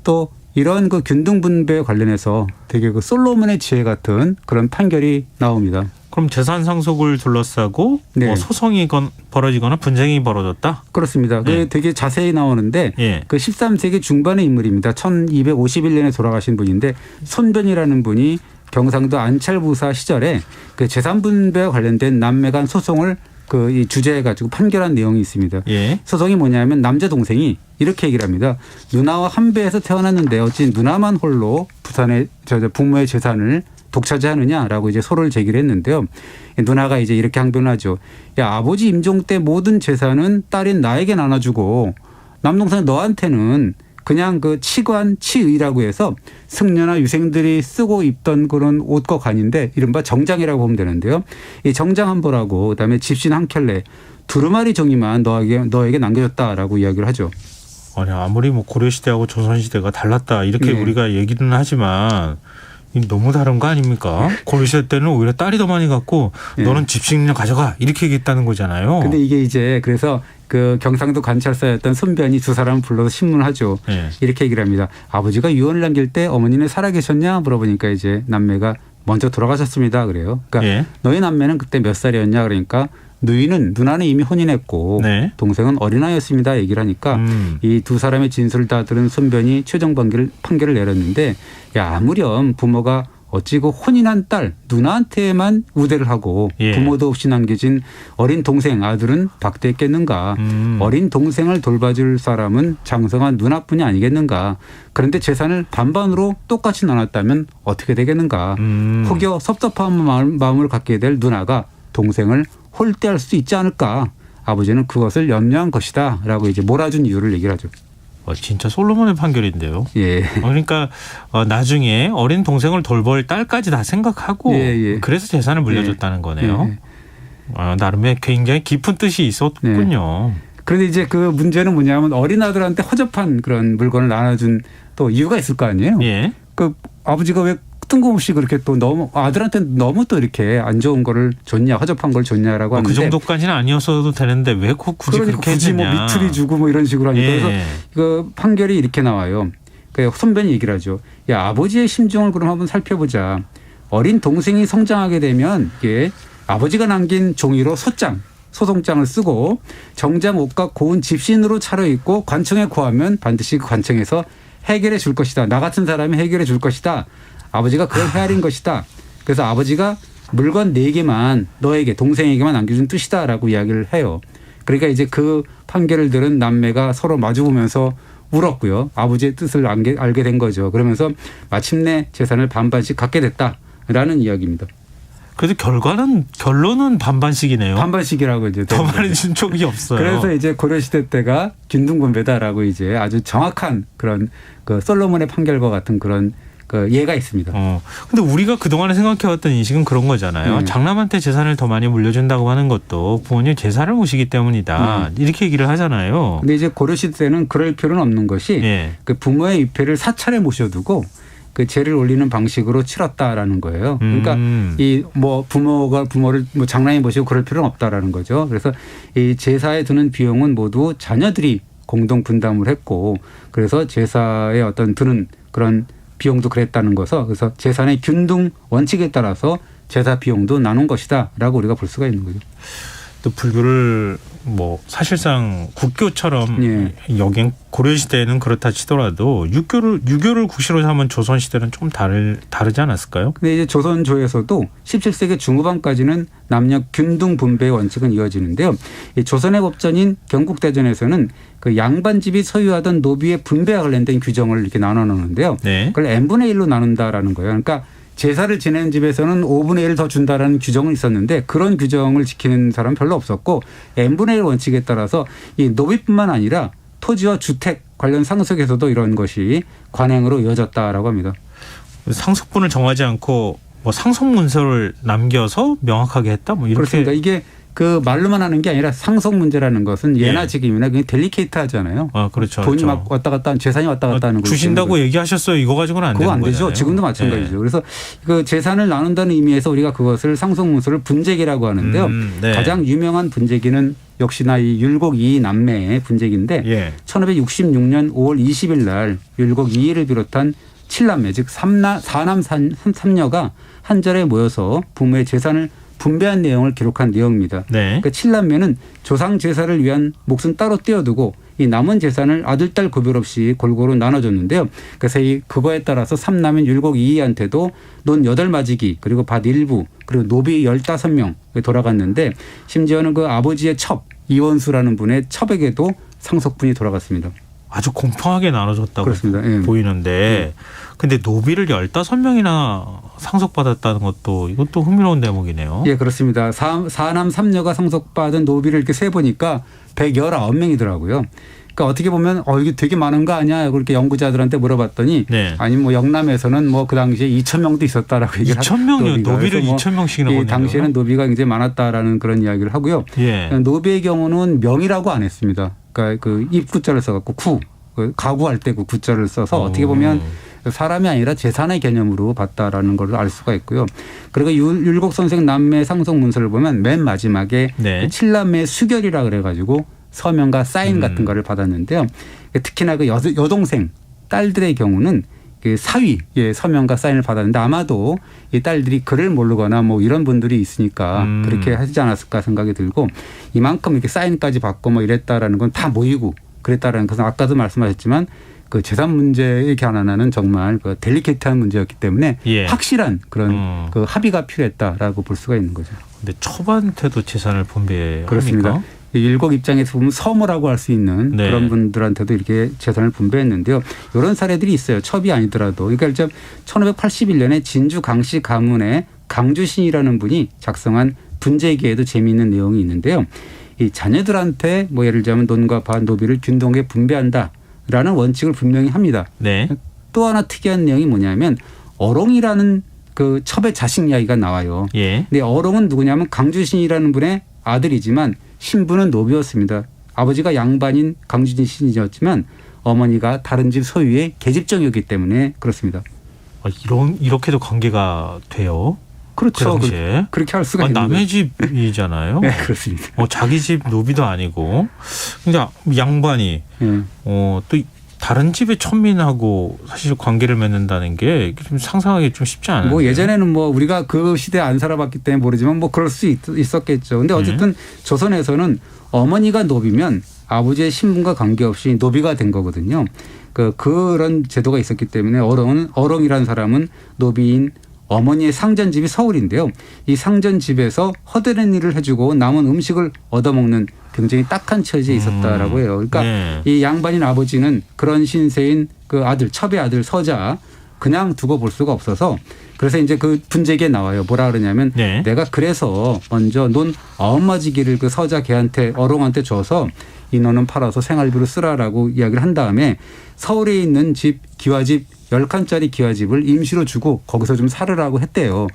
또 이런 그 균등 분배에 관련해서 되게 그 솔로몬의 지혜 같은 그런 판결이 나옵니다.
그럼 재산 상속을 둘러싸고 소송이 벌어지거나 분쟁이 벌어졌다?
그렇습니다. 그게 되게 자세히 나오는데 그 13세기 중반의 인물입니다. 1251년에 돌아가신 분인데 손변이라는 분이 경상도 안찰부사 시절에 그 재산 분배와 관련된 남매 간 소송을 이 주제해가지고 판결한 내용이 있습니다. 소송이 뭐냐면 남자 동생이 이렇게 얘기를 합니다. 누나와 한 배에서 태어났는데 어찌 누나만 홀로 부산의 부모의 재산을 독차지하느냐라고 이제 소를 제기를 했는데요. 누나가 이제 이렇게 항변을 하죠. 야, 아버지 임종 때 모든 재산은 딸인 나에게 나눠주고 남동생 너한테는 그냥 그 치관, 치의라고 해서 승려나 유생들이 쓰고 입던 그런 옷과 관인데 이른바 정장이라고 보면 되는데요. 이 정장 한 벌하고 그다음에 집신 한 켤레 두루마리 종이만 너에게 남겨줬다라고 이야기를 하죠.
아니 아무리 고려시대하고 조선시대가 달랐다 이렇게 우리가 얘기는 하지만 너무 다른 거 아닙니까? 고려시대 때는 오히려 딸이 더 많이 갖고 너는 집신료 가져가 이렇게 얘기했다는 거잖아요.
근데 이게 이제 그래서 그 경상도 관찰사였던 손변이 두 사람을 불러서 신문을 하죠. 이렇게 얘기를 합니다. 아버지가 유언을 남길 때 어머니는 살아계셨냐 물어보니까 이제 남매가 먼저 돌아가셨습니다. 그래요. 그러니까 너희 남매는 그때 몇 살이었냐 그러니까 누나는 이미 혼인했고 동생은 어린아이였습니다. 얘기를 하니까 이 두 사람의 진술을 다 들은 손변이 최종 판결을 내렸는데 아무렴 부모가 어찌 그 혼인한 딸 누나한테만 우대를 하고 부모도 없이 남겨진 어린 동생 아들은 박대했겠는가. 어린 동생을 돌봐줄 사람은 장성한 누나뿐이 아니겠는가. 그런데 재산을 반반으로 똑같이 나눴다면 어떻게 되겠는가. 혹여 섭섭한 마음을 갖게 될 누나가 동생을 홀대할 수 있지 않을까. 아버지는 그것을 염려한 것이다 라고 이제 몰아준 이유를 얘기를 하죠.
진짜 솔로몬의 판결인데요. 그러니까 나중에 어린 동생을 돌볼 딸까지 다 생각하고 그래서 재산을 물려줬다는 거네요. 나름의 굉장히 깊은 뜻이 있었군요.
그런데 이제 그 문제는 뭐냐면 어린 아들한테 허접한 그런 물건을 나눠준 또 이유가 있을 거 아니에요. 그 아버지가 왜 뜬금없이 그렇게 또 너무 아들한테 너무 또 이렇게 안 좋은 거를 줬냐 허접한 걸 줬냐라고 하는데
그 정도까지는 아니었어도 되는데 왜 굳이 그렇게 했느냐.
미투리 주고 이런 식으로 하니까 그래서 그 판결이 이렇게 나와요. 그 손변이 얘기를 하죠. 야 아버지의 심정을 그럼 한번 살펴보자. 어린 동생이 성장하게 되면 이게 아버지가 남긴 종이로 소송장을 쓰고 정장 옷과 고운 집신으로 차려입고 관청에 구하면 반드시 그 관청에서 해결해 줄 것이다. 나 같은 사람이 해결해 줄 것이다. 아버지가 그걸 헤아린 것이다. 그래서 아버지가 물건 4개만 너에게 동생에게만 남겨준 뜻이다라고 이야기를 해요. 그러니까 이제 그 판결을 들은 남매가 서로 마주보면서 울었고요. 아버지의 뜻을 알게 된 거죠. 그러면서 마침내 재산을 반반씩 갖게 됐다라는 이야기입니다.
그래도 결론은 반반씩이네요.
반반씩이라고 이제
더 많이 준 적이 없어요.
그래서 이제 고려시대 때가 균등분배다라고 이제 아주 정확한 그런 그 솔로몬의 판결과 같은 그런 그 예가 있습니다.
근데 우리가 그동안에 생각해왔던 인식은 그런 거잖아요. 장남한테 재산을 더 많이 물려준다고 하는 것도 부모님 제사를 모시기 때문이다. 이렇게 얘기를 하잖아요.
근데 이제 고려시대 때는 그럴 필요는 없는 것이 그 부모의 위패를 사찰에 모셔두고 그 제를 올리는 방식으로 치렀다라는 거예요. 그러니까 이 뭐 부모가 부모를 뭐 장남이 모시고 그럴 필요는 없다라는 거죠. 그래서 이 제사에 드는 비용은 모두 자녀들이 공동 분담을 했고 그래서 제사에 어떤 드는 그런 비용도 그랬다는 것서 그래서 재산의 균등 원칙에 따라서 제사 비용도 나눈 것이다라고 우리가 볼 수가 있는 거죠.
또 불교를 뭐 사실상 국교처럼 여긴 고려시대에는 그렇다 치더라도 유교를 국시로 삼은 조선시대는 좀 다르지 않았을까요?
근데 이제 조선조에서도 17세기 중후반까지는 남녀 균등 분배의 원칙은 이어지는데요. 이 조선의 법전인 경국대전에서는 그 양반집이 소유하던 노비의 분배와 관련된 규정을 이렇게 나눠 놓는데요. 그걸 n분의 1로 나눈다라는 거예요. 그러니까 제사를 지내는 집에서는 5분의 1을 더 준다라는 규정은 있었는데 그런 규정을 지키는 사람은 별로 없었고 n분의 1 원칙에 따라서 이 노비뿐만 아니라 토지와 주택 관련 상속에서도 이런 것이 관행으로 이어졌다라고 합니다.
상속분을 정하지 않고 뭐 상속문서를 남겨서 명확하게 했다? 뭐 이렇게.
그렇습니다. 이게 그 말로만 하는 게 아니라 상속 문제라는 것은 예나 지금이나 굉장히 델리케이트하잖아요.
그렇죠.
돈이 막 왔다 갔다 재산이 왔다 갔다 하는 거
주신다고 얘기하셨어요. 이거 가지고는 안 되는 거잖아요.
그거 안 되죠. 지금도 마찬가지죠. 그래서 그 재산을 나눈다는 의미에서 우리가 그것을 상속 문서를 분재기라고 하는데요. 가장 유명한 분재기는 역시나 이 율곡 이이 남매의 분재기인데 1566년 5월 20일 날 율곡 이이를 비롯한 7남매 즉 4남 3녀가 한 자리에 모여서 부모의 재산을 분배한 내용을 기록한 내용입니다. 그러니까 7남매는 조상 제사를 위한 몫은 따로 떼어두고 이 남은 재산을 아들, 딸 구별 없이 골고루 나눠줬는데요. 그래서 그거에 따라서 3남인 율곡 이이한테도 논 8마지기 그리고 밭 일부 그리고 노비 15명 돌아갔는데 심지어는 그 아버지의 첩 이원수라는 분의 첩에게도 상속분이 돌아갔습니다.
아주 공평하게 나눠줬다고
그렇습니다.
보이는데 근데 노비를 15명이나 상속받았다는 것도 이것도 흥미로운 대목이네요.
예, 그렇습니다. 4남 3녀가 상속받은 노비를 이렇게 세보니까 119명이더라고요. 그러니까 어떻게 보면 이게 되게 많은 거 아니야? 그렇게 연구자들한테 물어봤더니 아니 뭐 영남에서는 뭐 그 당시에 2,000명도 있었다라고 얘기를
2,000명이요. 노비를 2,000명씩이나 보내요.
당시에는 노비가 굉장히 많았다라는 그런 이야기를 하고요. 노비의 경우는 명이라고 안 했습니다. 그러니까 그 입구자를 써갖고 가구할 때 그 구자를 써서 어떻게 보면 사람이 아니라 재산의 개념으로 봤다라는 걸 알 수가 있고요. 그리고 율곡 선생 남매 상속 문서를 보면 맨 마지막에 7남매 수결이라 그래가지고 서명과 사인 같은 거를 받았는데요. 특히나 그 여동생 딸들의 경우는 그 사위의 서명과 사인을 받았는데 아마도 이 딸들이 글을 모르거나 뭐 이런 분들이 있으니까 그렇게 하지 않았을까 생각이 들고 이만큼 이렇게 사인까지 받고 뭐 이랬다라는 건 다 모이고 그랬다라는 것은 아까도 말씀하셨지만 그 재산 문제의 견안하는 정말 그 델리케이트한 문제였기 때문에 확실한 그런 그 합의가 필요했다라고 볼 수가 있는 거죠.
근데 첩한테도 재산을 분배합니까?
그렇습니다. 율곡 입장에서 보면 서무라고 할 수 있는 그런 분들한테도 이렇게 재산을 분배했는데요. 이런 사례들이 있어요. 첩이 아니더라도. 그러니까 1581년에 진주 강씨 가문의 강주신이라는 분이 작성한 분재기에도 재미있는 내용이 있는데요. 이 자녀들한테 뭐 예를 들자면 논과 밭, 노비를 균등하게 분배한다라는 원칙을 분명히 합니다. 또 하나 특이한 내용이 뭐냐면 어롱이라는 그 첩의 자식 이야기가 나와요. 근데 어롱은 누구냐면 강주신이라는 분의 아들이지만 신부는 노비였습니다. 아버지가 양반인 강주신 신이었지만 어머니가 다른 집 소유의 계집종이었기 때문에 그렇습니다.
이렇게도 관계가 돼요?
그렇죠. 그렇게 할 수가 있는
남의 집이잖아요.
네, 그렇습니다.
자기 집 노비도 아니고. 근데 양반이 또 다른 집의 천민하고 사실 관계를 맺는다는 게 좀 상상하기 좀 쉽지 않아요.
뭐 예전에는 뭐 우리가 그 시대에 안 살아봤기 때문에 모르지만 뭐 그럴 수 있었겠죠. 근데 어쨌든 조선에서는 어머니가 노비면 아버지의 신분과 관계없이 노비가 된 거거든요. 그런 제도가 있었기 때문에 어롱이라는 사람은 노비인 어머니의 상전집이 서울인데요. 이 상전집에서 허드렛 일을 해주고 남은 음식을 얻어먹는 굉장히 딱한 처지에 있었다라고 해요. 그러니까 이 양반인 아버지는 그런 신세인 그 아들, 첩의 아들 서자 그냥 두고 볼 수가 없어서 그래서 이제 그 분재기에 나와요. 뭐라 그러냐면
네.
내가 그래서 먼저 논 9마지기를 그 서자 걔한테 어롱한테 줘서 이 논은 팔아서 생활비로 쓰라라고 이야기를 한 다음에 서울에 있는 집 기와집 10칸짜리 기와집을 임시로 주고 거기서 좀 살으라고 했대요.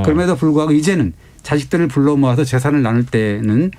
그럼에도 불구하고 이제는 자식들을 불러 모아서 재산을 나눌 때는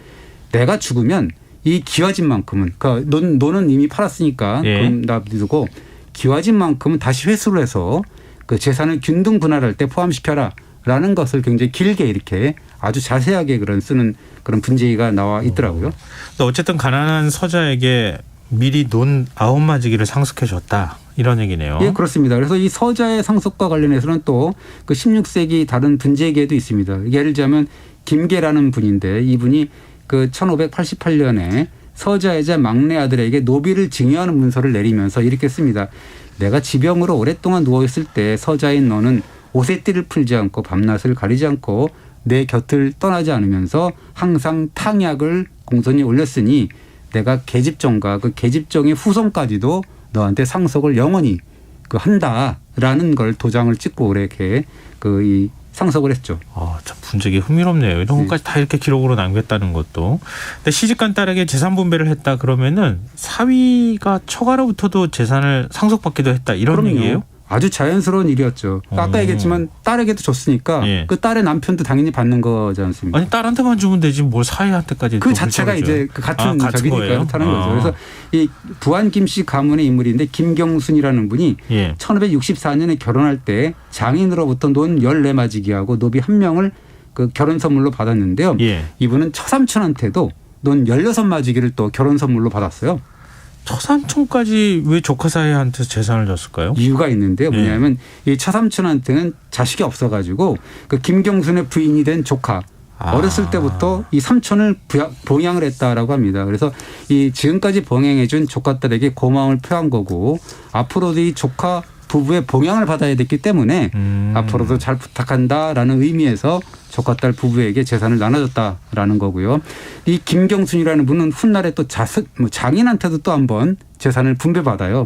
내가 죽으면 이 기와집만큼은 그러니까 논은 이미 팔았으니까
예.
그건 놔두고 기와집만큼은 다시 회수를 해서 그 재산을 균등 분할할 때 포함시켜라라는 것을 굉장히 길게 이렇게 아주 자세하게 쓰는 그런 분재기가 나와 있더라고요.
어쨌든 가난한 서자에게 미리 논 9마지기를 상속해 줬다 이런 얘기네요.
예, 그렇습니다. 그래서 이 서자의 상속과 관련해서는 또 그 16세기 다른 분재기에도 있습니다. 예를 들자면 김계라는 분인데 이분이 그 1588년에 서자이자 막내 아들에게 노비를 징여하는 문서를 내리면서 이렇게 씁니다. 내가 지병으로 오랫동안 누워있을 때 서자인 너는 옷의 띠를 풀지 않고 밤낮을 가리지 않고 내 곁을 떠나지 않으면서 항상 탕약을 공손히 올렸으니 내가 계집종과 그 계집종의 후손까지도 너한테 상속을 영원히 한다라는 걸 도장을 찍고 이렇게 이 상속을 했죠.
참 분재기 흥미롭네요. 이런 것까지 다 이렇게 기록으로 남겼다는 것도. 근데 시집간 딸에게 재산 분배를 했다 그러면은 사위가 처가로부터도 재산을 상속받기도 했다 이런
그럼요.
얘기예요?
아주 자연스러운 일이었죠. 아까 얘기했지만 딸에게도 줬으니까
예.
그 딸의 남편도 당연히 받는 거지 않습니까?
아니 딸한테만 주면 되지 뭘 사위한테까지.
그 자체가 이제 같은 적이니까 그렇다는 거죠. 그래서 이 부안 김씨 가문의 인물인데 김경순이라는 분이 1564년에 결혼할 때 장인으로부터 논 14마지기하고 노비 1명을 그 결혼 선물로 받았는데요. 이분은 처삼촌한테도 논 16마지기를 또 결혼 선물로 받았어요.
처삼촌까지 왜 조카 사이한테 재산을 줬을까요?
이유가 있는데요. 뭐냐면 이 처삼촌한테는 자식이 없어가지고 그 김경순의 부인이 된 조카 어렸을 때부터 이 삼촌을 봉양을 했다라고 합니다. 그래서 이 지금까지 봉양해준 조카 딸에게 고마움을 표한 거고 앞으로도 이 조카 부부의 봉양을 받아야 됐기 때문에 앞으로도 잘 부탁한다라는 의미에서 조카 딸 부부에게 재산을 나눠줬다라는 거고요. 이 김경순이라는 분은 훗날에 또 장인한테도 또 한번 재산을 분배받아요.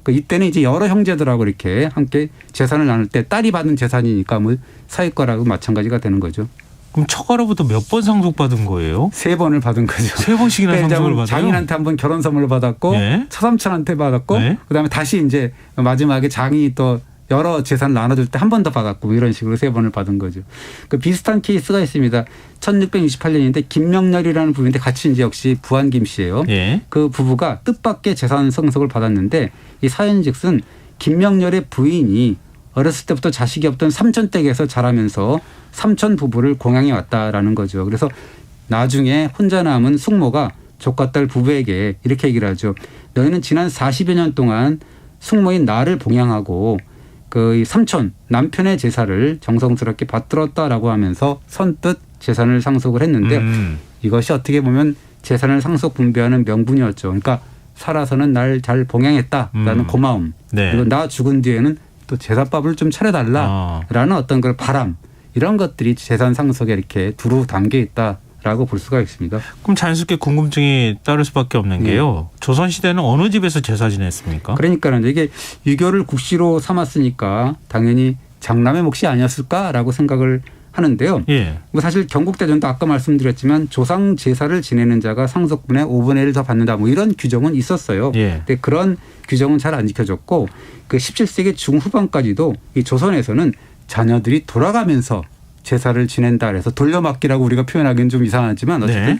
이때는 이제 여러 형제들하고 이렇게 함께 재산을 나눌 때 딸이 받은 재산이니까 사위 거라고 마찬가지가 되는 거죠.
그럼 처가로부터 몇 번 상속받은 거예요?
3번을 받은 거죠.
3번씩이나 상속을 받아요?
장인한테 한번 결혼 선물을 받았고 처삼촌한테 받았고 그다음에 다시 이제 마지막에 장인이 또 여러 재산을 나눠줄 때 한 번 더 받았고 이런 식으로 3번을 받은 거죠. 그 비슷한 케이스가 있습니다. 1668년인데 김명렬이라는 부부인데 같이 이제 역시 부안 김 씨예요. 그 부부가 뜻밖의 재산 상속을 받았는데 이 사연즉슨 김명렬의 부인이 어렸을 때부터 자식이 없던 삼촌 댁에서 자라면서 삼촌 부부를 공양해 왔다라는 거죠. 그래서 나중에 혼자 남은 숙모가 조카 딸 부부에게 이렇게 얘기를 하죠. 너희는 지난 40여 년 동안 숙모인 나를 봉양하고 그 삼촌 남편의 제사를 정성스럽게 받들었다라고 하면서 선뜻 재산을 상속을 했는데 이것이 어떻게 보면 재산을 상속 분배하는 명분이었죠. 그러니까 살아서는 날 잘 봉양했다라는 고마움. 그리고 나 죽은 뒤에는 또 제사밥을 좀 차려달라라는 어떤 그런 바람 이런 것들이 재산 상속에 이렇게 두루 담겨 있다라고 볼 수가 있습니다.
그럼 자연스럽게 궁금증이 따를 수밖에 없는 게요. 조선시대는 어느 집에서 제사 지냈습니까?
그러니까는 이게 유교를 국시로 삼았으니까 당연히 장남의 몫이 아니었을까라고 생각을 하는데요. 사실 경국대전도 아까 말씀드렸지만 조상 제사를 지내는 자가 상속분의 5분의 1을 더 받는다 이런 규정은 있었어요. 근데 그런 규정은 잘 안 지켜졌고 그 17세기 중후반까지도 이 조선에서는 자녀들이 돌아가면서 제사를 지낸다 그래서 돌려막기라고 우리가 표현하기는 좀 이상하지만 어쨌든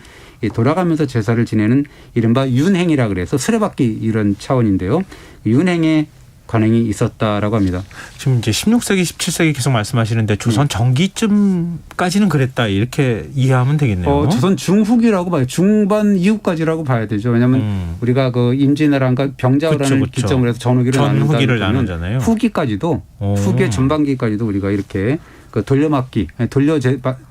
돌아가면서 제사를 지내는 이른바 윤행이라 그래서 수레바퀴 이런 차원인데요. 윤행의 관행이 있었다라고 합니다.
지금 이제 16세기, 17세기 계속 말씀하시는데 조선 전기쯤까지는 그랬다 이렇게 이해하면 되겠네요.
조선 중후기라고 봐요. 중반 이후까지라고 봐야 되죠. 왜냐하면 우리가 그 임진왜란과 병자호란을 기점으로 해서 전후기를 나눈다잖아요. 후기까지도 후기의 전반기까지도 우리가 이렇게 그 돌려막기,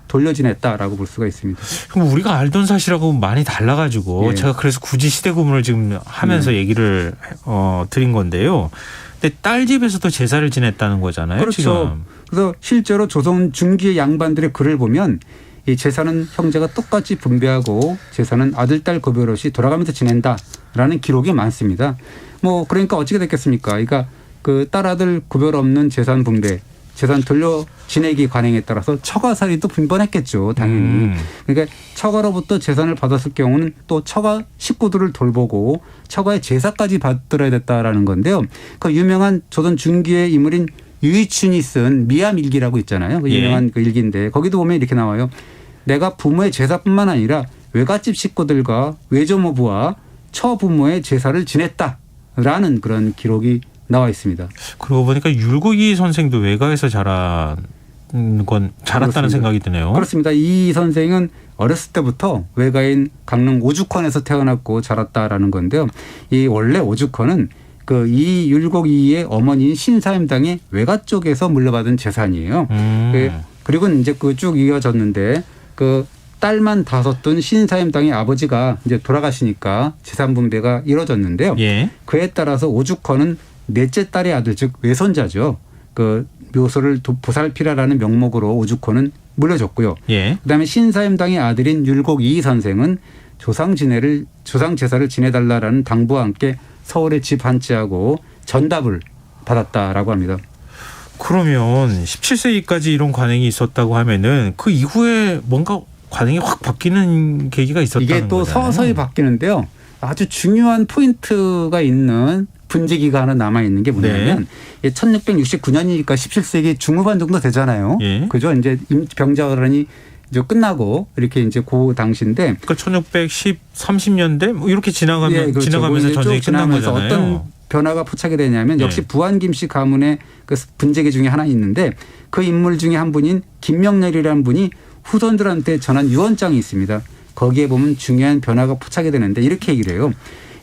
돌려지냈다라고 볼 수가 있습니다.
그럼 우리가 알던 사실하고 많이 달라가지고 제가 그래서 굳이 시대 구분을 지금 하면서 얘기를 드린 건데요. 근데 딸 집에서도 제사를 지냈다는 거잖아요.
그렇죠.
지금.
그래서 실제로 조선 중기의 양반들의 글을 보면 이 제사는 형제가 똑같이 분배하고 제사는 아들, 딸 구별 없이 돌아가면서 지낸다라는 기록이 많습니다. 그러니까 어떻게 됐겠습니까? 그러니까 그 딸아들 구별 없는 재산 분배, 재산 돌려 지내기 관행에 따라서 처가살이도 빈번했겠죠, 당연히. 그러니까 처가로부터 재산을 받았을 경우는 또 처가 식구들을 돌보고 처가의 제사까지 받들어야 됐다라는 건데요. 그 유명한 조선 중기의 인물인 유이춘이 쓴 미암일기라고 있잖아요. 그 유명한 그 일기인데 거기도 보면 이렇게 나와요. 내가 부모의 제사뿐만 아니라 외갓집 식구들과 외조모부와 처부모의 제사를 지냈다라는 그런 기록이 나와 있습니다.
그러고 보니까 율곡이 선생도 외가에서 자랐다는
그렇습니다.
생각이 드네요.
그렇습니다. 이 선생은 어렸을 때부터 외가인 강릉 오죽헌에서 태어났고 자랐다라는 건데요. 이 원래 오죽헌은 그 이 율곡이의 어머니인 신사임당의 외가 쪽에서 물려받은 재산이에요. 그리고 이제 그 쭉 이어졌는데 그 딸만 5둔 신사임당의 아버지가 이제 돌아가시니까 재산 분배가 이루어졌는데요. 그에 따라서 오죽헌은 넷째 딸의 아들 즉 외손자죠. 그 묘소를 보살피라라는 명목으로 오죽헌은 물려줬고요. 그다음에 신사임당의 아들인 율곡 이 선생은 조상 제사를 지내달라라는 당부와 함께 서울에 집 한 채하고 전답을 받았다라고 합니다.
그러면 17세기까지 이런 관행이 있었다고 하면은 그 이후에 뭔가 관행이 확 바뀌는 계기가 있었다는 거잖아요.
이게 또 서서히 바뀌는데요. 아주 중요한 포인트가 있는 분지기가 하나 남아있는 게 뭐냐면 1669년이니까 17세기 중후반 정도 되잖아요. 그죠? 이제 병자호란이 이제 끝나고 이렇게 이제 그 당시인데.
그러니까 1630년대 뭐 이렇게 지나가면서 전쟁이 끝난 거잖아요.
어떤 변화가 포착이 되냐면 역시 부안 김씨 가문의 그 분재기 중에 하나 있는데 그 인물 중에 한 분인 김명렬이라는 분이 후손들한테 전한 유언장이 있습니다. 거기에 보면 중요한 변화가 포착이 되는데 이렇게 얘기를 해요.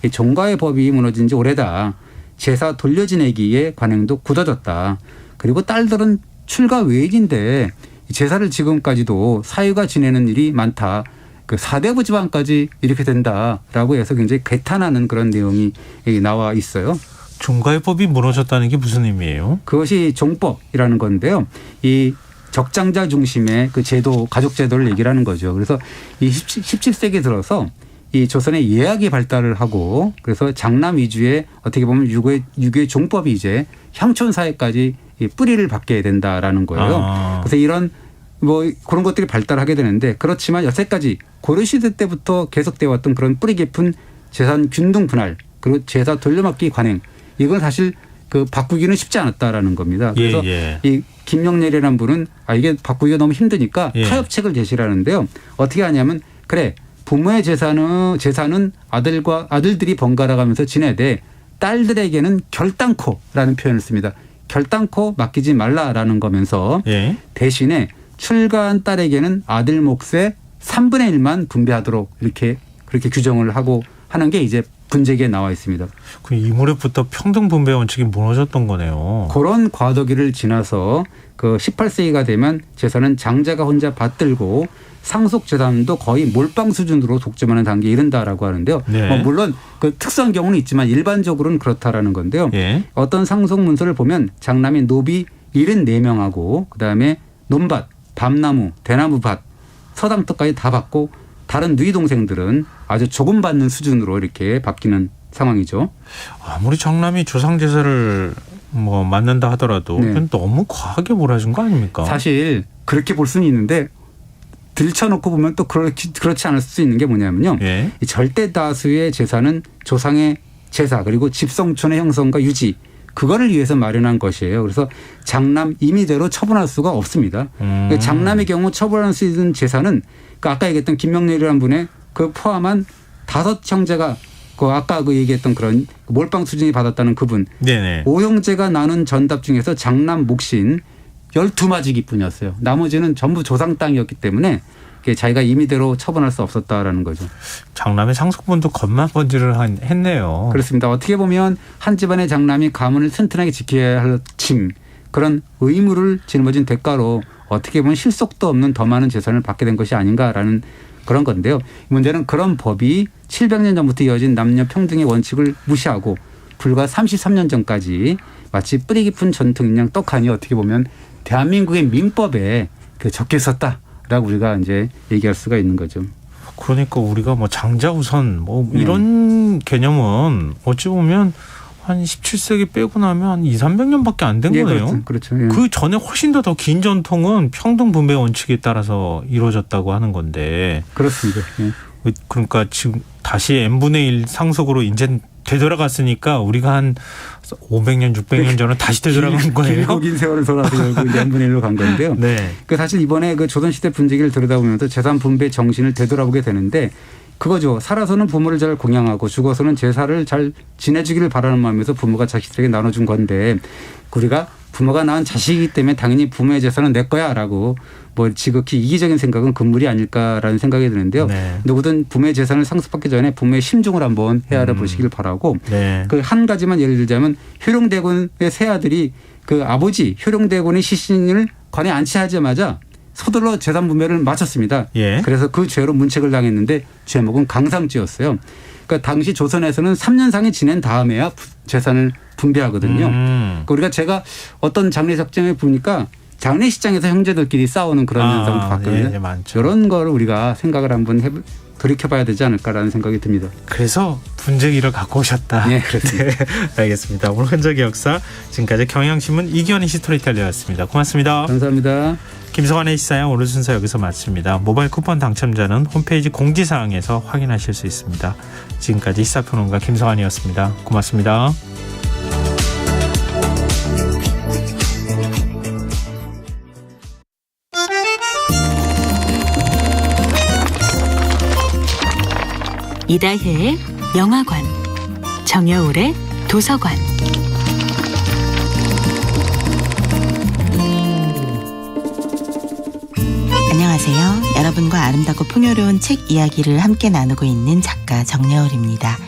이 종가의 법이 무너진 지 오래다. 제사 돌려지내기의 관행도 굳어졌다. 그리고 딸들은 출가 외인인데 제사를 지금까지도 사유가 지내는 일이 많다. 그 사대부 집안까지 이렇게 된다라고 해서 굉장히 괴탄하는 그런 내용이 나와 있어요.
종가의 법이 무너졌다는 게 무슨 의미예요?
그것이 종법이라는 건데요. 이 적장자 중심의 그 제도, 가족 제도를 얘기를 하는 거죠. 그래서 이 17세기 들어서 이 조선의 예학이 발달을 하고 그래서 장남 위주의 어떻게 보면 유교의 종법이 이제 향촌 사회까지 뿌리를 받게 된다라는 거예요. 그래서 이런 뭐 그런 것들이 발달하게 되는데 그렇지만 여태까지 고려시대 때부터 계속되어 왔던 그런 뿌리 깊은 재산 균등 분할 그리고 제사 돌려막기 관행 이건 사실 그 바꾸기는 쉽지 않았다라는 겁니다. 그래서 이 김명렬이라는 분은 이게 바꾸기가 너무 힘드니까 타협책을 제시를 하는데요. 어떻게 하냐면 그래 부모의 재산은 아들들이 번갈아 가면서 지내되 딸들에게는 결단코라는 표현을 씁니다. 결단코 맡기지 말라라는 거면서 대신에 출가한 딸에게는 아들 몫의 3분의 1만 분배하도록 이렇게 그렇게 규정을 하고 하는 게 이제 분재기에 나와 있습니다.
그 이무렵부터 평등 분배 원칙이 무너졌던 거네요.
그런 과도기를 지나서 그 18세기가 되면 재산은 장자가 혼자 받들고 상속 재산도 거의 몰빵 수준으로 독점하는 단계에 이른다라고 하는데요. 물론 그 특수한 경우는 있지만 일반적으로는 그렇다라는 건데요. 어떤 상속 문서를 보면 장남이 노비 74명하고 그다음에 논밭, 밤나무, 대나무밭, 서당터까지 다 받고 다른 누이 동생들은 아주 조금 받는 수준으로 이렇게 바뀌는 상황이죠.
아무리 장남이 조상 제사를 뭐 맡는다 하더라도 그건 너무 과하게 몰아준 거 아닙니까?
사실 그렇게 볼 수는 있는데 들쳐놓고 보면 또 그렇지 않을 수 있는 게 뭐냐면요. 이 절대 다수의 재산은 조상의 제사 그리고 집성촌의 형성과 유지 그거를 위해서 마련한 것이에요. 그래서 장남 임의대로 처분할 수가 없습니다. 장남의 경우 처분할 수 있는 재산은 그 아까 얘기했던 김명렬이라는 분의 그 포함한 5 형제가 그 아까 그 얘기했던 그런 몰빵 수준이 받았다는 그분 5형제가 나눈 전답 중에서 장남 몫인 12마지기뿐이었어요. 나머지는 전부 조상 땅이었기 때문에 자기가 임의대로 처분할 수 없었다라는 거죠.
장남의 상속분도 건만번지를 했네요.
그렇습니다. 어떻게 보면 한 집안의 장남이 가문을 튼튼하게 지켜야 할 짐 그런 의무를 짊어진 대가로 어떻게 보면 실속도 없는 더 많은 재산을 받게 된 것이 아닌가라는 그런 건데요. 문제는 그런 법이 700년 전부터 이어진 남녀 평등의 원칙을 무시하고 불과 33년 전까지 마치 뿌리 깊은 전통인 양 떡하니 어떻게 보면 대한민국의 민법에 적혀 있었다라고 우리가 이제 얘기할 수가 있는 거죠.
그러니까 우리가 뭐 장자 우선 뭐 이런 개념은 어찌 보면 한 17세기 빼고 나면 한 200~300년밖에 안 된 거네요.
그렇죠. 예.
그 전에 훨씬 더 긴 전통은 평등 분배 원칙에 따라서 이루어졌다고 하는 건데.
그렇습니다. 예.
그러니까 지금 다시 n분의 1 상속으로 이제 되돌아갔으니까 우리가 한 500년, 600년 전에 다시 되돌아간 거예요.
길고 긴 세월을 돌아서 결국 n분의 1로 간 건데요.
네.
그 사실 이번에 그 조선시대 분위기를 들여다보면서 재산 분배 정신을 되돌아보게 되는데 그거죠. 살아서는 부모를 잘 공양하고 죽어서는 제사를 잘 지내주기를 바라는 마음에서 부모가 자식들에게 나눠준 건데 우리가 부모가 낳은 자식이기 때문에 당연히 부모의 재산은 내 거야 라고 뭐 지극히 이기적인 생각은 금물이 아닐까라는 생각이 드는데요.
네.
누구든 부모의 재산을 상속받기 전에 부모의 심중을 한번 헤아려 보시길 바라고
네.
그 한 가지만 예를 들자면 효령대군의 세 아들이 그 아버지 효령대군의 시신을 관에 안치하자마자 서둘러 재산 분배를 마쳤습니다.
예.
그래서 그 죄로 문책을 당했는데 제목은 강상죄였어요. 그러니까 당시 조선에서는 3년상이 지낸 다음에야 재산을 분배하거든요. 그러니까 제가 어떤 장례식장에 보니까 장례식장에서 형제들끼리 싸우는 그런 현상도 봤거든요.
예, 많죠.
이런 거를 우리가 생각을 한번 돌이켜봐야 되지 않을까라는 생각이 듭니다.
그래서 분쟁이를 갖고 오셨다.
네, 그렇습니다.
네, 알겠습니다. 오늘 흔적의 역사 지금까지 경향신문 이기원의 스토리텔러였습니다. 고맙습니다.
감사합니다.
김성환의 시사야 오늘 순서 여기서 마칩니다. 모바일 쿠폰 당첨자는 홈페이지 공지사항에서 확인하실 수 있습니다. 지금까지 시사평론가 김성환이었습니다. 고맙습니다.
이다혜의 영화관, 정여울의 도서관.
안녕하세요. 여러분과 아름답고 풍요로운 책 이야기를 함께 나누고 있는 작가 정여울입니다.